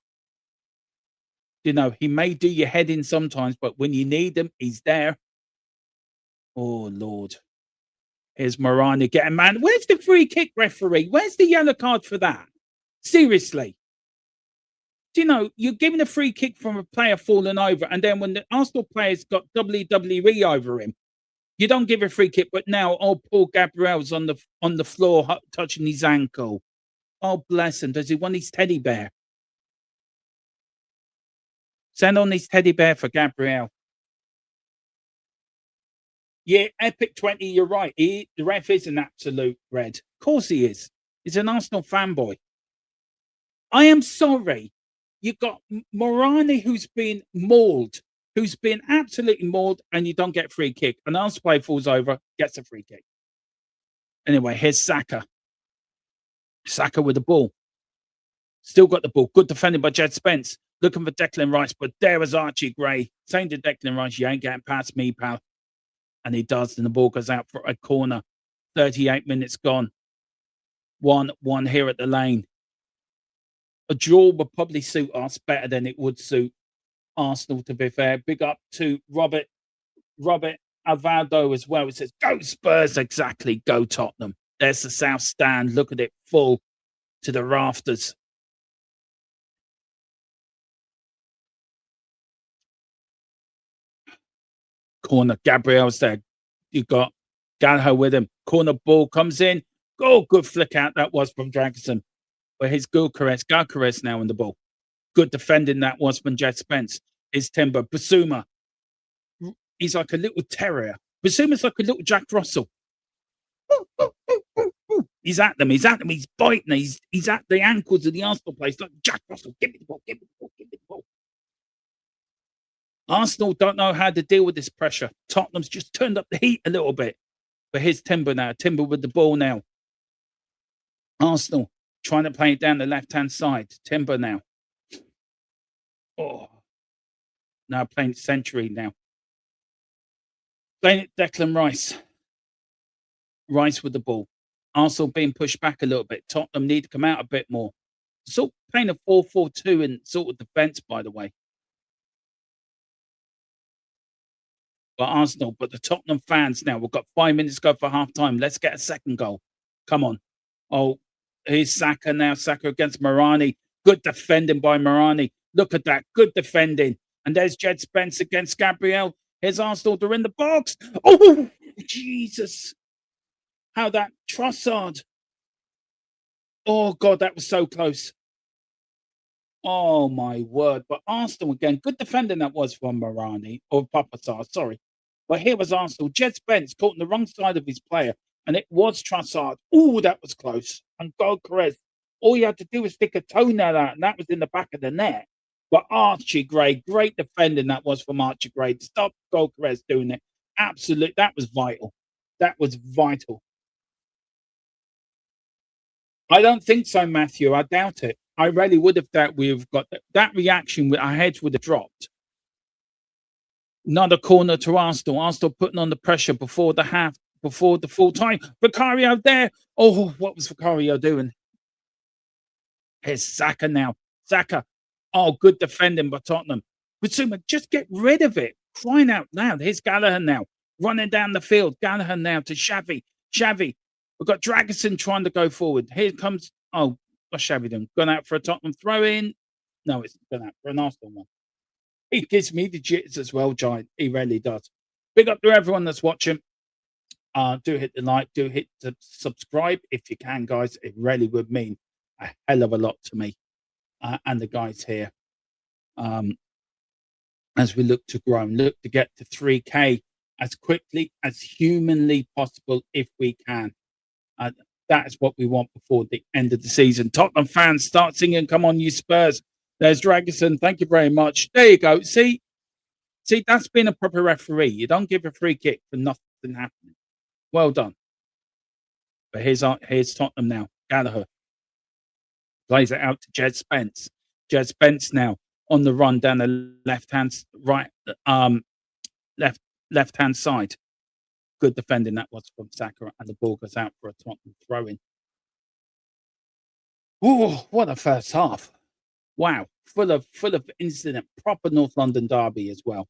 You know, he may do your head in sometimes, but when you need him, he's there. Oh, Lord. Here's Morani getting man. Where's the free kick referee? Where's the yellow card for that? Seriously. Do you know, you're giving a free kick from a player falling over, and then when the Arsenal player's got WWE over him, you don't give a free kick, but now, oh, poor Gabriel's on the floor touching his ankle. Oh, bless him. Does he want his teddy bear? Send on his teddy bear for Gabriel. Yeah, Epic 20, you're right. The ref is an absolute red. Of course he is. He's an Arsenal fanboy. I am sorry. You've got Morani who's been mauled, who's been absolutely mauled, and you don't get a free kick. An Arsenal player falls over, gets a free kick. Anyway, here's Saka. Saka with the ball. Still got the ball. Good defending by Jed Spence. Looking for Declan Rice, but there was Archie Gray. Saying to Declan Rice, you ain't getting past me, pal. And he does, and the ball goes out for a corner. 38 minutes gone. 1-1 here at the Lane. A draw would probably suit us better than it would suit Arsenal, to be fair. Big up to Robert Alvado as well. It says, go Spurs, exactly. Go Tottenham. There's the South Stand. Look at it, full to the rafters. Corner, Gabriel's there. You got Gallagher with him. Corner ball comes in. Oh, good flick out that was from Dragoson. But his Gyökeres now in the ball. Good defending that was from Jed Spence. His Timber. Basuma. He's like a little terrier. Basuma's like a little Jack Russell. He's at them. He's biting. He's at the ankles of the Arsenal players like Jack Russell. Give me the ball. Give me the ball. Give me the ball. Arsenal don't know how to deal with this pressure. Tottenham's just turned up the heat a little bit. But here's Timber now. Timber with the ball now. Arsenal trying to play it down the left-hand side. Timber now. Oh. Now playing Century now. Playing it Declan Rice. Rice with the ball. Arsenal being pushed back a little bit. Tottenham need to come out a bit more. Sort of playing a 4-4-2 in sort of defence, by the way. But Arsenal, but the Tottenham fans now, we've got 5 minutes to go for half time. Let's get a second goal. Come on. Oh, here's Saka now. Saka against Morani. Good defending by Morani. Look at that. Good defending. And there's Jed Spence against Gabriel. Here's Arsenal. They're in the box. Oh, Jesus. How that Trossard. Oh, God, that was so close. Oh, my word. But Arsenal again. Good defending that was from Morani. Or Papasar, sorry. But here was Arsenal. Jed Spence caught on the wrong side of his player. And it was Trossard. Oh, that was close. And Gyökeres. All you had to do was stick a toenail out. And that was in the back of the net. But Archie Gray, great defending that was from Archie Gray. Stop Gyökeres doing it. Absolutely. That was vital. That was vital. I don't think so, Matthew. I doubt it. I really would have thought we've got that reaction. Our heads would have dropped. Another corner to Arsenal. Arsenal putting on the pressure before the half, before the full time. Vicario there. Oh, what was Vicario doing? Here's Saka now. Saka. Oh, good defending by Tottenham. Basuma, just get rid of it. Crying out loud. Here's Gallagher now. Running down the field. Gallagher now to Xavi. Xavi. We've got Dragoson trying to go forward. Here comes, oh, what's Xavi doing? Gone out for a Tottenham throw in. No, it's gone out for an Arsenal one. He gives me the jitters as well, Giant. He really does. Big up to everyone that's watching. Do hit the like, do hit the subscribe if you can, guys. It really would mean a hell of a lot to me and the guys here. As we look to grow and look to get to 3K as quickly as humanly possible if we can. Uh, that is what we want before the end of the season. Tottenham fans, start singing, "Come on, you Spurs." There's Dragoson. Thank you very much. There you go. See, that's being a proper referee. You don't give a free kick for nothing happening. Well done. But here's Tottenham now. Gallagher plays it out to Jed Spence. Jed Spence now on the run down the left left hand side. Good defending that was from Saka, and the ball goes out for a Tottenham throw in. Oh, what a first half! Wow, full of incident. Proper North London derby as well.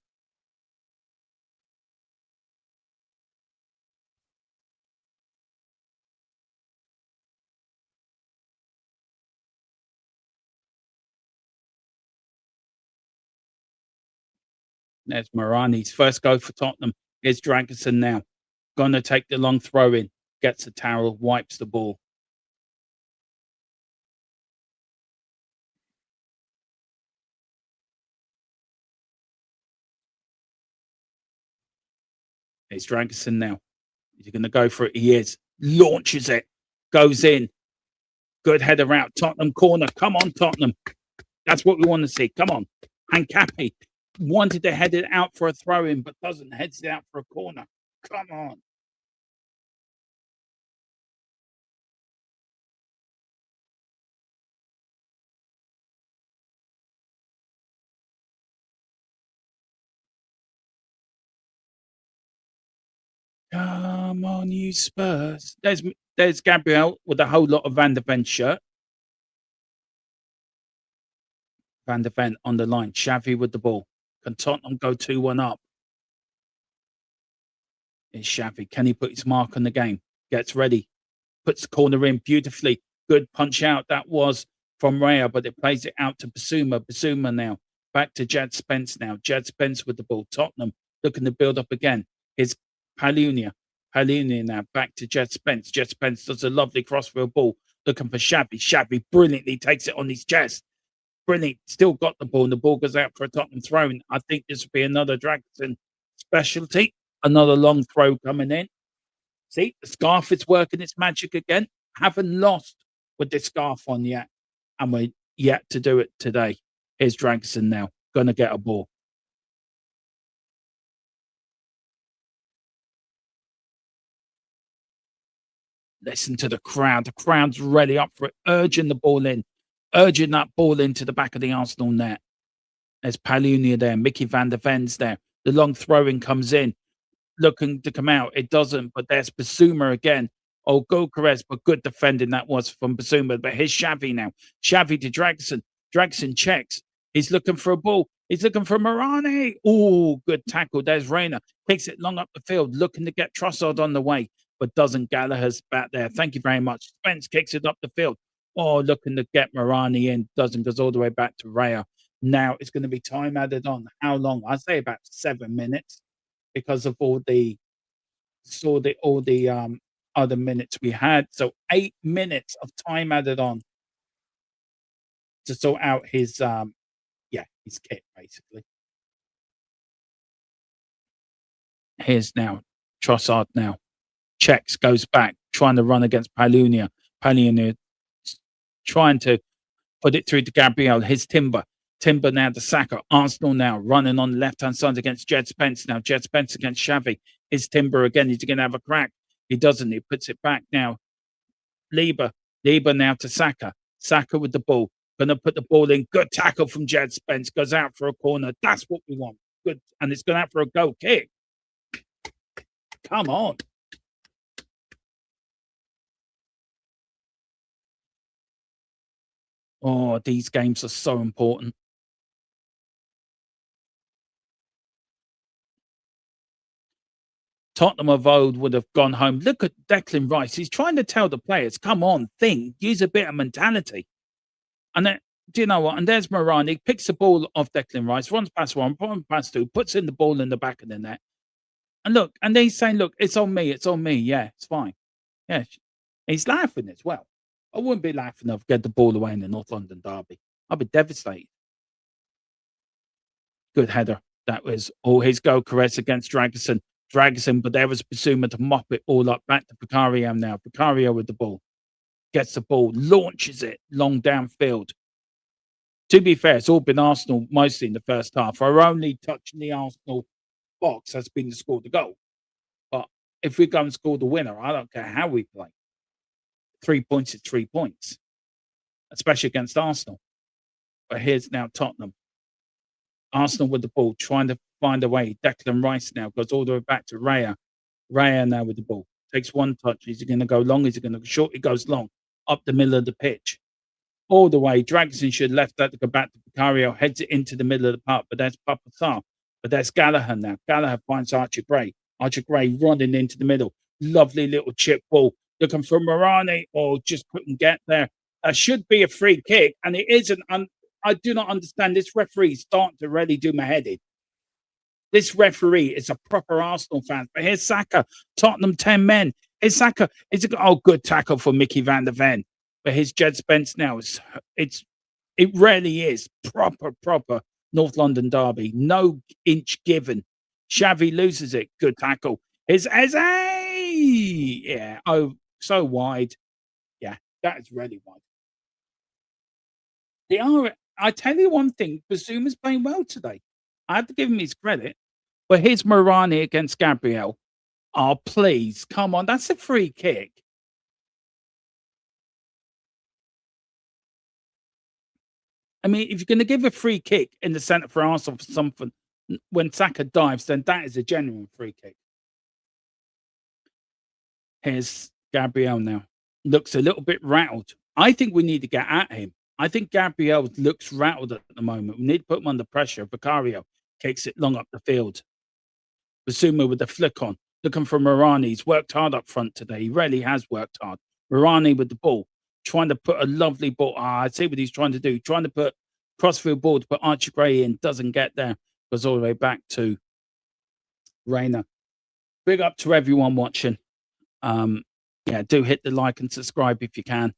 There's Morani's first go for Tottenham. Here's Dragoson now. Gonna take the long throw in. Gets the towel, wipes the ball. Here's Dragoson now. Is he going to go for it? He is. Launches it. Goes in. Good header out. Tottenham corner. Come on, Tottenham. That's what we want to see. Come on. Hancapi wanted to head it out for a throw in, but doesn't. Heads it out for a corner. Come on. Come on, you Spurs. There's Gabriel with a whole lot of Van der Ven shirt. Van der Ven on the line. Xavi with the ball. Can Tottenham go 2-1 up? It's Xavi. Can he put his mark on the game? Gets ready. Puts the corner in beautifully. Good punch out. That was from Raya, but it plays it out to Basuma. Basuma now. Back to Jed Spence now. Jed Spence with the ball. Tottenham looking to build up again. Here's Palunia. Palunia now. Back to Jed Spence. Jed Spence does a lovely crossfield ball. Looking for Xavi. Xavi brilliantly takes it on his chest. Brilliant. Still got the ball, and the ball goes out for a Tottenham throw. I think this will be another Dragoson specialty. Another long throw coming in. See, the scarf is working its magic again. Haven't lost with this scarf on yet, and we're yet to do it today. Here's Dragoson now. Gonna get a ball. Listen to the crowd. The crowd's ready up for it, urging the ball in, urging that ball into the back of the Arsenal net. There's Palunia there. Mickey van der Ven's there. The long throwing comes in, looking to come out. It doesn't, but there's Basuma again. Oh, Gokares, but good defending that was from Basuma. But here's Xavi now. Xavi to Dragoson. Dragoson checks. He's looking for a ball. He's looking for Morani. Oh, good tackle. There's Reina. Takes it long up the field, looking to get Trossard on the way, but doesn't. Gallagher's back there. Thank you very much. Spence kicks it up the field. Oh, looking to get Morani in. Doesn't. Goes all the way back to Raya. Now it's going to be time added on. How long? I'd say about 7 minutes because of all the other minutes we had. So 8 minutes of time added on to sort out his kit basically. Here's now Trossard now. Checks, goes back, trying to run against Palunia. Palunia trying to put it through to Gabriel. Here's Timber. Timber now to Saka. Arsenal now running on the left-hand side against Jed Spence. Now Jed Spence against Xavi. Here's Timber again. He's going to have a crack. He doesn't. He puts it back now. Lieber now to Saka. Saka with the ball. Going to put the ball in. Good tackle from Jed Spence. Goes out for a corner. That's what we want. Good. And it's going out for a goal kick. Come on. Oh, these games are so important. Tottenham of old would have gone home. Look at Declan Rice. He's trying to tell the players, come on, think, use a bit of mentality. And then, do you know what? And there's Morani, picks the ball off Declan Rice, runs past one, runs past two, puts in the ball in the back of the net. And look, and then he's saying, look, it's on me, it's on me. Yeah, it's fine. Yeah, he's laughing as well. I wouldn't be laughing if I get the ball away in the North London derby. I'd be devastated. Good header. That was all his goal. Caress against Dragoson. Drags him, but there was Basuma to mop it all up. Back to Vicario now. Vicario with the ball. Gets the ball, launches it long downfield. To be fair, it's all been Arsenal mostly in the first half. Our only touch in the Arsenal box has been to score the goal. But if we go and score the winner, I don't care how we play. 3 points is 3 points, especially against Arsenal. But here's now Tottenham. Arsenal with the ball, trying to find a way. Declan Rice now goes all the way back to Raya. Raya now with the ball. Takes one touch. Is he going to go long? Is he going to go short? He goes long. Up the middle of the pitch. All the way. Dragosin should have left that to go back to Vicario. Heads it into the middle of the park. But there's Papa Sarr. But there's Gallagher now. Gallagher finds Archie Gray. Archie Gray running into the middle. Lovely little chip ball. Looking for Morani. Oh, just couldn't get there. That should be a free kick. And it isn't. I do not understand. This referee is starting to really do my head in. This referee is a proper Arsenal fan. But here's Saka. Tottenham 10 men. Here's Saka. Good tackle for Mickey van der Ven. But here's Jed Spence now. It really is proper North London derby. No inch given. Xavi loses it. Good tackle. Here's Eze. Yeah. Oh, so wide. Yeah, that is really wide. They are. I tell you one thing. Bazuma's playing well today. I have to give him his credit. But here's Morani against Gabriel. Oh, please. Come on. That's a free kick. I mean, if you're going to give a free kick in the centre for Arsenal for something, when Saka dives, then that is a genuine free kick. Here's Gabriel now. Looks a little bit rattled. I think we need to get at him. I think Gabriel looks rattled at the moment. We need to put him under pressure. Vicario kicks it long up the field. Basuma with the flick on. Looking for Morani. He's worked hard up front today. He really has worked hard. Morani with the ball. Trying to put a lovely ball. I see what he's trying to do. Trying to put crossfield ball to put Archie Gray in. Doesn't get there. Goes all the way back to Rayner. Big up to everyone watching. Yeah, do hit the like and subscribe if you can.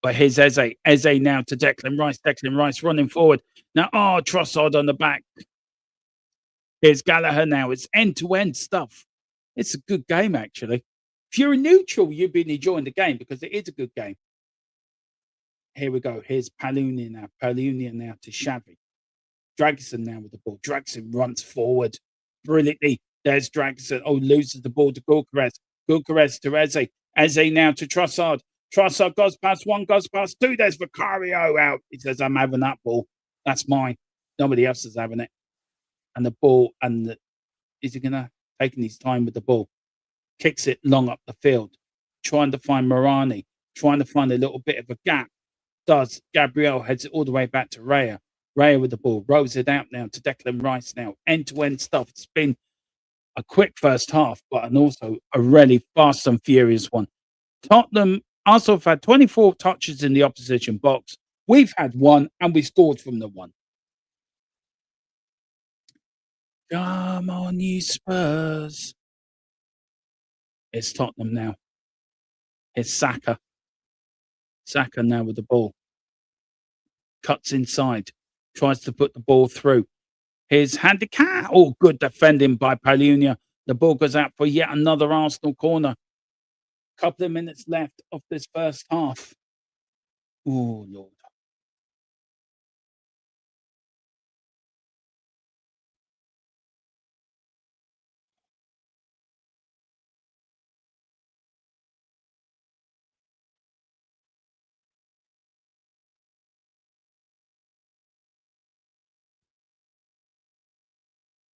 But here's Eze. Eze now to Declan Rice. Declan Rice running forward. Now, Trossard on the back. Here's Gallagher now. It's end-to-end stuff. It's a good game, actually. If you're a neutral, you've been enjoying the game because it is a good game. Here we go. Here's Palunia now. Palunia now to Xavi. Dragosin now with the ball. Dragosin runs forward brilliantly. There's Dragosin. Oh, loses the ball to Gyökeres. Gyökeres to Eze. Eze now to Trossard. Trossard goes past one, goes past two. There's Vicario out. He says, I'm having that ball. That's mine. Nobody else is having it. And the ball, is he going to taking his time with the ball? Kicks it long up the field. Trying to find Morani. Trying to find a little bit of a gap. Does. Gabriel heads it all the way back to Raya. Raya with the ball. Rolls it out now to Declan Rice now. End-to-end stuff. It's been a quick first half, but also a really fast and furious one. Tottenham also have had 24 touches in the opposition box. We've had one, and we scored from the one. Come on, you Spurs. It's Tottenham now. It's Saka. Saka now with the ball. Cuts inside. Tries to put the ball through. Here's handicap. Oh, good defending by Palunia. The ball goes out for yet another Arsenal corner. Couple of minutes left of this first half. Oh, Lord.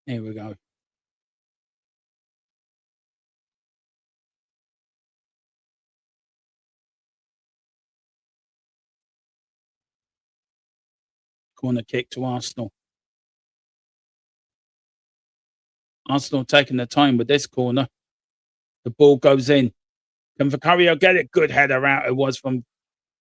Here we go. Corner kick to Arsenal. Arsenal taking the time with this corner. The ball goes in. Can Vicario get it? Good header out. It was from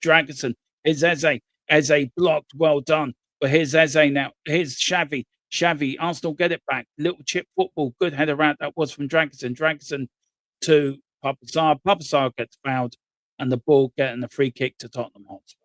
Dragosin. Here's Eze. Eze blocked. Well done. But here's Eze now. Here's Xavi. Xavi. Arsenal get it back. Little chip football. Good header out. That was from Dragosin. Dragosin to Papa Sarr. Papa Sarr gets fouled. And the ball getting a free kick to Tottenham Hotspur.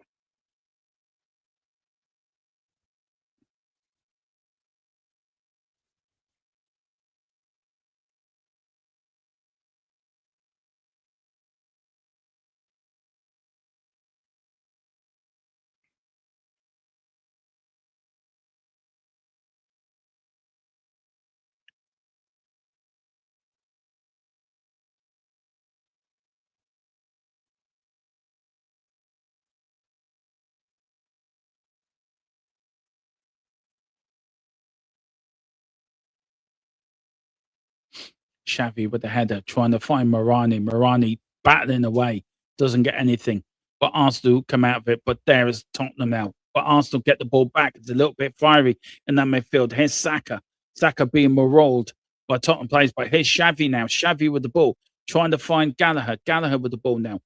Xavi with the header, trying to find Morani. Morani battling away, doesn't get anything. But Arsenal come out of it. But there is Tottenham now. But Arsenal get the ball back. It's a little bit fiery in that midfield. Here's Saka. Saka being marauded by Tottenham players. But here's Xavi now. Xavi with the ball, trying to find Gallagher. Gallagher with the ball now.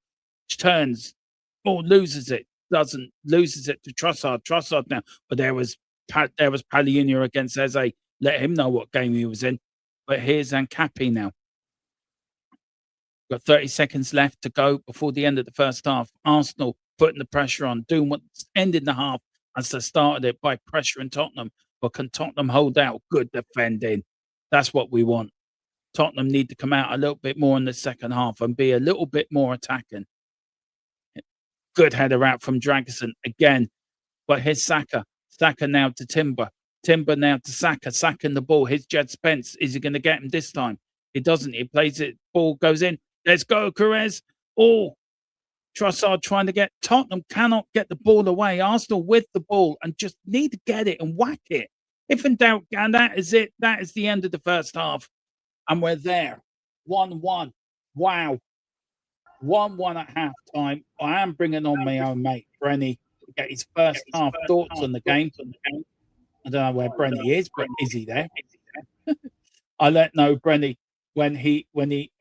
Turns, ball loses it. Doesn't, loses it to Trossard. Trossard now. But there was Palhinha against Eze. Let him know what game he was in. But here's Ancapi now. Got 30 seconds left to go before the end of the first half. Arsenal putting the pressure on, doing what ended the half as they started it by pressuring Tottenham. But can Tottenham hold out? Good defending. That's what we want. Tottenham need to come out a little bit more in the second half and be a little bit more attacking. Good header out from Dragosin again. But here's Saka. Saka now to Timber. Timber now to Saka. Saka in the ball. Here's Jed Spence. Is he going to get him this time? He doesn't. He plays it. Ball goes in. Let's go, Perez. Oh, Trossard trying to get. Tottenham cannot get the ball away. Arsenal with the ball and just need to get it and whack it. If in doubt, and that is it. That is the end of the first half. And we're there. 1-1. Wow. 1-1 at half time. I am bringing on my own mate, Brenny, to get his first half thoughts on the game. I don't know where Brenny is, but is he there? I'll let know Brenny when he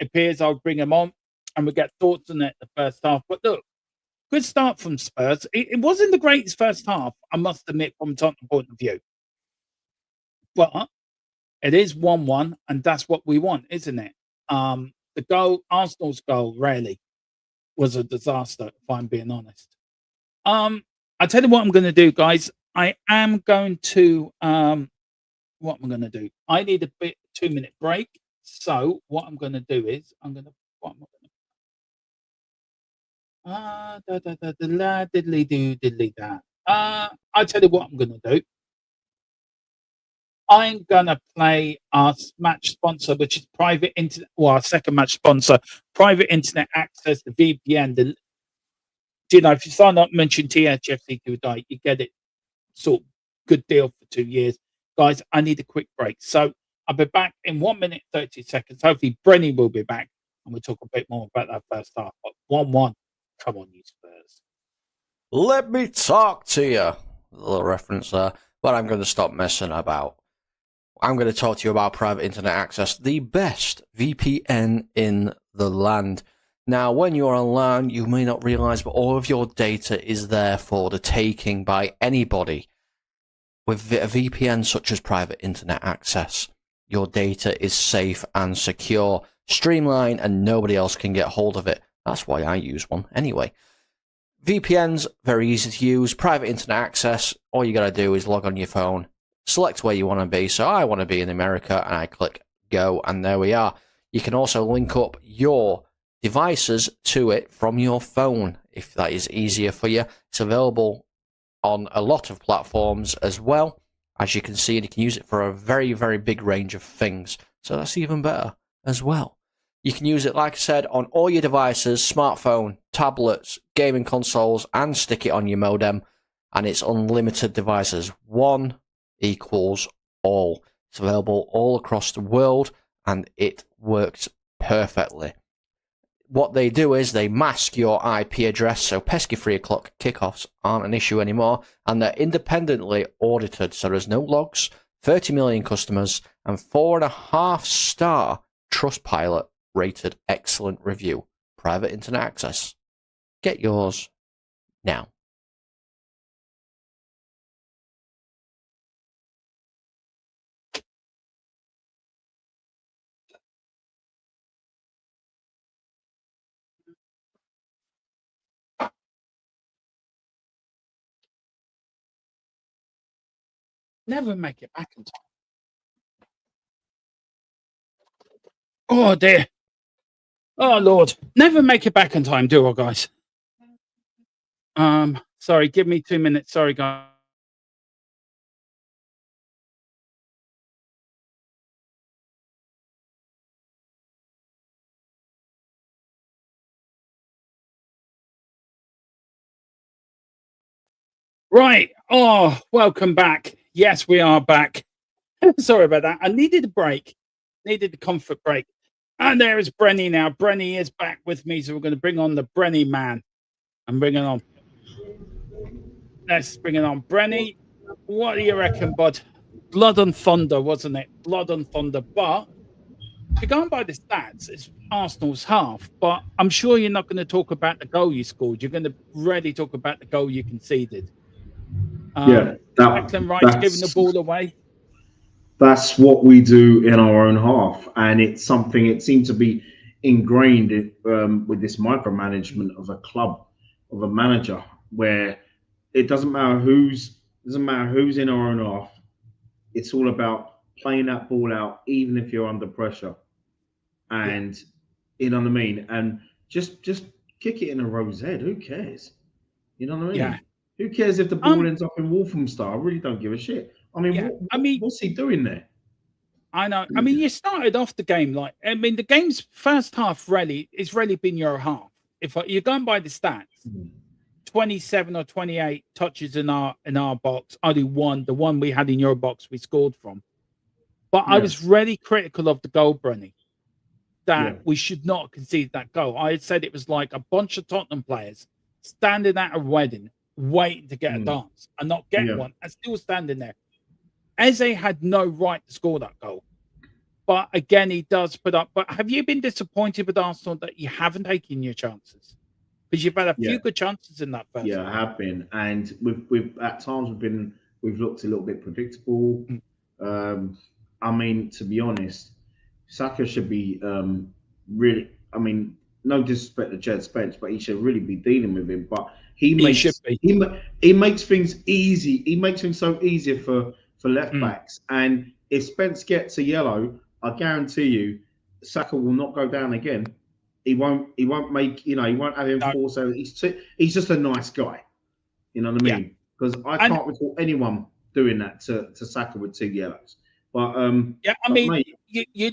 appears. I'll bring him on and we get thoughts on it the first half. But look, good start from Spurs. It wasn't the greatest first half, I must admit, from Tottenham point of view. But it is 1-1, and that's what we want, isn't it? The goal, Arsenal's goal, really was a disaster, if I'm being honest. I tell you what I'm going to do, guys. I am going to what I'm going to do. I need a 2-minute break. So what I'm going to do is I'm going to I tell you what I'm going to do. I'm going to play our match sponsor, which is private internet. Well, our second match sponsor, private internet access, the VPN. If you sign up, mention THFC2, you get it. Sort of good deal for 2 years. Guys, I need a quick break. So I'll be back in 1 minute, 30 seconds. Hopefully, Brenny will be back and we'll talk a bit more about that first half. But 1-1. Come on, you Spurs. Let me talk to you. A little reference there. But I'm going to stop messing about. I'm going to talk to you about private internet access, the best VPN in the land. Now, when you're online, you may not realize, but all of your data is there for the taking by anybody. With a VPN such as private internet access, your data is safe and secure, streamlined, and nobody else can get hold of it. That's why I use one anyway. VPN's very easy to use. Private internet access, all you got to do is log on your phone, select where you want to be. So I want to be in America, and I click go, and there we are. You can also link up your devices to it from your phone if that is easier for you. It's available on a lot of platforms as well, as you can see, and you can use it for a very, very big range of things. So that's even better as well. You can use it, like I said, on all your devices, smartphone, tablets, gaming consoles, and stick it on your modem, and it's unlimited devices. One equals all. It's available all across the world, and it works perfectly. What they do is they mask your IP address, so pesky 3 o'clock kickoffs aren't an issue anymore, and they're independently audited, so there's no logs, 30 million customers, and 4.5-star Trustpilot rated excellent review. Private internet access. Get yours now. Never make it back in time. Oh dear. Oh Lord. Never make it back in time, do I, guys? Sorry, give me 2 minutes. Sorry, guys. Right. Oh, welcome back. Yes, we are back. Sorry about that. I needed a break. Needed a comfort break. And there is Brenny now. Brenny is back with me, so we're going to bring on the Brenny man. I'm bringing on. Let's bring it on, Brenny. What do you reckon, bud? Blood and thunder, wasn't it? Blood and thunder. But if you're going by the stats, it's Arsenal's half. But I'm sure you're not going to talk about the goal you scored. You're going to really talk about the goal you conceded. Yeah, Declan Rice giving the ball away. That's what we do in our own half, and it's something. It seemed to be ingrained with this micromanagement of a club, of a manager, where it doesn't matter who's in our own half. It's all about playing that ball out, even if you're under pressure, and you know what I mean. And just kick it in a rosette. Who cares? You know what I mean? Yeah. Who cares if the ball ends up in Walthamstow? I really don't give a shit. I mean, what's he doing there? I know. I mean, you started off the game the game's first half it's really been your half. If you're going by the stats, 27 or 28 touches in our box, only one, the one we had in your box, we scored from. But I was really critical of the goal, Brenny, that we should not concede that goal. I had said it was like a bunch of Tottenham players standing at a wedding, waiting to get a dance and not get one, and still standing there. Eze had no right to score that goal. But again, he does put up. But have you been disappointed with Arsenal that you haven't taken your chances? Because you've had a few good chances in that first. Yeah, I have been. And we've at times we've looked a little bit predictable. I mean, to be honest, Saka should be really, I mean, no disrespect to Jed Spence, but he should really be dealing with him. But he makes things easy. He makes things so easier for left backs. And if Spence gets a yellow, I guarantee you, Saka will not go down again. He won't make, he won't have him force over. He's just a nice guy. You know what I mean? Because I can't recall anyone doing that to Saka with 2 yellows. But you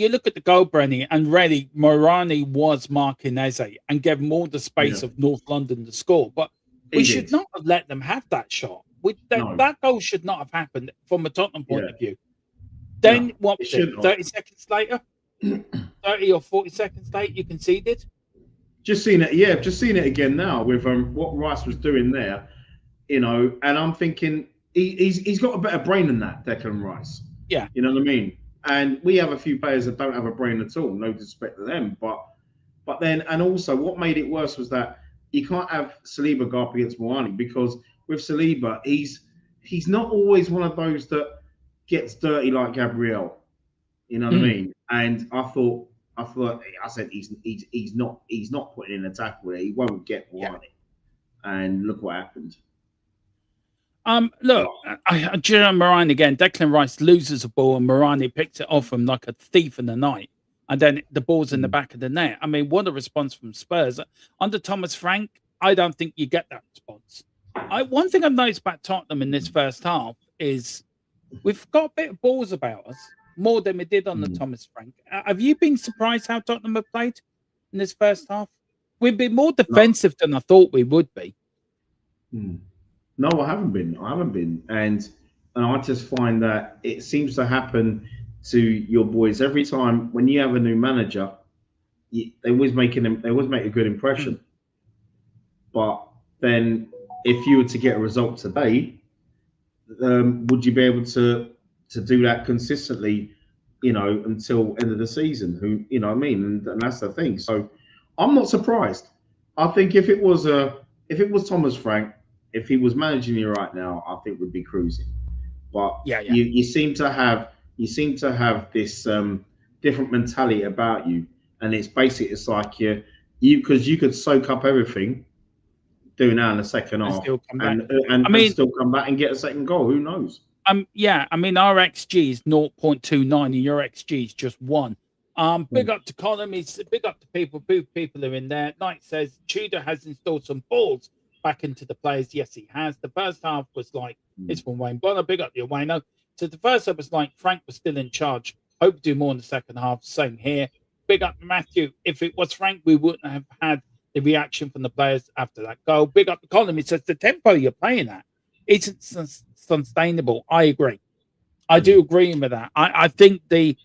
look at the goal, Brenny, and really Morani was marking Eze and gave him all the space of North London to score. But we should not have let them have that shot. That goal should not have happened from a Tottenham point of view. Then what was it? 30 seconds later, 30 or 40 seconds later, you conceded. Just seen it again now with what Rice was doing there, and I'm thinking he's got a better brain than that, Declan Rice. Yeah, you know what I mean. And we have a few players that don't have a brain at all. No disrespect to them, but then, and also what made it worse was that you can't have Saliba go up against Moani, because with Saliba, he's not always one of those that gets dirty like Gabriel. You know what I mean? And I said he's not putting in a tackle there. He won't get Moani. And look what happened. Look, Morani again. Declan Rice loses a ball and Morani picks it off him like a thief in the night, and then the ball's in the back of the net. I mean, what a response from Spurs under Thomas Frank. I don't think you get that response. One thing I've noticed about Tottenham in this first half is we've got a bit of balls about us, more than we did on the Thomas Frank. Have you been surprised how Tottenham have played in this first half? We've been more defensive than I thought we would be. No, I haven't been. And I just find that it seems to happen to your boys every time when you have a new manager. They always make a good impression. But then, if you were to get a result today, would you be able to do that consistently? Until end of the season. Who, you know what I mean? And that's the thing. So I'm not surprised. I think if it was Thomas Frank, if he was managing you right now, I think we'd be cruising. But you seem to have this different mentality about you, and it's like you because you could soak up everything, do now in the second half, and still come back and get a second goal. Who knows? I mean, our XG is 0.29 and your XG is just 1. Big up to Colin. Big up to people are in there. Knight says Tudor has installed some balls back into the players. Yes, he has. The first half was like, it's from Wayne Bonner. Big up your Wayno. So the first half was like Frank was still in charge. Hope to do more in the second half. Same here. Big up Matthew. If it was Frank, we wouldn't have had the reaction from the players after that goal. Big up to Colin. He says the tempo you're playing at isn't sustainable. I agree. I do agree with that. I think the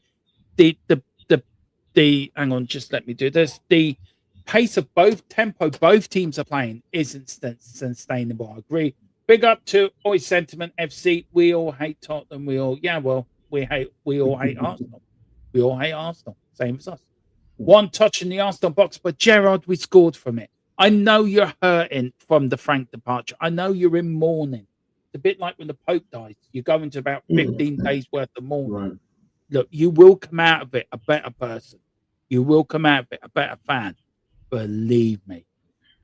hang on, just let me do this. The pace of both teams are playing isn't sustainable. I agree. Big up to Oi Sentiment FC. We all hate Tottenham. We all hate Arsenal. We all hate Arsenal. Same as us. One touch in the Arsenal box, but Gerard, we scored from it. I know you're hurting from the Frank departure. I know you're in mourning. It's a bit like when the Pope dies. You go into about 15 days worth of mourning. Right. Look, you will come out of it a better person. You will come out of it a better fan. Believe me.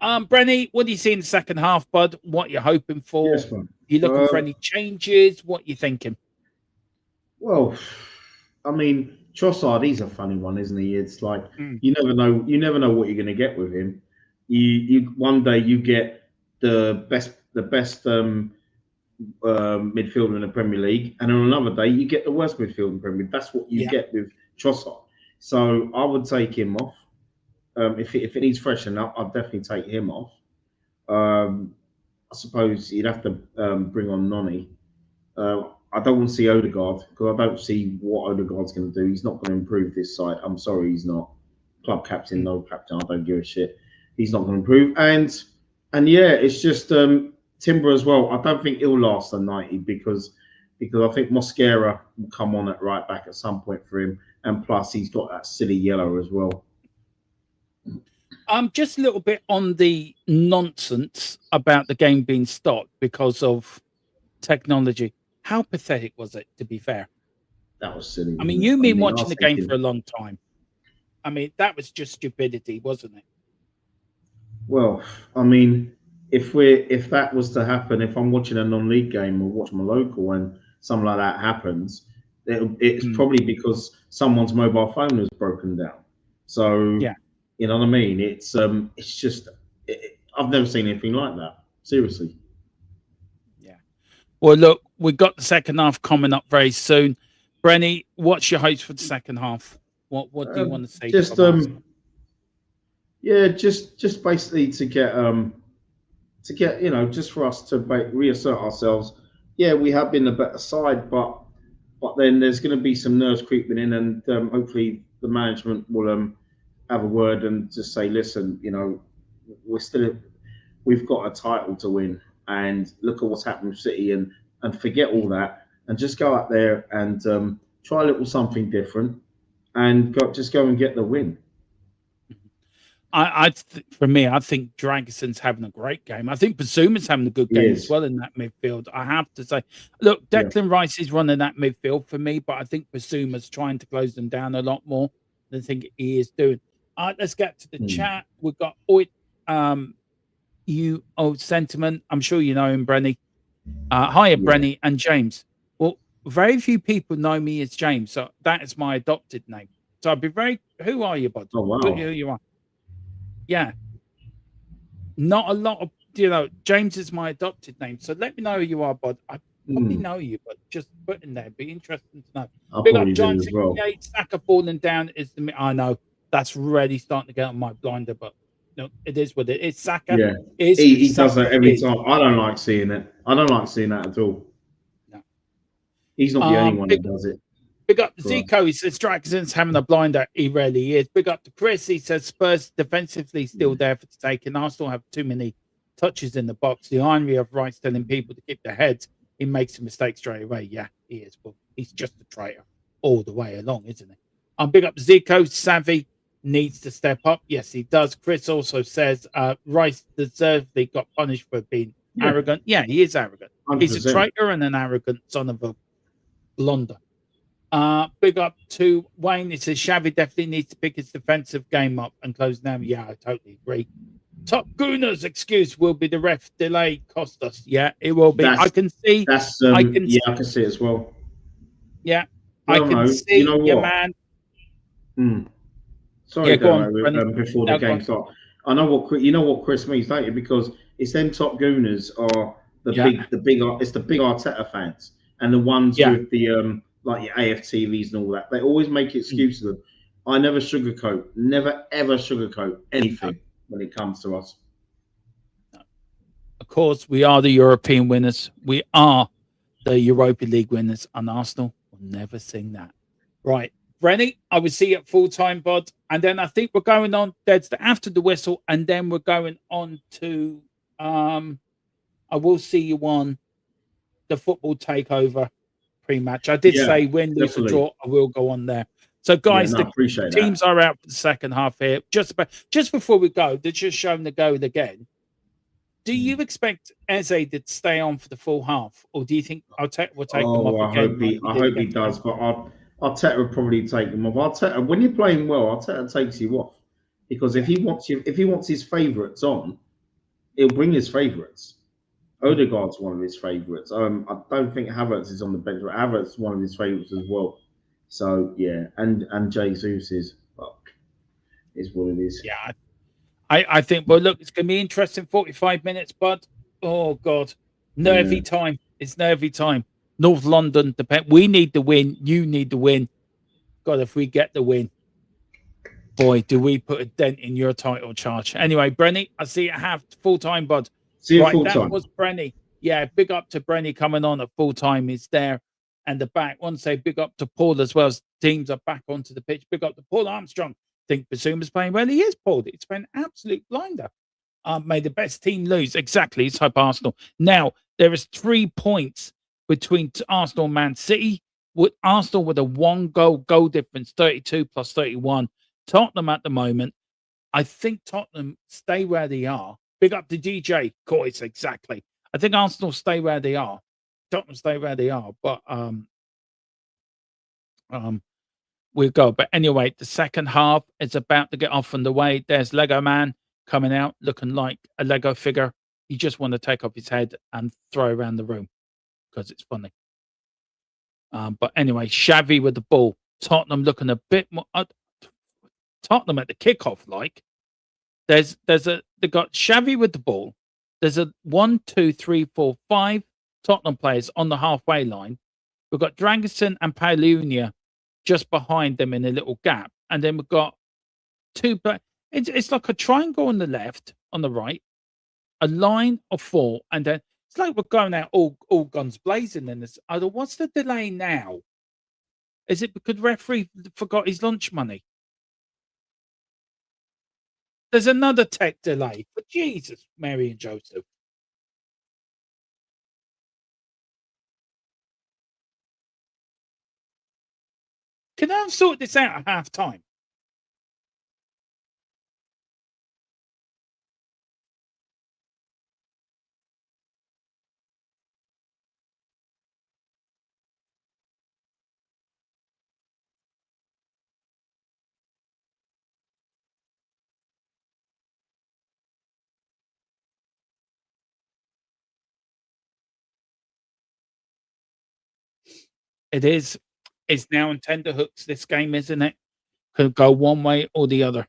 Brenny, what do you see in the second half, bud? What you're hoping for? Yes, man. You looking for any changes? What you thinking? Well, I mean, Trossard, he's a funny one, isn't he? It's like Mm. you never know what you're going to get with him. You one day you get the best midfielder in the Premier League, and on another day you get the worst midfielder in the Premier League. That's what you get with Trossard. So I would take him off. If it needs freshening up, I'd definitely take him off. I suppose you'd have to bring on Noni. I don't want to see Odegaard because I don't see what Odegaard's going to do. He's not going to improve this side. I'm sorry, he's not. Club captain, no captain. I don't give a shit. He's not going to improve. And yeah, it's just Timber as well. I don't think he'll last the 90 because I think Mosquera will come on at right back at some point for him. And plus, he's got that silly yellow as well. Just a little bit on the nonsense about the game being stopped because of technology. How pathetic was it, to be fair? That was silly. I mean, you've been watching the game for a long time. I mean, that was just stupidity, wasn't it? Well, I mean, if that was to happen, if I'm watching a non-league game or watch my local and something like that happens, it's probably because someone's mobile phone was broken down. So yeah, you know what I mean? It's just I've never seen anything like that. Seriously. Yeah. Well, look, we've got the second half coming up very soon. Brenny, what's your hopes for the second half? What do you want to say? Just just basically to get just for us to reassert ourselves. Yeah, we have been the better side, but then there's going to be some nerves creeping in, and hopefully the management will have a word and just say, listen, we've got a title to win, and look at what's happened with City, and forget all that, and just go out there and try a little something different, and go and get the win. For me, I think Dragison's having a great game. I think Bazuma's having a good game as well in that midfield. I have to say, look, Declan Rice is running that midfield for me, but I think Bazuma's trying to close them down a lot more than I think he is doing. Let's get to the chat. We've got Sentiment. I'm sure you know him, Brenny. Hiya, Brenny and James. Well, very few people know me as James, so that is my adopted name. So I'd be who are you, bud? Oh, wow. Who you are. Yeah. Not a lot of, James is my adopted name. So let me know who you are, bud. I probably know you, but just put in there. Be interesting to know. I'll Big up probably John do as well. 68, Saka falling down is I know that's really starting to get on my blinder, but no, it is what it is. Saka he does that every time. I don't like seeing it. I don't like seeing that at all. No. He's not the only one that does it. Big up to Zico. He says Dragson's having a blinder. He rarely is. Big up to Chris. He says Spurs defensively still there for the taking. Arsenal have too many touches in the box. The irony of Rice telling people to keep their heads, he makes a mistake straight away. Yeah, he is. But he's just a traitor all the way along, isn't he? Big up to Zico. Savvy needs to step up. Yes, he does. Chris also says Rice deservedly got punished for being arrogant. Yeah, he is arrogant. 100%. He's a traitor and an arrogant son of a blunder. Big up to Wayne. It says Xavi definitely needs to pick his defensive game up and close down. Yeah, I totally agree. Top Gooners excuse will be the ref delay cost us. Yeah, it will be. I can see. I can see it as well. Yeah, I can see. You know your what? Man. Sorry, before the game starts. I know what Chris means, don't you? Because it's them Top Gooners are it's the big Arteta fans and the ones with the like your AFTVs and all that. They always make excuses. I never ever sugarcoat anything when it comes to us. Of course, we are the European winners. We are the Europa League winners, and Arsenal will never sing that. Right. Brenny, I will see you at full time, bud. And then I think we're going on. There's the after the whistle, and then we're going on to. I will see you on the football takeover pre-match. I did Yeah, say win, lose, or definitely. draw. I will go on there. So, Yeah, guys, no, the appreciate teams that. are out for the second half here. Just before we go, they're just showing the go again. Do you Mm. expect Eze to stay on for the full half, or do you think we'll take them Oh, off again like we I did hope he against does. Brentford? But Arteta will probably take him off. Arteta, when you're playing well, Arteta takes you off because Yeah. if he wants his favourites on, he'll bring his favourites. Mm. Odegaard's one of his favourites. I don't think Havertz is on the bench, but Havertz is one of his favourites as well. So yeah, and Jesus is fuck is what it is. Yeah, I think. Well, look, it's going to be interesting. 45 minutes, bud. Oh God, Yeah. nervy time. It's nervy time. North London depend. We need the win. You need the win. God, if we get the win, boy, do we put a dent in your title charge. Anyway, Brenny, I see you have full time, bud. See you Right, full that time. was Brenny. Yeah, big up to Brenny coming on at full time. He's there and the back. Want to say big up to Paul as well as teams are back onto the pitch. Big up to Paul Armstrong. Think Basuma's playing well. He is, Paul. It's been an absolute blinder. Made the best team lose. Exactly. It's type Arsenal. Now, there is 3 points between Arsenal and Man City. With Arsenal with a goal difference, 32 plus 31. Tottenham at the moment, I think Tottenham stay where they are. Big up to DJ. Coyce, exactly. I think Arsenal stay where they are. Tottenham stay where they are. But um we'll go. But anyway, the second half is about to get off on the way. There's Lego Man coming out looking like a Lego figure. You just want to take off his head and throw around the room because it's funny. But anyway, Xavi with the ball. Tottenham looking a bit more. Tottenham at the kickoff, like they got Xavi with the ball. There's a 1, 2, 3, 4, 5 Tottenham players on the halfway line. We've got Dragonson and Palunia just behind them in a little gap, and then we've got two. It's like a triangle on the left, on the right, a line of four, and then it's like we're going out all guns blazing. And this, either what's the delay now? Is it because referee forgot his lunch money? There's another tech delay. But Jesus, Mary and Joseph. Can I sort this out at half time? It is. It's now on tender hooks, this game, isn't it? Could go one way or the other.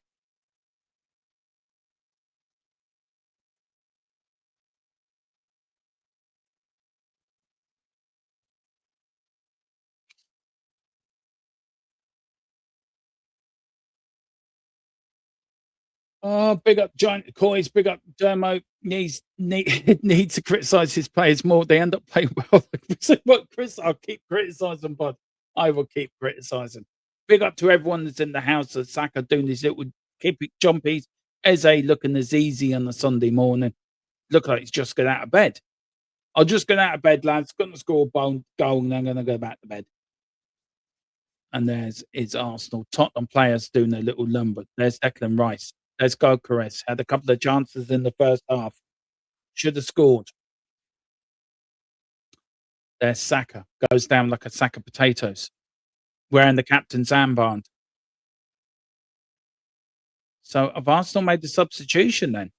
Oh, big up Giant Coys, big up Dermo. Needs to criticise his players more. They end up playing well. But Chris, I'll keep criticising, bud. I will keep criticising. Big up to everyone that's in the house. Saka doing his little keep it jumpies. Eze looking as easy on a Sunday morning. Look like he's just got out of bed. I'll just get out of bed, lads. Going to score a goal, and I'm going to go back to bed. And there's his Arsenal. Tottenham players doing a little lumber. There's Declan Rice. There's Gyökeres. Had a couple of chances in the first half. Should have scored. There's Saka. Goes down like a sack of potatoes. Wearing the captain's armband. So have Arsenal made the substitution then?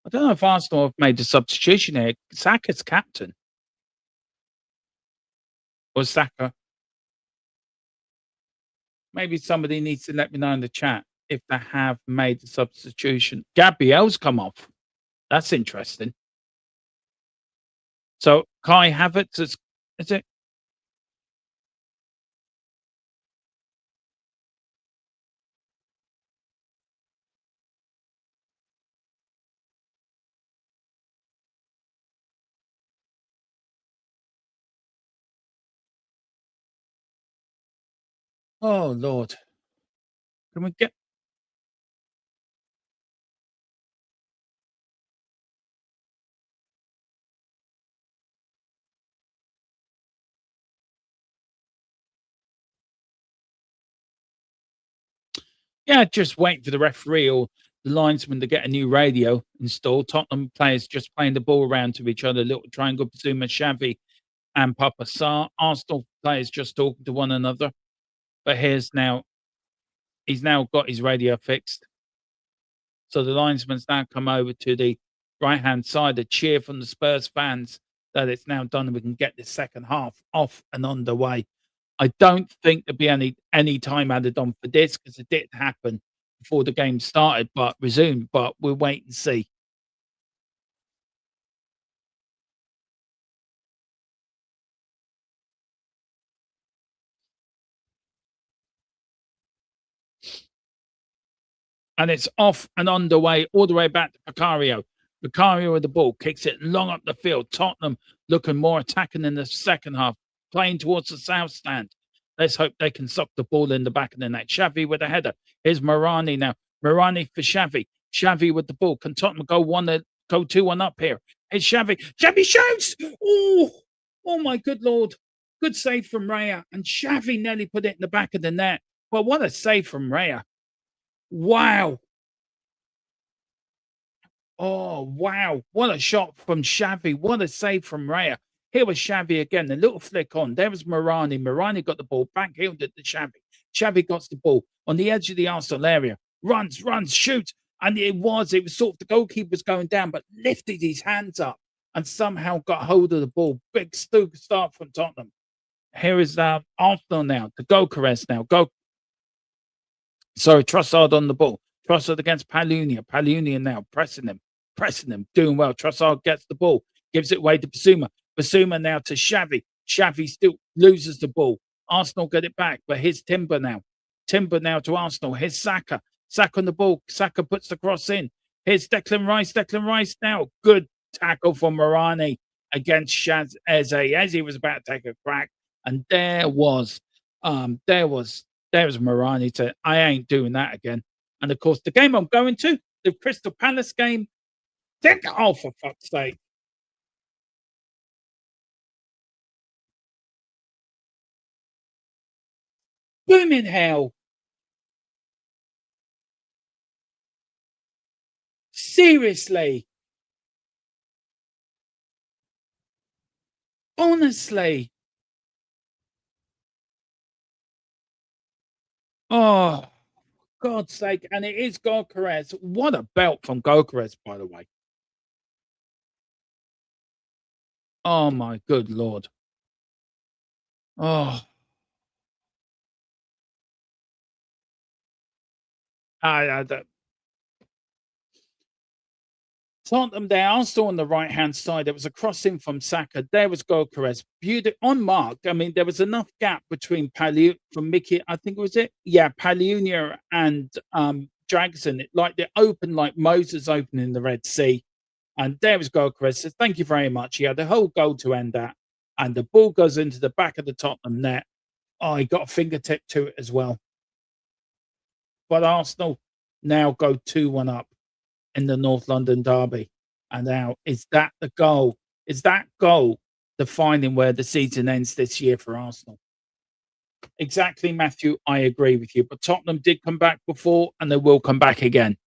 I don't know if Arsenal have made the substitution here. Saka's captain. Or Saka. Maybe somebody needs to let me know in the chat if they have made the substitution. Gabriel's come off. That's interesting. So Kai Havertz is it? Oh Lord. Can we get Yeah, just waiting for the referee or the linesman to get a new radio installed. Tottenham players just playing the ball around to each other, little triangle, Bazuma, Xavi, and Papa Sarr. Arsenal players just talking to one another. But he's now got his radio fixed. So the linesman's now come over to the right hand side to cheer from the Spurs fans that it's now done and we can get the second half off and underway. I don't think there'll be any time added on for this because it did happen before the game started, but resumed. But we'll wait and see. And it's off and underway all the way back to Vicario. Vicario with the ball kicks it long up the field. Tottenham looking more attacking in the second half, playing towards the south stand. Let's hope they can suck the ball in the back of the net. Xavi with a header. Here's Morani now. Morani for Xavi. Xavi with the ball. Can Tottenham go 2-1 up here? It's Xavi. Xavi shoots! Oh my good Lord. Good save from Raya. And Xavi nearly put it in the back of the net. But what a save from Raya. Wow. Oh, wow. What a shot from Xavi. What a save from Raya. Here was Xavi again. A little flick on. There was Morani. Morani got the ball. Backheeled it to Xavi. Xavi got the ball on the edge of the Arsenal area. Runs, shoots. And it was sort of the goalkeeper's going down, but lifted his hands up and somehow got hold of the ball. Big start from Tottenham. Here is Arsenal now. The Gokares now. Trossard on the ball. Trossard against Palunia. Palunia now pressing him, doing well. Trossard gets the ball, gives it away to Basuma. Basuma now to Xavi. Xavi still loses the ball. Arsenal get it back, but here's Timber now. Timber now to Arsenal. Here's Saka. Saka on the ball. Saka puts the cross in. Here's Declan Rice. Declan Rice now. Good tackle from Morani against Shaz Eze. Eze was about to take a crack, and there was Morani to, I ain't doing that again. And of course, the game I'm going to, the Crystal Palace game, oh, for fuck's sake. Booming hell. Seriously. Honestly. Oh, God's sake. And it is Gokares. What a belt from Gokares, by the way. Oh, my good Lord. Oh. Tottenham there, Arsenal on the right-hand side. There was a crossing from Saka. There was Gokares. Viewed on mark. I mean, there was enough gap between from Mickey, I think it was it? Yeah, Palunia and Dragson. Like they opened like Moses opening the Red Sea. And there was Gokares. Says, thank you very much. He had the whole goal to end that. And the ball goes into the back of the Tottenham net. Oh, he got a fingertip to it as well. But Arsenal now go 2-1 up in the North London derby. And now, is that the goal? Is that goal defining where the season ends this year for Arsenal? Exactly, Matthew. I agree with you. But Tottenham did come back before and they will come back again.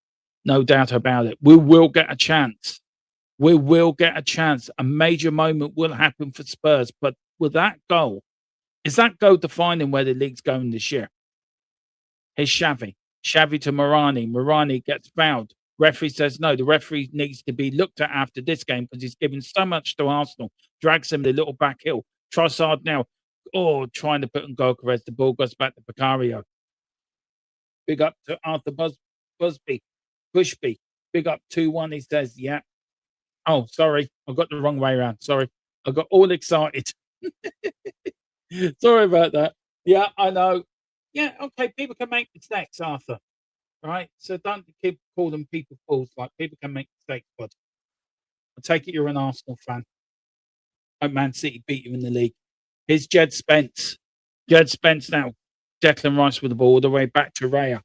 No doubt about it. We will get a chance. We will get a chance. A major moment will happen for Spurs. But with that goal, is that goal defining where the league's going this year? Here's Xavi. Xavi to Morani. Morani gets fouled. Referee says no. The referee needs to be looked at after this game because he's given so much to Arsenal. Drags him the little back hill. Trossard now, trying to put on Gokares. The ball goes back to Vicario. Big up to Arthur Bushby. Big up 2-1. He says, yeah. Oh, sorry. I got the wrong way around. Sorry. I got all excited. Sorry about that. Yeah, I know. Yeah, okay. People can make mistakes, Arthur. Right? So don't keep calling people fools. Like people can make mistakes, bud. I take it you're an Arsenal fan. Hope Man City beat you in the league. Here's Jed Spence. Jed Spence now Declan Rice with the ball all the way back to Raya.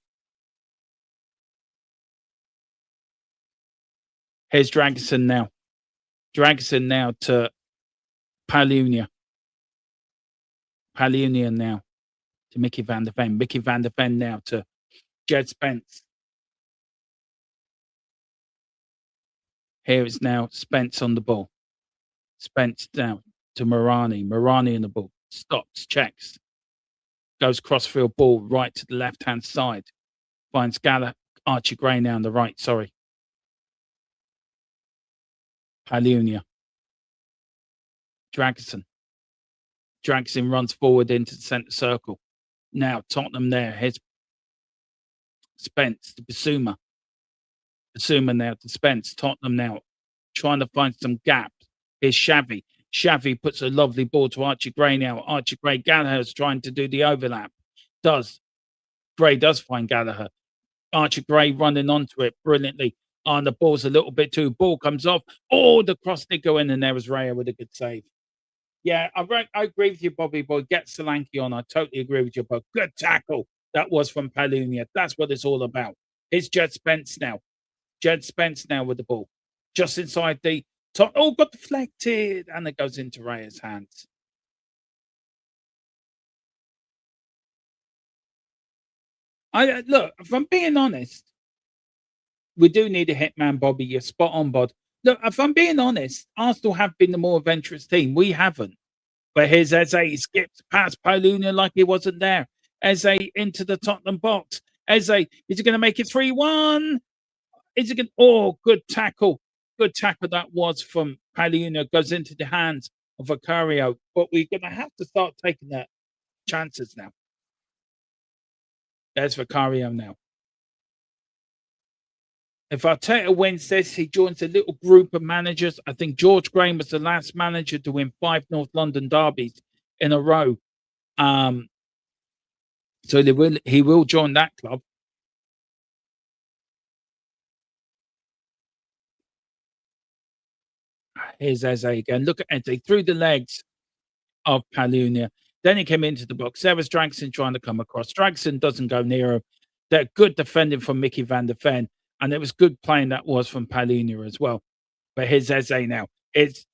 Here's Dragosin now. Dragosin now to Palunia. Palunia now to Mickey van der Ven. Mickey van der Ven now to Jed Spence. Here is now Spence on the ball. Spence down to Morani. Morani in the ball. Stops, checks. Goes crossfield ball right to the left-hand side. Finds Archie Gray now on the right, sorry. Palunia. Dragosin. Dragosin runs forward into the centre circle. Now Tottenham there. Here's Spence to Basuma. Basuma now to Spence. Tottenham now trying to find some gaps. Here's Xavi. Xavi puts a lovely ball to Archie Gray now. Archie Gray, Gallagher's trying to do the overlap. Gray does find Gallagher. Archie Gray running onto it brilliantly. And the ball's a little bit too. Ball comes off. Oh, the cross did go in, and there was Raya with a good save. Yeah, I agree with you, Bobby Boy. Get Solanke on. I totally agree with you, but good tackle. That was from Palunia. That's what it's all about. It's Jed Spence now. Jed Spence now with the ball. Just inside the top. Oh, got deflected. And it goes into Raya's hands. Look, if I'm being honest, we do need a hitman, Bobby. You're spot on, Bod. Look, if I'm being honest, Arsenal have been the more adventurous team. We haven't. But here's Eze. He skips past Palunia like he wasn't there. Eze into the Tottenham box. Eze, is he going to make it 3-1? Is he going? Oh, good tackle. Good tackle that was from Palunia. Goes into the hands of Vicario. But we're going to have to start taking that chances now. There's Vicario now. If Arteta wins this, he joins a little group of managers. I think George Graham was the last manager to win 5 North London derbies in a row. So he will join that club. Here's Eze again. Look at Eze through the legs of Palunia. Then he came into the box. There was Dragosin trying to come across. Dragosin doesn't go near him. That good defending from Mickey van der Ven. And it was good playing that was from Palunia as well. But here's Eze now. It's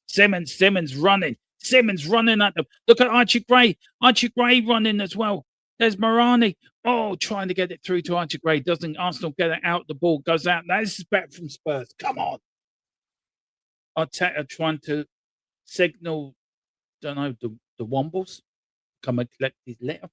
Simmons running. Simmons running at them. Look at Archie Gray. Archie Gray running as well. There's Morani. Oh, trying to get it through to Archie Gray. Doesn't Arsenal get it out? The ball goes out. Now this is better from Spurs. Come on. Arteta trying to signal, don't know, the Wombles. Come and collect his letter.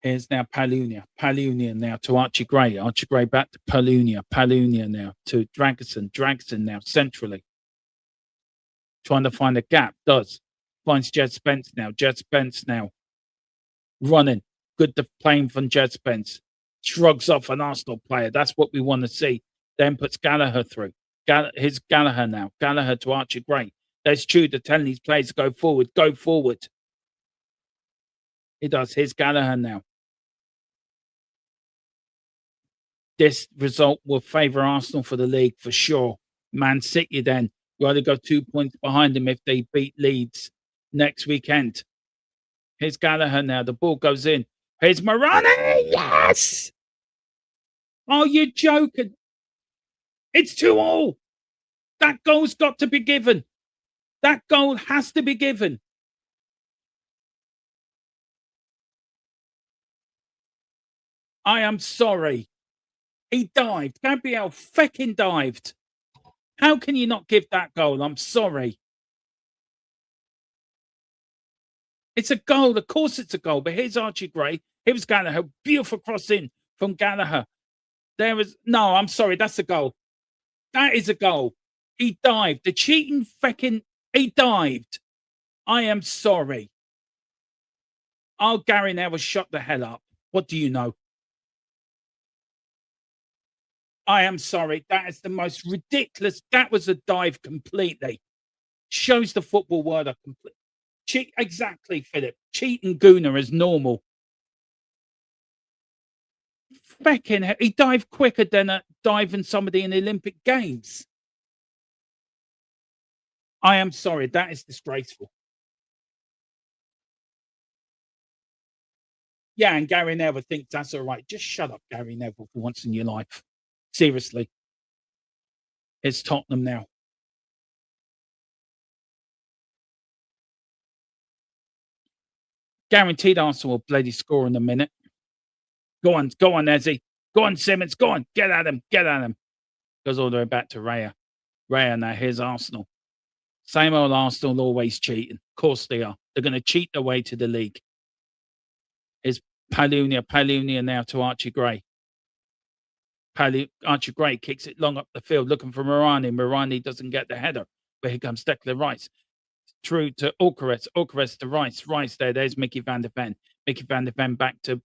Here's now Palunia. Palunia now to Archie Gray. Archie Gray back to Palunia. Palunia now to Dragosin. Dragosin now centrally. Trying to find a gap. Does. Finds Jed Spence now. Jed Spence now. Running. Good playing from Jed Spence. Shrugs off an Arsenal player. That's what we want to see. Then puts Gallagher through. Here's Gallagher now. Gallagher to Archie Gray. There's Tudor telling these players to go forward. Go forward. He does. Here's Gallagher now. This result will favour Arsenal for the league for sure. Man City then will only go 2 points behind them if they beat Leeds next weekend. Here's Gallagher now. The ball goes in. Here's Morani. Yes! Oh, you're joking. It's 2-2. That goal's got to be given. That goal has to be given. I am sorry. He dived. Gabriel fecking dived. How can you not give that goal? I'm sorry. It's a goal. Of course it's a goal. But here's Archie Gray. Here was Gallagher. Beautiful cross in from Gallagher. There is... No, I'm sorry. That's a goal. That is a goal. He dived. The cheating fecking... He dived. I am sorry. Oh, Gary Neville shut the hell up. What do you know? I am sorry. That is the most ridiculous. That was a dive completely. Shows the football world a complete. Cheat exactly, Philip. Cheating Gooner is normal. Fecking hell. He dived quicker than diving somebody in the Olympic Games. I am sorry. That is disgraceful. Yeah, and Gary Neville thinks that's all right. Just shut up, Gary Neville, for once in your life. Seriously, it's Tottenham now. Guaranteed Arsenal will bloody score in a minute. Go on, Ezzy. Go on, Simmons. Go on, get at him. Goes all the way back to Raya. Raya now, here's Arsenal. Same old Arsenal, always cheating. Of course they are. They're going to cheat their way to the league. Is Palunia. Palunia now to Archie Gray. Archie Gray kicks it long up the field, looking for Morani. Morani doesn't get the header. But here comes Declan Rice. Through to Ulkeres. Ulkeres to Rice. Rice there. There's Mickey van der Ven. Mickey van der Ven back to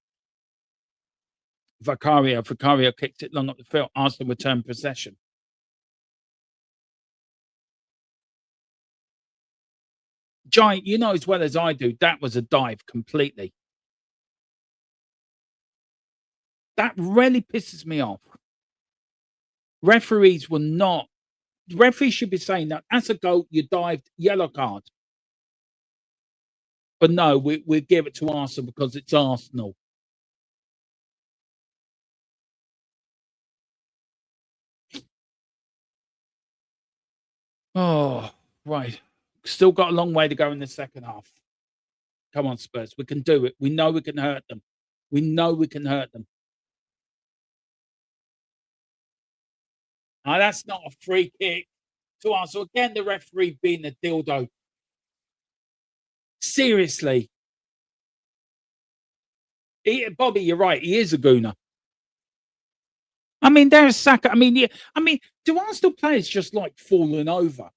Vicario. Vicario kicks it long up the field. Arsenal return possession. Giant, you know as well as I do, that was a dive completely. That really pisses me off. Referees will not. Referees should be saying that that's a goal. You dived, yellow card. But no, we give it to Arsenal because it's Arsenal. Oh, right. Still got a long way to go in the second half. Come on, Spurs. We can do it. We know we can hurt them. We know we can hurt them. Now, that's not a free kick to Arsenal. Again, the referee being a dildo. Seriously. Bobby, you're right. He is a gooner. I mean, there's Saka. I mean, yeah. I mean, do Arsenal players just like falling over?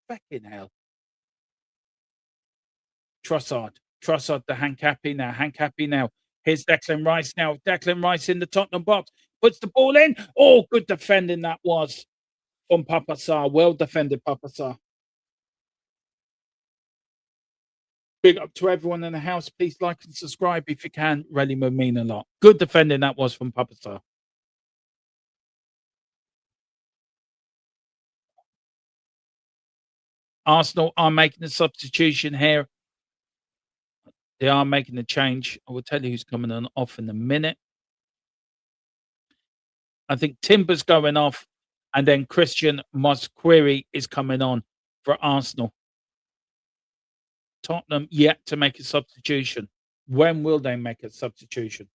Fucking hell. Trossard. Trossard, the Hancappy now. Hancappy now. Here's Declan Rice now. Declan Rice in the Tottenham box. Puts the ball in. Oh, good defending that was from Papa Sarr. Well defended, Papa Sarr. Big up to everyone in the house. Please like and subscribe if you can. Really would mean a lot. Good defending that was from Papa Sarr. Arsenal are making a substitution here. They are making a change. I will tell you who's coming on off in a minute. I think Timber's going off, and then Christian Mosquera is coming on for Arsenal. Tottenham yet to make a substitution. When will they make a substitution?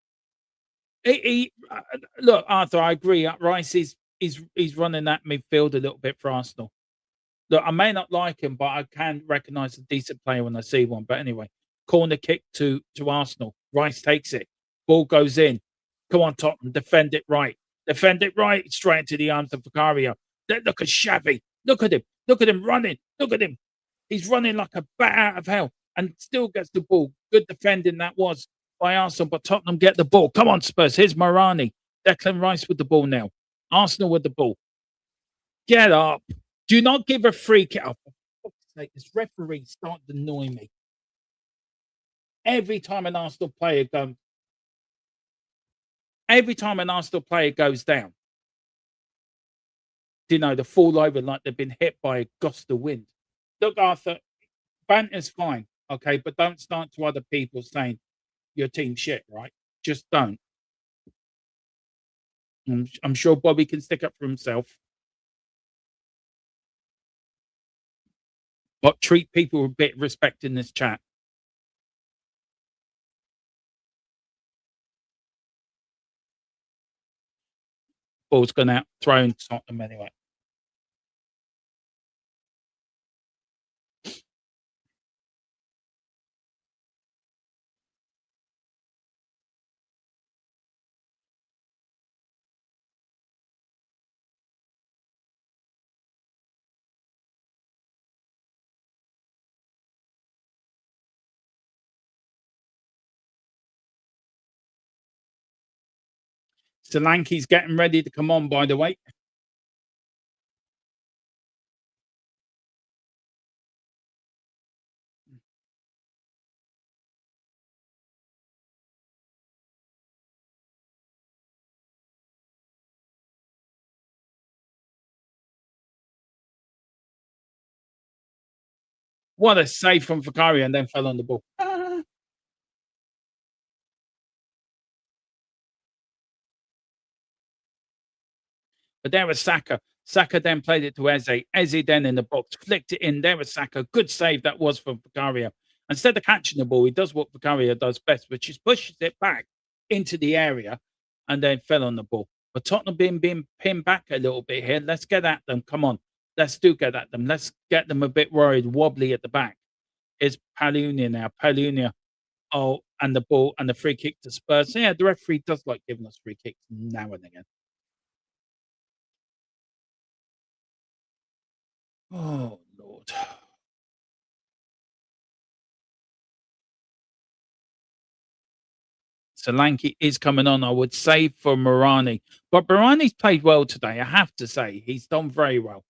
Look, Arthur, I agree. Rice is running that midfield a little bit for Arsenal. Look, I may not like him, but I can recognise a decent player when I see one. But anyway, corner kick to Arsenal. Rice takes it. Ball goes in. Come on, Tottenham, defend it right. Defend it right. Straight into the arms of Vicario. Look at Xavi. Look at him. Look at him running. Look at him. He's running like a bat out of hell and still gets the ball. Good defending that was by Arsenal, but Tottenham get the ball. Come on, Spurs. Here's Morani. Declan Rice with the ball now. Arsenal with the ball. Get up. Do not give a free kick. Oh, for fuck's sake, this referee starting to annoy me. Every time an Arsenal player goes down, they fall over like they've been hit by a gust of wind. Look, Arthur, banter's fine, okay, but don't start to other people saying your team's shit, right? Just don't. I'm sure Bobby can stick up for himself. But treat people with a bit of respect in this chat. Ball's gone out, thrown Tottenham anyway. Solanke's getting ready to come on, by the way. What a save from Vicario and then fell on the ball. But there was Saka. Saka then played it to Eze. Eze then in the box, flicked it in. There was Saka. Good save that was from Vicario. Instead of catching the ball, he does what Vicario does best, which is pushes it back into the area and then fell on the ball. But Tottenham being pinned back a little bit here. Let's get at them. Come on. Let's do get at them. Let's get them a bit worried, wobbly at the back. Is Palunia now. Palunia. Oh, and the ball and the free kick to Spurs. Yeah, the referee does like giving us free kicks now and again. Oh, Lord. Solanke is coming on, I would say, for Morani. But Morani's played well today, I have to say. He's done very well.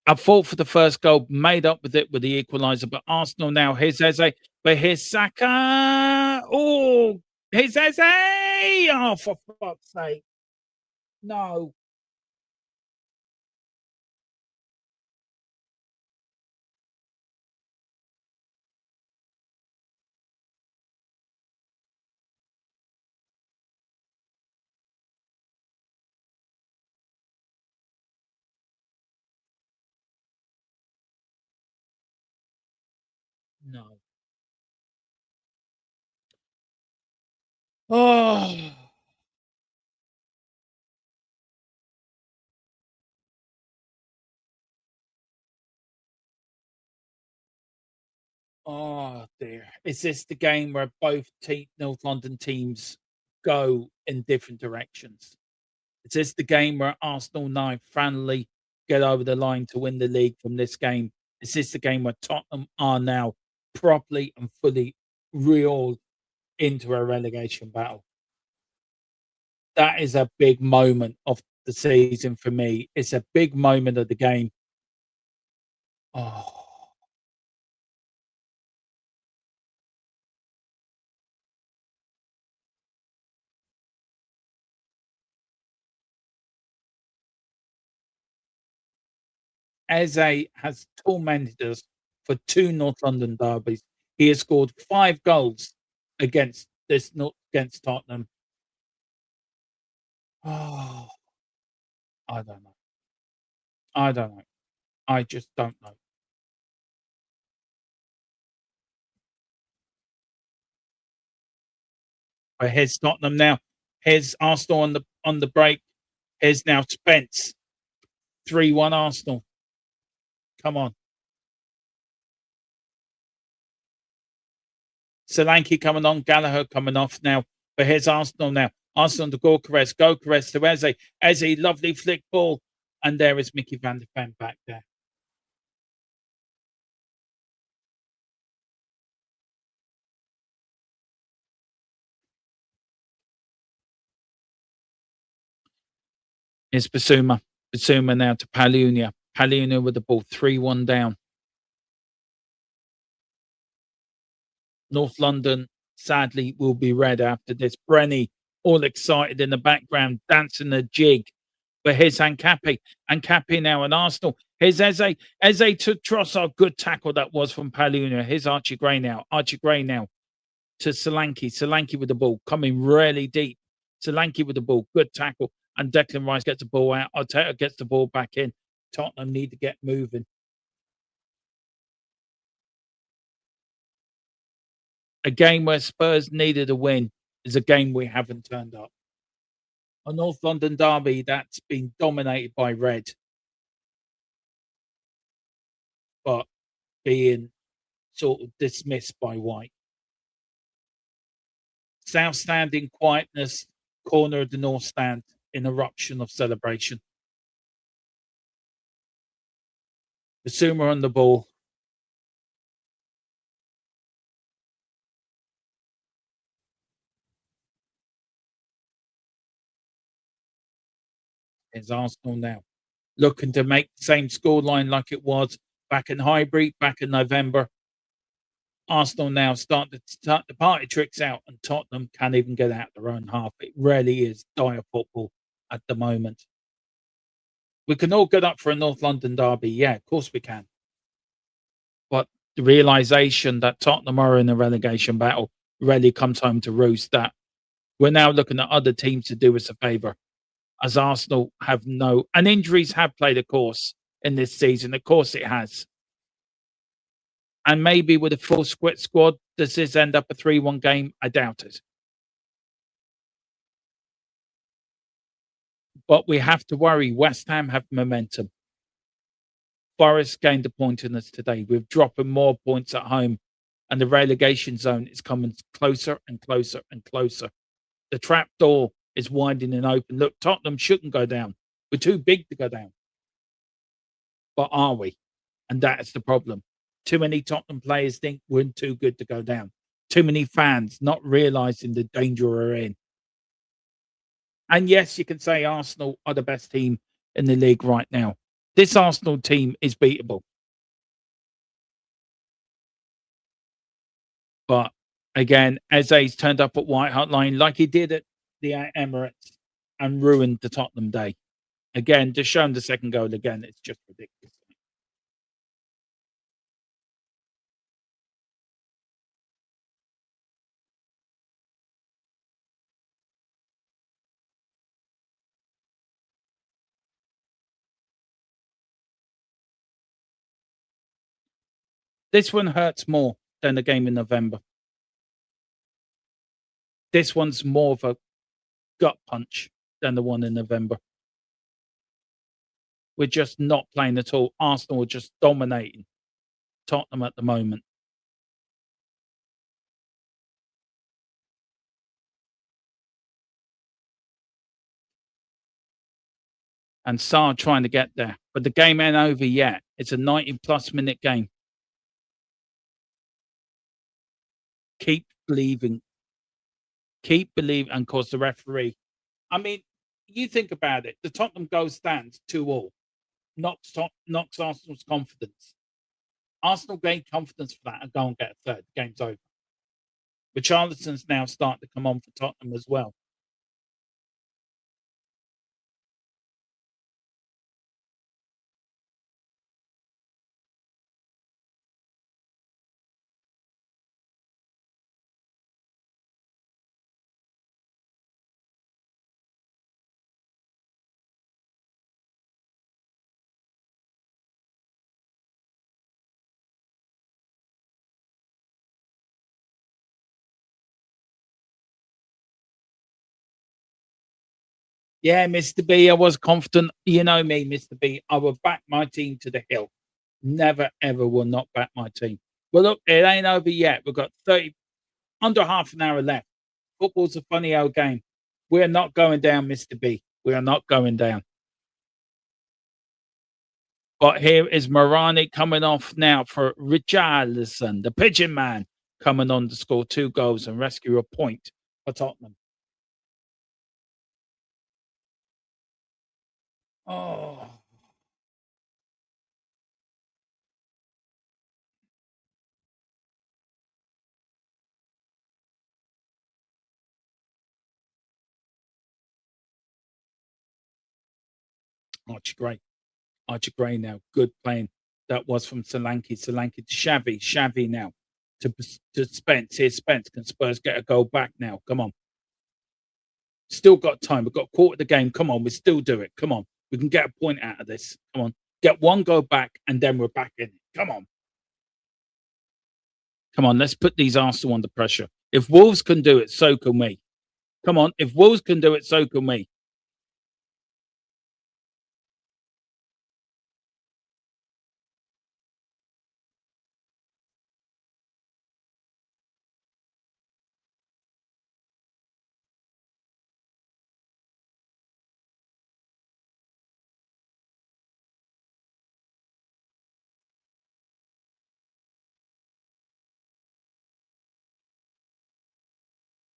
I fought for the first goal, made up with it with the equaliser, but Arsenal now, here's Eze, but here's Saka. Oh, here's Eze. Oh, for fuck's sake. No. No. Oh. Oh dear. Is this the game where both North London teams go in different directions? Is this the game where Arsenal now finally get over the line to win the league from this game? Is this the game where Tottenham are now properly and fully reeled into a relegation battle? That is a big moment of the season for me. It's a big moment of the game. Oh. Eze has tormented us for 2 North London derbies. He has scored 5 goals against this not against Tottenham. Oh, I don't know. I don't know. I just don't know. But here's Tottenham now. Here's Arsenal on the break. Here's now Spence. 3-1 Arsenal. Come on. Solanke coming on, Gallagher coming off now. But here's Arsenal now. Arsenal to Gorkarez. Gorkarez to Eze. Eze, lovely flick ball. And there is Mickey van der Ven back there. It's Basuma. Basuma now to Palunia. Palunia with the ball. 3-1 down. North London, sadly, will be red after this. Brenny, all excited in the background, dancing the jig. But here's Ancapi. Ancapi now and Arsenal. Here's Eze. Eze to Trossard. Good tackle that was from Palunia. Here's Archie Gray now. Archie Gray now to Solanke. Solanke with the ball. Coming really deep. Solanke with the ball. Good tackle. And Declan Rice gets the ball out. Arteta gets the ball back in. Tottenham need to get moving. A game where Spurs needed a win is a game we haven't turned up. A North London derby that's been dominated by red, but being sort of dismissed by white. South stand in quietness, corner of the North stand in eruption of celebration. The Sumer on the ball. Is Arsenal now looking to make the same scoreline like it was back in Highbury, back in November. Arsenal now start the party tricks out, and Tottenham can't even get out their own half. It really is dire football at the moment. We can all get up for a North London derby. Yeah, of course we can. But the realization that Tottenham are in a relegation battle really comes home to roost that we're now looking at other teams to do us a favour. as Arsenal have no, and injuries have played a course in this season. Of course, it has. And maybe with a full squad, does this end up a 3-1 game? I doubt it. But we have to worry. West Ham have momentum. Forest gained a point in us today. We're dropping more points at home, and the relegation zone is coming closer and closer and closer. The trap door is widening open. Look, Tottenham shouldn't go down. We're too big to go down. But are we? And that's the problem. Too many Tottenham players think we're too good to go down. Too many fans not realizing the danger we're in. And yes, you can say Arsenal are the best team in the league right now. This Arsenal team is beatable. But again, Eze's turned up at White Hart Lane like he did at the Emirates and ruined the Tottenham day. Again, just show him the second goal again. It's just ridiculous. This one hurts more than the game in November. This one's more of a gut punch than the one in November. We're just not playing at all. Arsenal are just dominating Tottenham at the moment. And Sarr trying to get there. But the game ain't over yet. It's a 90-plus minute game. Keep believing. Keep believing. And of course, the referee. I mean, you think about it. The Tottenham goal stands 2-2. Knocks Arsenal's confidence. Arsenal gain confidence for that and go and get a third. The game's over. But Charlton's now starting to come on for Tottenham as well. Yeah, Mr. B, I was confident. You know me, Mr. B. I will back my team to the hill. Never, ever will not back my team. Well, look, it ain't over yet. We've got 30, under half an hour left. Football's a funny old game. We're not going down, Mr. B. We are not going down. But here is Morani coming off now for Richarlison, the pigeon man, coming on to score 2 goals and rescue a point for Tottenham. Oh, Archie Gray. Archie Gray now. Good playing. That was from Solanke. Solanke to Xavi. Xavi now to Spence. Here's Spence. Can Spurs get a goal back now? Come on. Still got time. We've got a quarter of the game. Come on. We still do it. Come on. We can get a point out of this. Come on. Get one goal back and then we're back in it. Come on. Come on. Let's put these Arsenal under pressure. If Wolves can do it, so can we. Come on. If Wolves can do it, so can we.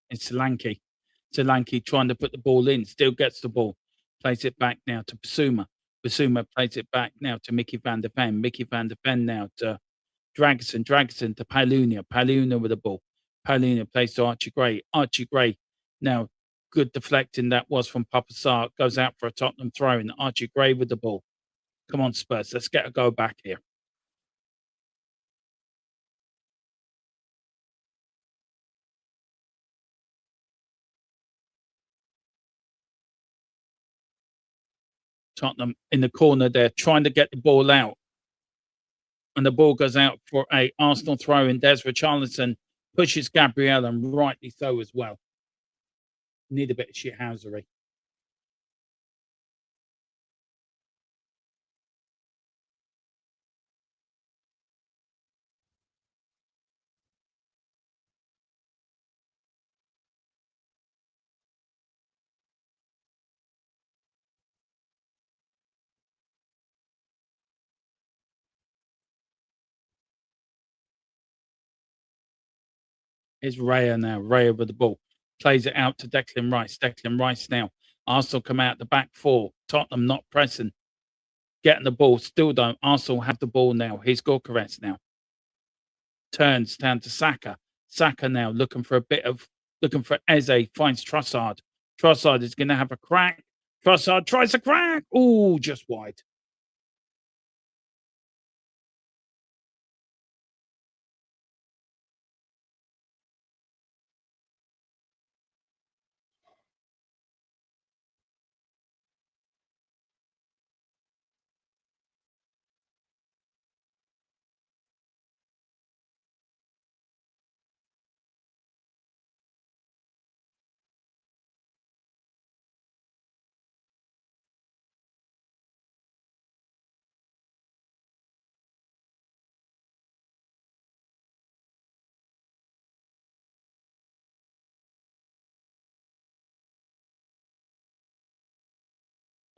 It's Solanke. Solanke trying to put the ball in, still gets the ball. Plays it back now to Basuma. Basuma plays it back now to Mickey van der Ven. Mickey van der Ven now to Dragosin. Dragosin to Palunia. Palunia with the ball. Palunia plays to Archie Gray. Archie Gray now good deflecting that was from Papa Sarr. Goes out for a Tottenham throw in. Archie Gray with the ball. Come on, Spurs. Let's get a go back here. Tottenham in the corner there, trying to get the ball out. And the ball goes out for a Arsenal throw in. Des Richarlison pushes Gabriel, and rightly so as well. Need a bit of shithousery. Here's Raya now. Raya with the ball. Plays it out to Declan Rice. Declan Rice now. Arsenal come out the back four. Tottenham not pressing. Getting the ball. Still don't. Arsenal have the ball now. Here's Gorkarez now. Turns down to Saka. Saka now looking for Eze. Finds Trossard. Trossard is going to have a crack. Trossard tries a crack. Oh, just wide.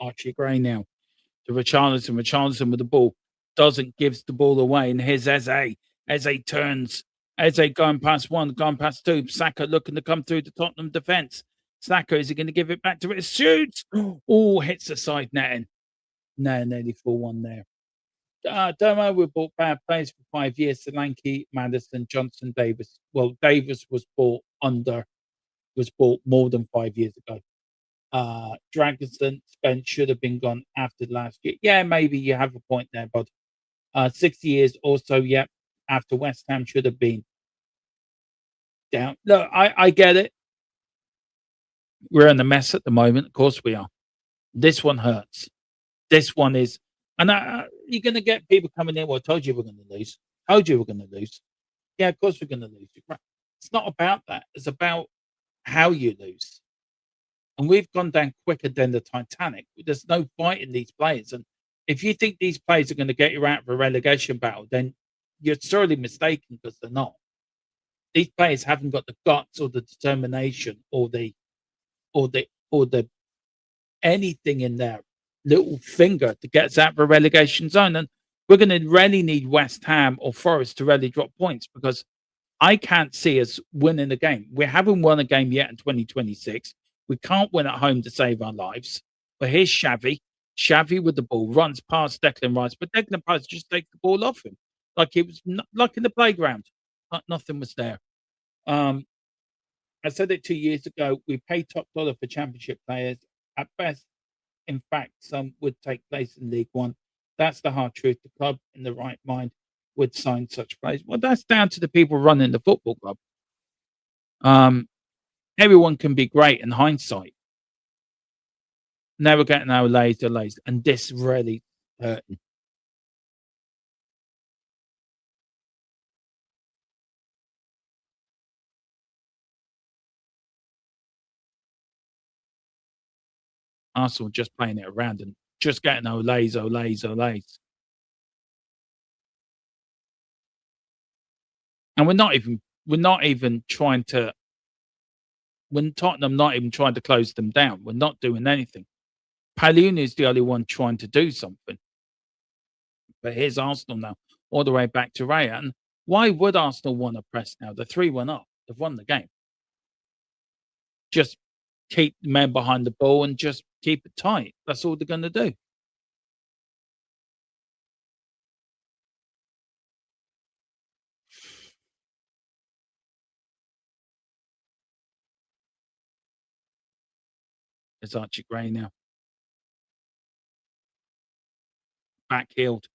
Archie Gray now to Richarlison. Richarlison with the ball. Gives the ball away. And here's Eze. Eze turns. Eze going past one, going past two. Saka looking to come through the Tottenham defence. Saka, is he going to give it back to it? Shoots! Oh, hits the side netting. No, nearly 4-1 there. Don't know, we bought bad players for 5 years. Solanke, Madison, Johnson, Davis. Well, Davis was bought more than 5 years ago. Dragonson, Spence should have been gone after last year. Yeah, maybe you have a point there, but 6 years also, yeah, after West Ham should have been down. Look, I get it. We're in a mess at the moment. Of course we are. This one hurts. This one is, and you're going to get people coming in. Well, I told you we're going to lose. Told you we're going to lose. Yeah, of course we're going to lose. It's not about that. It's about how you lose. And we've gone down quicker than the Titanic. There's no fight in these players. And if you think these players are going to get you out of a relegation battle, then you're sorely mistaken, because they're not. These players haven't got the guts or the determination or the anything in their little finger to get us out of a relegation zone. And we're going to really need West Ham or Forest to really drop points, because I can't see us winning a game. We haven't won a game yet in 2026. We can't win at home to save our lives. But here's Xavi. Xavi with the ball runs past Declan Rice, but Declan Rice just takes the ball off him like it was like in the playground. Nothing was there. I said it 2 years ago. We pay top dollar for championship players. At best, in fact, some would take place in League One. That's the hard truth. The club in the right mind would sign such players. Well, that's down to the people running the football club. Everyone can be great in hindsight. Never getting our delays, and this really hurting. Arsenal just playing it around and just getting Olays. And we're not even trying to, when Tottenham not even trying to close them down. We're not doing anything. Pallioni is the only one trying to do something. But here's Arsenal now, all the way back to Raya. And why would Arsenal want to press now? The 3-1 up. They've won the game. Just keep the men behind the ball and just keep it tight. That's all they're going to do. It's Archie Gray now. Back heeled.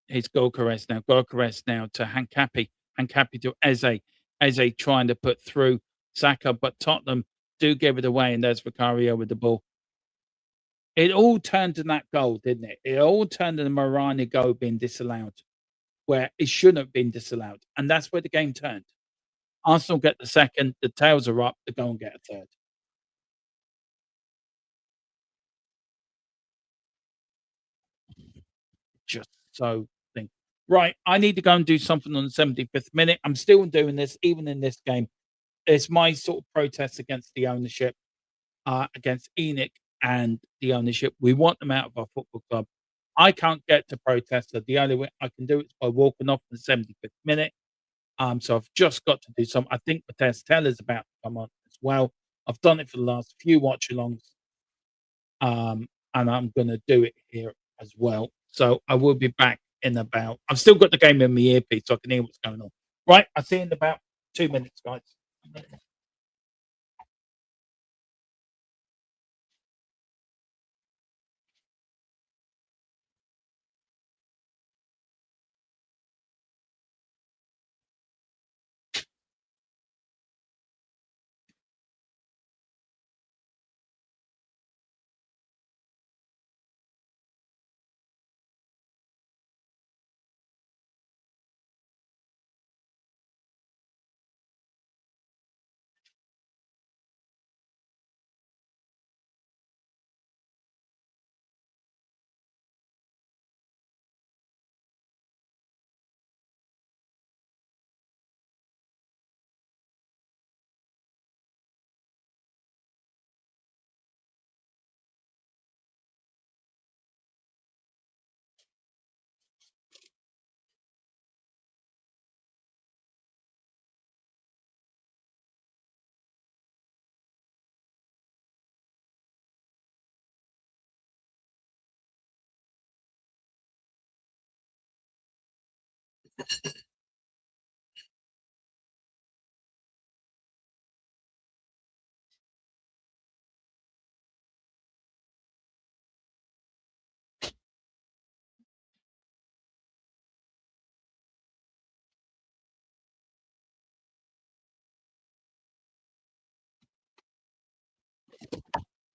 Here's Gorkarez now. Gorkarez now to Hancapi. Hancapi to Eze. Eze trying to put through Saka, but Tottenham do give it away, and there's Vicario with the ball. It all turned to that goal, didn't it? It all turned to the Morani goal being disallowed, where it shouldn't have been disallowed, and that's where the game turned. Arsenal get the second, the tails are up, they go and get a third. Just so thing. Right, I need to go and do something on the 75th minute. I'm still doing this, even in this game. It's my sort of protest against the ownership, against Enoch and the ownership. We want them out of our football club. I can't get to protest. So the only way I can do it is by walking off in the 75th minute. So I've just got to do some. I think Matthias Tell is about to come on as well. I've done it for the last few watch alongs, and I'm going to do it here as well. So I will be back in about. I've still got the game in my earpiece, so I can hear what's going on. Right, I'll see you in about 2 minutes, guys.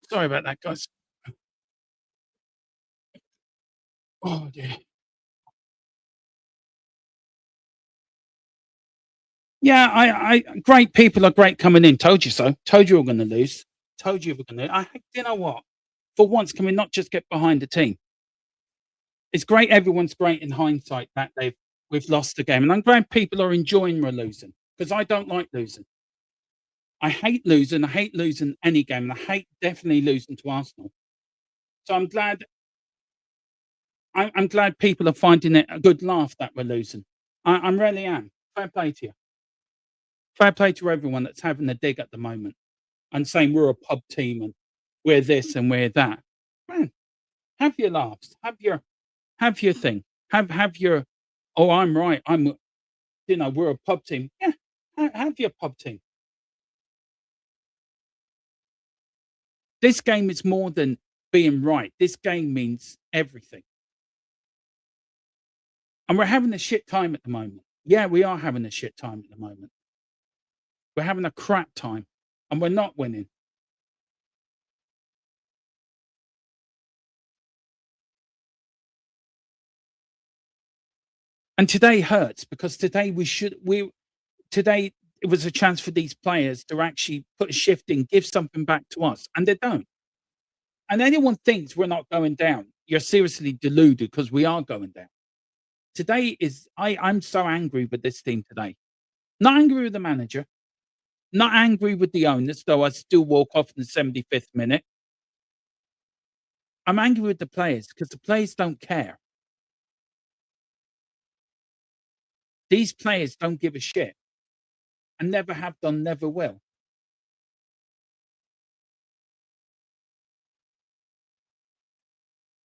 Sorry about that, guys. Oh dear. Yeah, I great people are great coming in. Told you so. Told you we're going to lose. Told you we're going to. You know what? For once, can we not just get behind the team? It's great. Everyone's great in hindsight that we've lost the game, and I'm glad people are enjoying we're losing because I don't like losing. I hate losing. I hate losing any game, and I hate definitely losing to Arsenal. So I'm glad. I'm glad people are finding it a good laugh that we're losing. I really am. Fair play to you. Fair play to everyone that's having a dig at the moment and saying we're a pub team and we're this and we're that. Man, have your laughs. Have your thing. Have your oh, I'm right. We're a pub team. Yeah, have your pub team. This game is more than being right. This game means everything. And we're having a shit time at the moment. Yeah, we are having a shit time at the moment. We're having a crap time and we're not winning. And today hurts because today it was a chance for these players to actually put a shift in, give something back to us, and they don't. And anyone thinks we're not going down, you're seriously deluded because we are going down. Today is I'm so angry with this team today. Not angry with the manager, not angry with the owners, though I still walk off in the 75th minute. I'm angry with the players because the players don't care. These players don't give a shit and never have done, never will.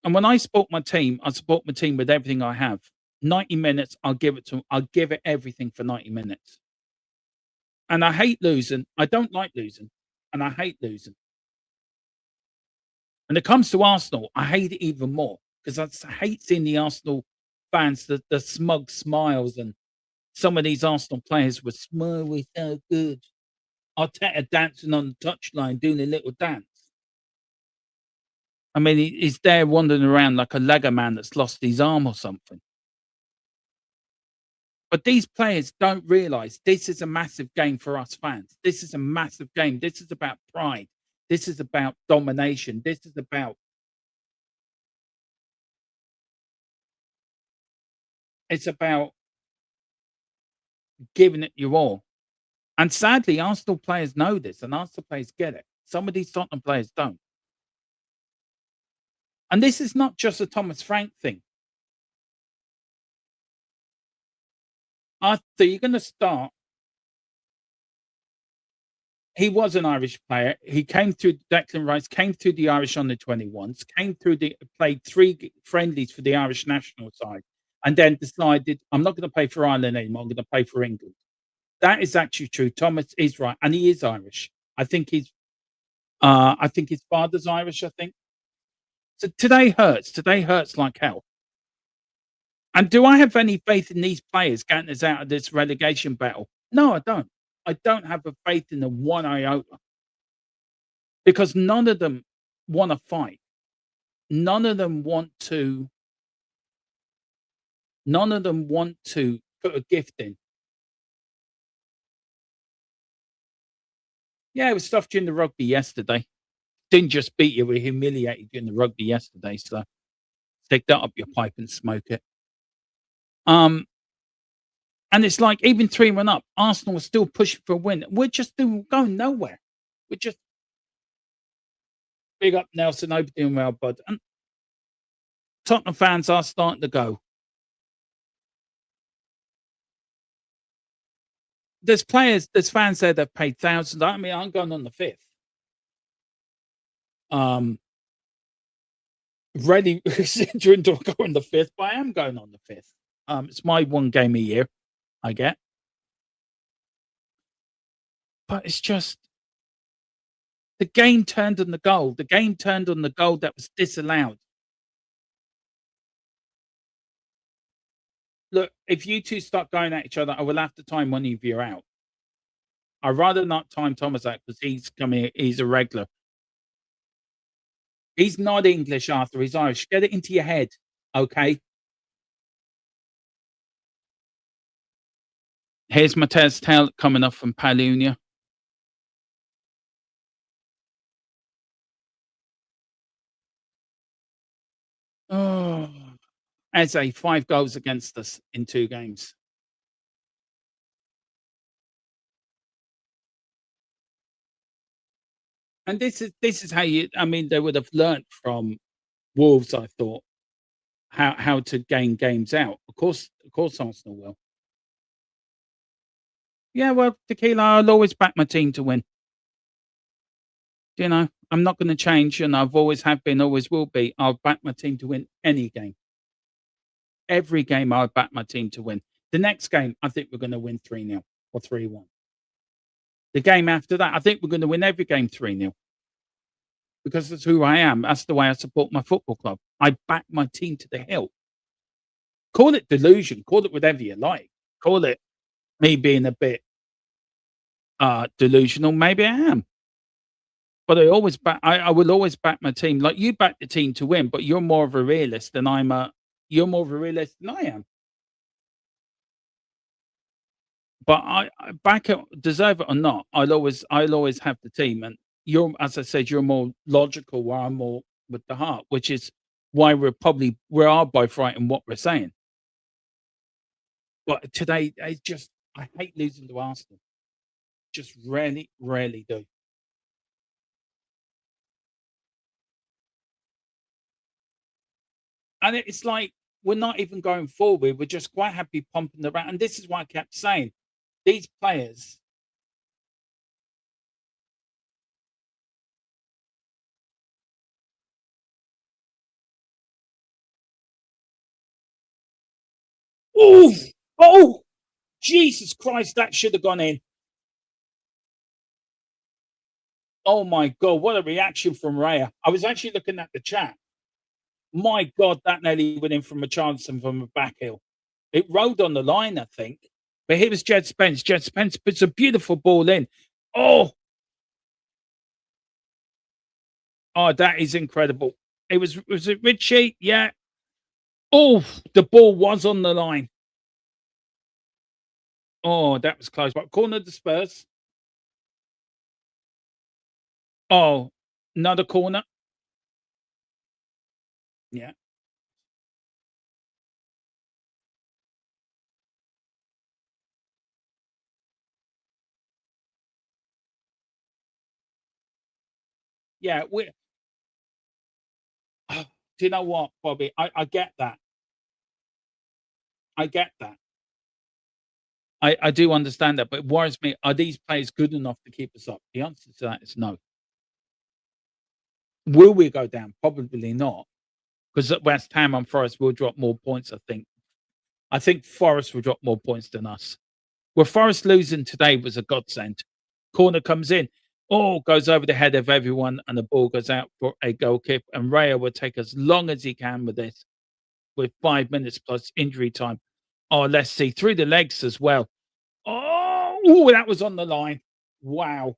And when I support my team, I support my team with everything I have. 90 minutes, I'll give it everything for 90 minutes. And I hate losing. I don't like losing. And I hate losing. When it comes to Arsenal, I hate it even more because I hate seeing the Arsenal fans, the smug smiles, and some of these Arsenal players were smile, we're so good. Arteta dancing on the touchline, doing a little dance. I mean, he's there wandering around like a Lego man that's lost his arm or something. But these players don't realize this is a massive game for us fans. This is a massive game. This is about pride. This is about domination. This is about it's about giving it your all. And sadly, Arsenal players know this, and Arsenal players get it. Some of these Tottenham players don't. And this is not just a Thomas Frank thing. Arthur, you're going to start. He was an Irish player. He came through Declan Rice, came through the Irish under 21s, came through played friendlies for the Irish national side, and then decided, I'm not going to play for Ireland anymore. I'm going to play for England. That is actually true. Thomas is right, and he is Irish. I think his father's Irish. I think so. Today hurts. Today hurts like hell. And do I have any faith in these players getting us out of this relegation battle? No, I don't. I don't have a faith in them one iota because none of them want to fight. None of them want to. None of them want to put a gift in. Yeah, it was stuff during the rugby yesterday. Didn't just beat you, we humiliated you in the rugby yesterday. So stick that up your pipe and smoke it. And it's like even 3-1 up, Arsenal was still pushing for a win. We're just going nowhere. We're just big up Nelson, hope you're doing well, bud. And Tottenham fans are starting to go. There's fans there that paid thousands. I mean, I'm going on the 5th. Ready considering to go on the 5th, but I am going on the 5th. It's my one game a year I get. But it's just the game turned on the goal. The game turned on the goal that was disallowed. Look, if you two start going at each other, I will have to time one of you out. I'd rather not time Thomas out because he's a regular. He's not English, Arthur. He's Irish. Get it into your head, okay? Here's Matez Tail coming up from Palunia. Oh, Eze, 5 goals against us in 2 games. And this is how I mean, they would have learnt from Wolves, I thought, how to gain games out. Of course, Arsenal will. Yeah, well, Tequila, I'll always back my team to win. You know, I'm not going to change, and I've always have been, always will be. I'll back my team to win any game. Every game, I'll back my team to win. The next game, I think we're going to win 3-0 or 3-1. The game after that, I think we're going to win every game 3-0 because that's who I am. That's the way I support my football club. I back my team to the hilt. Call it delusion. Call it whatever you like. Call it me being a bit delusional. Maybe I am. But I will always back my team. Like you back the team to win, but you're more of a realist than you're more of a realist than I am. But I back it, deserve it or not, I'll always have the team. And as I said, you're more logical, where I'm more with the heart, which is why we are both right in what we're saying. But today, I hate losing to Arsenal. Just rarely, rarely do. And it's like we're not even going forward. We're just quite happy pumping around. And this is why I kept saying these players. Oh, oh, Jesus Christ, that should have gone in. Oh my God, what a reaction from Raya. I was actually looking at the chat. My God, that nearly went in from a Richarlison from a back heel. It rolled on the line, I think. But here was Jed Spence. Jed Spence puts a beautiful ball in. Oh, that is incredible. Was it Richie? Yeah. Oh, the ball was on the line. Oh, that was close. But corner the Spurs. Oh, another corner. Yeah. Yeah. Do you know what, Bobby? I get that. I get that. I do understand that, but it worries me. Are these players good enough to keep us up? The answer to that is no. Will we go down? Probably not. Because at West Ham and Forest will drop more points, I think. I think Forest will drop more points than us. Well, Forest losing today was a godsend. Corner comes in, oh, goes over the head of everyone, and the ball goes out for a goal kick. And Raya will take as long as he can with this, with 5 minutes plus injury time. Oh, let's see, through the legs as well. Oh, ooh, that was on the line. Wow.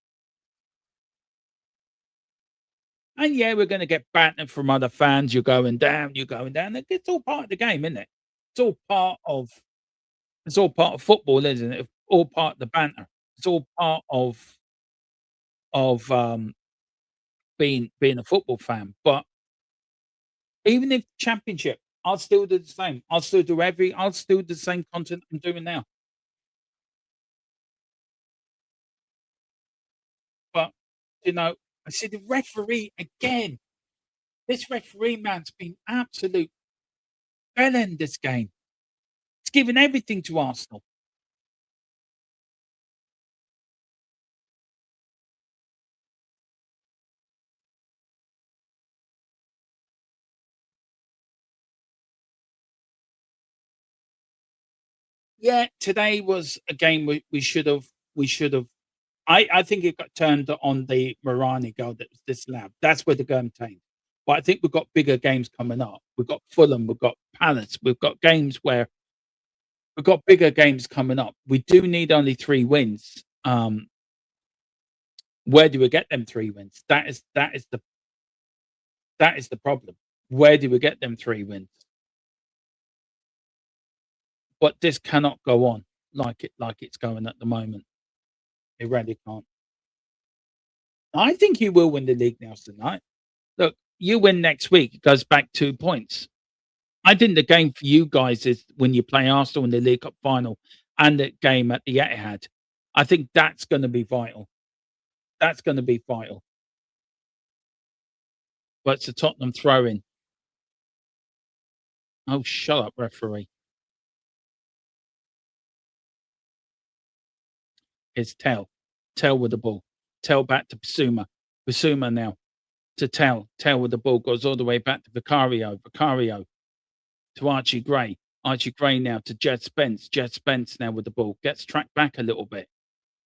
And yeah, we're going to get banter from other fans. You're going down, you're going down. It's all part of the game, isn't it? It's all part of it's all part of football, isn't it? All part of the banter. It's all part of being a football fan. But even if championship, I'll still do the same. I'll still do the same content I'm doing now. But you know, I see the referee again. This referee man's been absolute bell end this game. It's given everything to Arsenal. Yeah, today was a game we should have. I think it got turned on the Morani goal that was disallowed. That's where the game changed. But I think we've got bigger games coming up. We've got Fulham, we've got Palace, we've got games where we've got bigger games coming up. We do need only 3 wins. Where do we get them 3 wins? That is the problem. Where do we get them 3 wins? But this cannot go on like it's going at the moment. It really can't. I think you will win the league now tonight. Look, you win next week, it goes back 2 points. I think the game for you guys is when you play Arsenal in the League Cup final and the game at the Etihad. I think that's gonna be vital. That's gonna be vital. But it's a Tottenham throw-in. Oh, shut up, referee. It's Tell. Tell with the ball. Tell back to Basuma. Basuma now to Tell. Tell with the ball goes all the way back to Vicario. Vicario to Archie Gray. Archie Gray now to Jed Spence. Jed Spence now with the ball. Gets tracked back a little bit.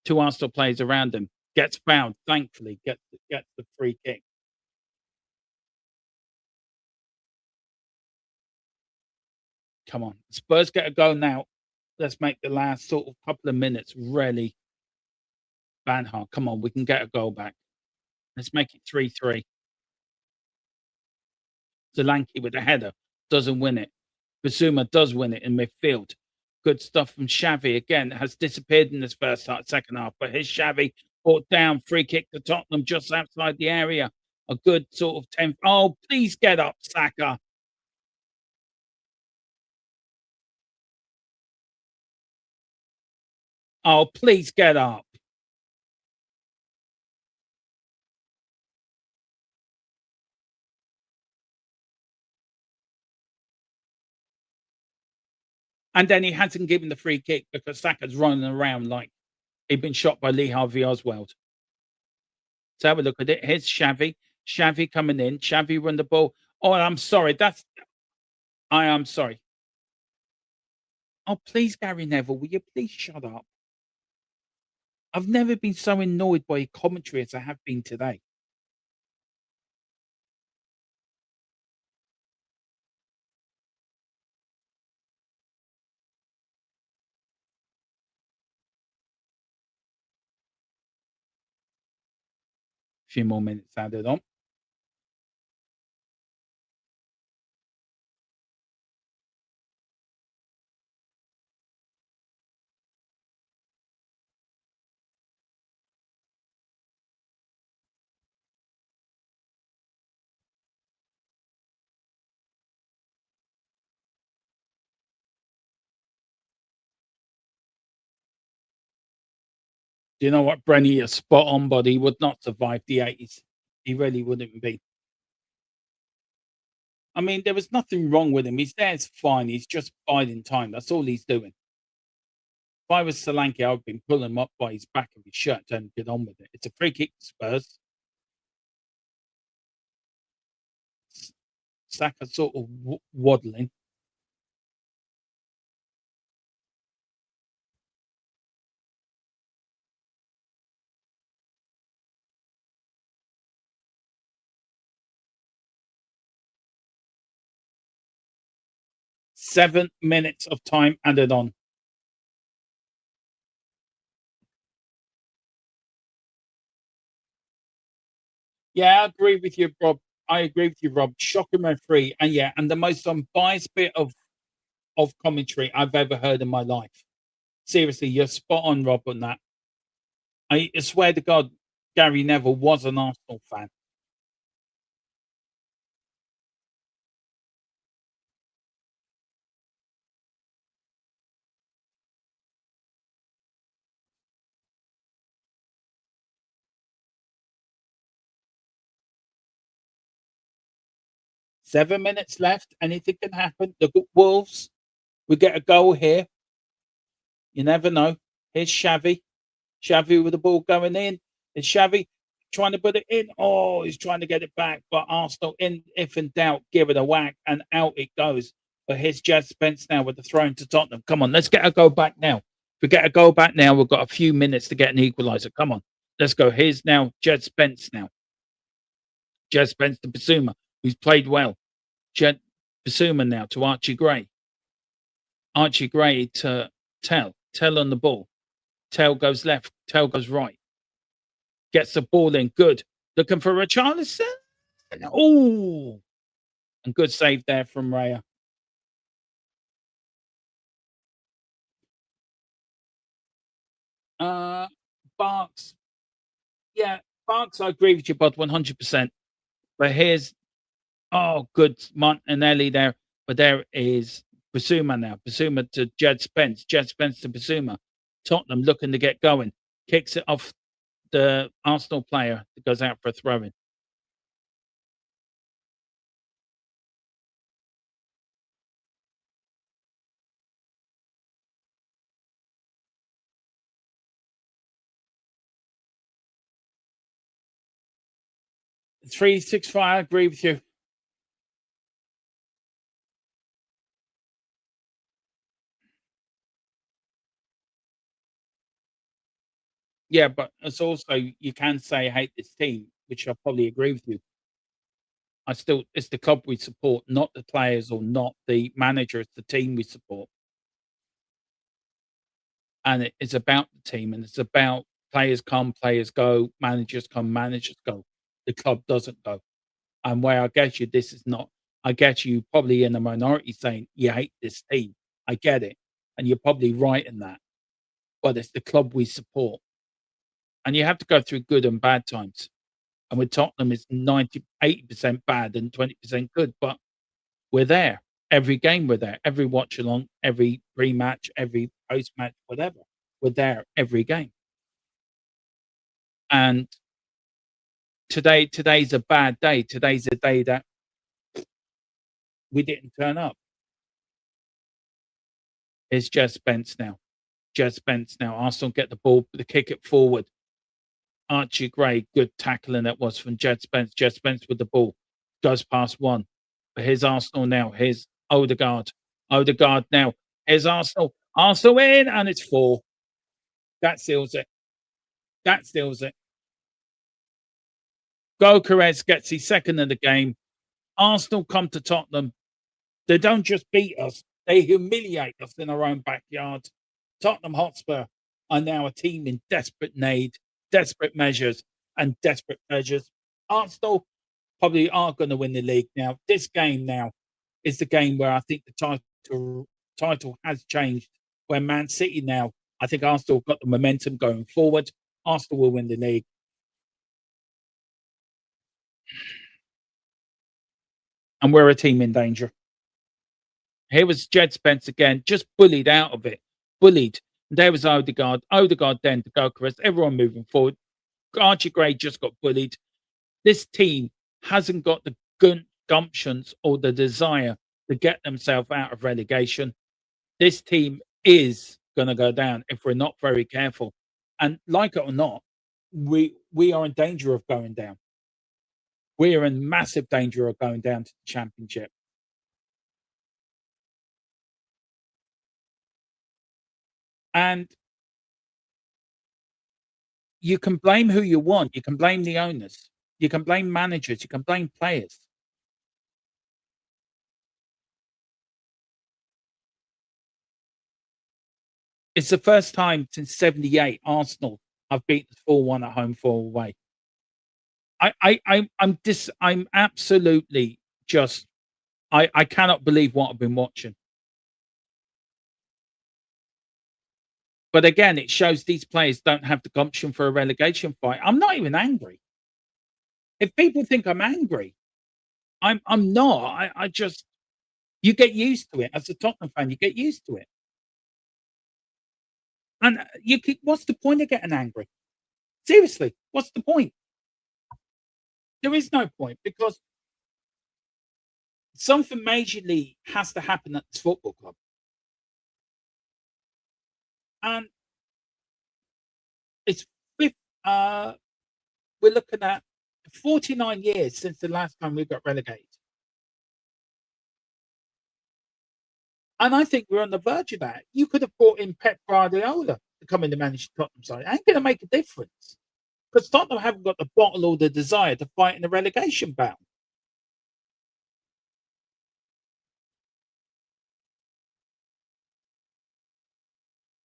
2 Arsenal players around him. Gets fouled, thankfully, gets the free kick. Come on. Spurs get a goal now. Let's make the last sort of couple of minutes really Banhart. Come on, we can get a goal back. Let's make it 3-3. Solanke with a header doesn't win it. Basuma does win it in midfield. Good stuff from Xavi again. Has disappeared in this second half, but his Xavi brought down free kick to Tottenham just outside the area. A good sort of 10. Oh, please get up, Saka. Oh, please get up. And then he hasn't given the free kick because Saka's running around like he'd been shot by Lee Harvey Oswald. So have a look at it. Here's Xavi. Xavi coming in. Xavi run the ball. Oh, I'm sorry. I am sorry. Oh, please, Gary Neville, will you please shut up? I've never been so annoyed by your commentary as I have been today. A few more minutes added on. Do you know what, Brenny? You're spot on, buddy. He would not survive the 80s. He really wouldn't be. I mean, there was nothing wrong with him. He's there, it's fine. He's just biding time. That's all he's doing. If I was Solanke, I'd been pulling him up by his back of his shirt and get on with it. It's a free kick to Spurs. Saka sort of waddling. Seven minutes of time added on. Yeah, I agree with you, Rob. I agree with you, Rob. Shocking referee, and yeah, and the most unbiased bit of commentary I've ever heard in my life. Seriously, you're spot on, Rob, on that. I swear to God, Gary Neville was an Arsenal fan. Seven minutes left. Anything can happen. Look at Wolves. We get a goal here. You never know. Here's Xavi. Xavi with the ball going in. Is Xavi trying to put it in? Oh, he's trying to get it back. But Arsenal, if in doubt, give it a whack and out it goes. But here's Jed Spence now with the throw into Tottenham. Come on, let's get a goal back now. If we get a goal back now, we've got a few minutes to get an equaliser. Come on, let's go. Here's now Jed Spence now. Jed Spence to Basuma, who's played well. Jed Basuma now to Archie Gray. Archie Gray to Tell. Tell on the ball. Tell goes left. Tell goes right. Gets the ball in. Good. Looking for Richarlison. Oh, and good save there from Raya. Uh, Barks. Yeah, Barks. I agree with you, bud, 100%. But here's good Martinelli there. But there is Basuma now. Basuma to Jed Spence. Jed Spence to Basuma. Tottenham looking to get going. Kicks it off the Arsenal player that goes out for a throw in. Three, 6, 5. I agree with you. Yeah, but it's also you can say I hate this team, which I probably agree with you. It's the club we support, not the players or not the manager. It's the team we support, and it's about the team, and it's about players come, players go, managers come, managers go. The club doesn't go. And where I get you, this is not. I get you probably in the minority saying you hate this team. I get it, and you're probably right in that. But it's the club we support, and you have to go through good and bad times. And with Tottenham, it's 80% bad and 20% good. But we're there. Every game we're there. Every watch along, every pre-match, every post-match, whatever. We're there every game. And today's a bad day. Today's a day that we didn't turn up. It's Jed Spence now. Jed Spence now. Arsenal get the ball, the kick it forward. Archie Gray, good tackling that was from Jed Spence. Jed Spence with the ball. Goes past one. But here's Arsenal now. Here's Odegaard. Odegaard now. Here's Arsenal. Arsenal in, and it's 4. That seals it. That seals it. Gyökeres gets his second in the game. Arsenal come to Tottenham. They don't just beat us, they humiliate us in our own backyard. Tottenham Hotspur are now a team in desperate need, desperate measures, and desperate pleasures. Arsenal probably are going to win the league now. This game now is the game where I think the title has changed. Where Man City now, I think Arsenal got the momentum going forward. Arsenal will win the league. And we're a team in danger. Here was Jed Spence again, just bullied out of it. Bullied. There was Odegaard. Odegaard then to Gokeres. Everyone moving forward. Archie Gray just got bullied. This team hasn't got the gumptions or the desire to get themselves out of relegation. This team is going to go down if we're not very careful. And like it or not, we are in danger of going down. We are in massive danger of going down to the Championship. And you can blame who you want. You can blame the owners. You can blame managers. You can blame players. It's the first time since '78 Arsenal have beaten 4-1 at home, 4 away. I'm absolutely just I cannot believe what I've been watching. But again, it shows these players don't have the gumption for a relegation fight. I'm not even angry. If people think I'm angry, I'm not. I just you get used to it as a Tottenham fan. You get used to it, and what's the point of getting angry? Seriously, what's the point? There is no point because something majorly has to happen at this football club. And it's we're looking at 49 years since the last time we got relegated. And I think we're on the verge of that. You could have brought in Pep Guardiola to come in to manage the Tottenham side. It ain't going to make a difference because Tottenham haven't got the bottle or the desire to fight in the relegation battle.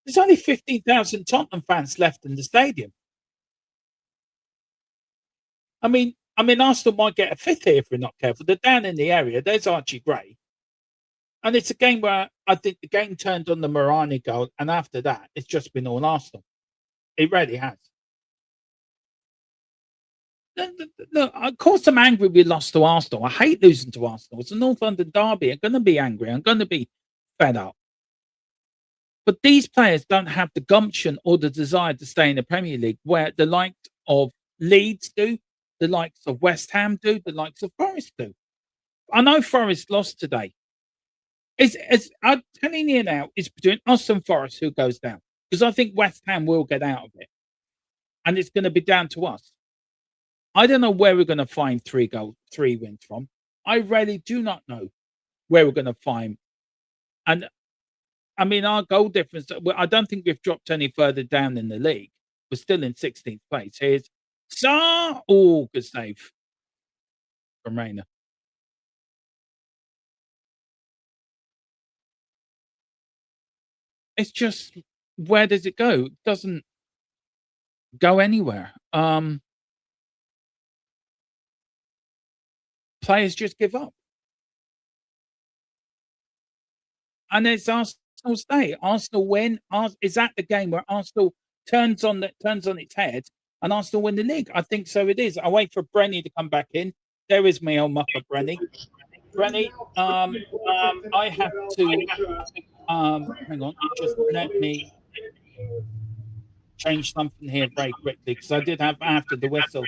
There's only 15,000 Tottenham fans left in the stadium. I mean, Arsenal might get a fifth here if we're not careful. They're down in the area. There's Archie Gray. And it's a game where I think the game turned on the Morani goal. And after that, it's just been all Arsenal. It really has. Look, of course I'm angry we lost to Arsenal. I hate losing to Arsenal. It's a North London derby. I'm going to be angry. I'm going to be fed up. But these players don't have the gumption or the desire to stay in the Premier League where the likes of Leeds do, the likes of West Ham do, the likes of Forest do. I know Forest lost today. I'm telling you now, it's between us and Forest who goes down. Because I think West Ham will get out of it. And it's going to be down to us. I don't know where we're going to find 3 wins from. I really do not know where we're going to find. And I mean, our goal difference, I don't think we've dropped any further down in the league. We're still in 16th place. Here's good save from Reina. It's just, where does it go? It doesn't go anywhere. Players just give up. And it's Arsenal's day. Arsenal win. Is that the game where Arsenal turns on its head and Arsenal win the league? I think so. It is. I wait for Brenny to come back in. There is my old mucker, Brenny. Brenny, I have to. Hang on. Just let me change something here very quickly because I did have after the whistle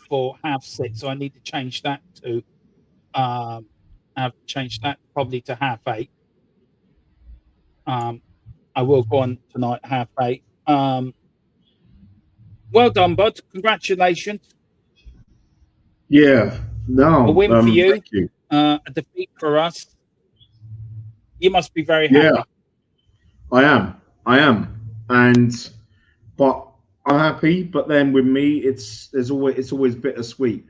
for 6:30, so I need to change that to. I've changed that probably to 8:30. I will go on tonight 8:30. Well done, bud. Congratulations. Yeah. No. A win for you. Thank you. A defeat for us. You must be very happy. Yeah. I am. But I'm happy, but then with me it's always bittersweet.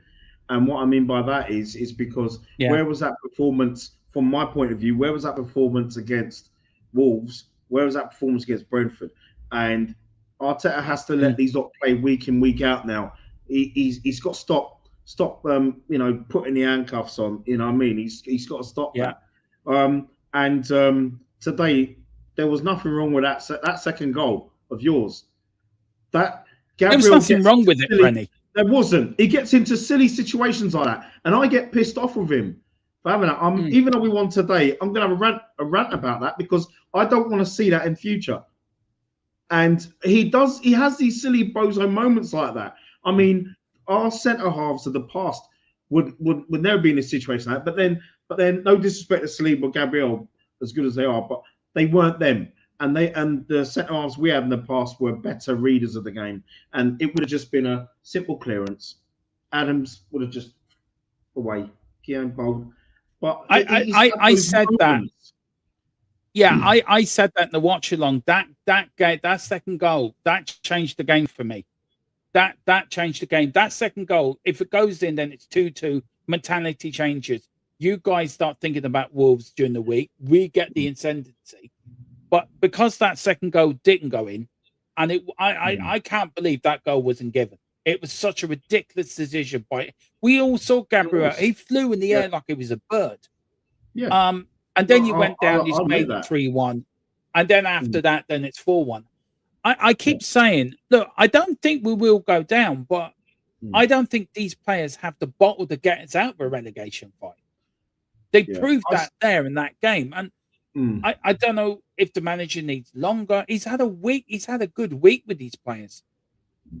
And what I mean by that is because where was that performance from my point of view? Where was that performance against Wolves? Where was that performance against Brentford? And Arteta has to let these lot play week in, week out now. He's got to stop putting the handcuffs on. You know what I mean? He's got to stop that. Today there was nothing wrong with that second goal of yours. There was nothing wrong with it, Rennie. There wasn't. He gets into silly situations like that, and I get pissed off with him. for having that. Even though we won today, I'm going to have a rant about that because I don't want to see that in future. And he has these silly bozo moments like that. I mean, our centre halves of the past would never be in a situation like that. But then, no disrespect to Saliba or Gabriel, as good as they are, but they weren't them. And the centre halves we had in the past were better readers of the game. And it would have just been a simple clearance. Adams would have just away, bold. But I said that. Yeah, I said that in the watch along. That second goal, that changed the game for me. That changed the game. That second goal, if it goes in, then it's 2-2. Mentality changes. You guys start thinking about Wolves during the week. We get the ascendancy. But because that second goal didn't go in, and I can't believe that goal wasn't given. It was such a ridiculous decision. We all saw Gabriel. He flew in the air like he was a bird. Yeah. And then you went down, you made it 3-1. And then after that, then it's 4-1. I keep saying, look, I don't think we will go down, but I don't think these players have the bottle to get us out of a relegation fight. They proved that there in that game. And I don't know if the manager needs longer. He's had a good week with these players.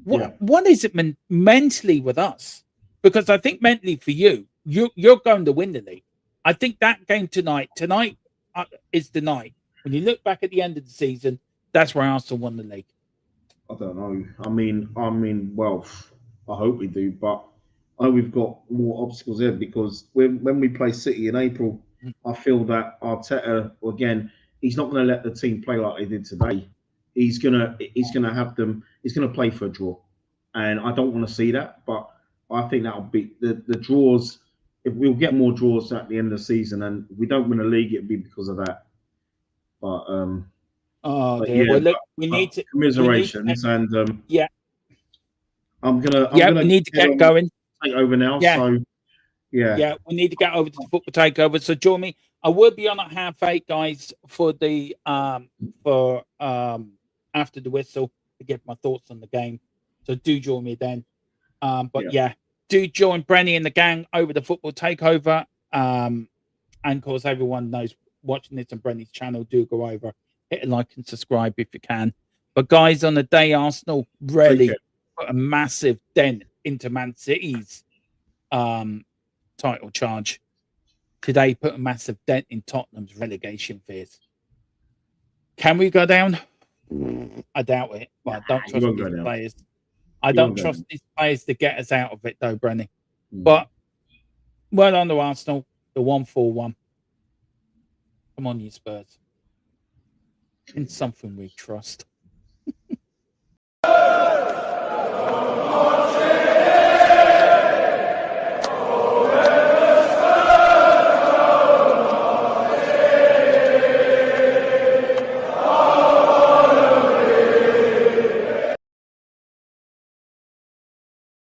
What is it mentally with us? Because I think mentally for you're going to win the league. I think that game tonight is the night. When you look back at the end of the season, that's where Arsenal won the league. I don't know. I mean, well, I hope we do, but I know we've got more obstacles here because when we play City in April, I feel that Arteta, again, he's not going to let the team play like they did today. He's gonna have them. He's gonna play for a draw, and I don't want to see that. But I think that'll be the draws. If we'll get more draws at the end of the season, and if we don't win a league, it'll be because of that. But we need to commiserations and I'm gonna we need to get going. Take over now. So we need to get over to the football takeover. So join me. I will be on at 8:30, guys, for the after the whistle to give my thoughts on the game. So do join me then. Do join Brenny and the gang over the football takeover. And of course, everyone knows watching this on Brenny's channel. Do go over, hit a like and subscribe if you can. But guys, on the day Arsenal really put a massive dent into Man City's title charge. Today put a massive dent in Tottenham's relegation fears. Can we go down? I doubt it, but I don't trust these players. I don't trust these players to get us out of it, though, Brenny. But well on to Arsenal, the 1-4-1. Come on, you Spurs. In something we trust.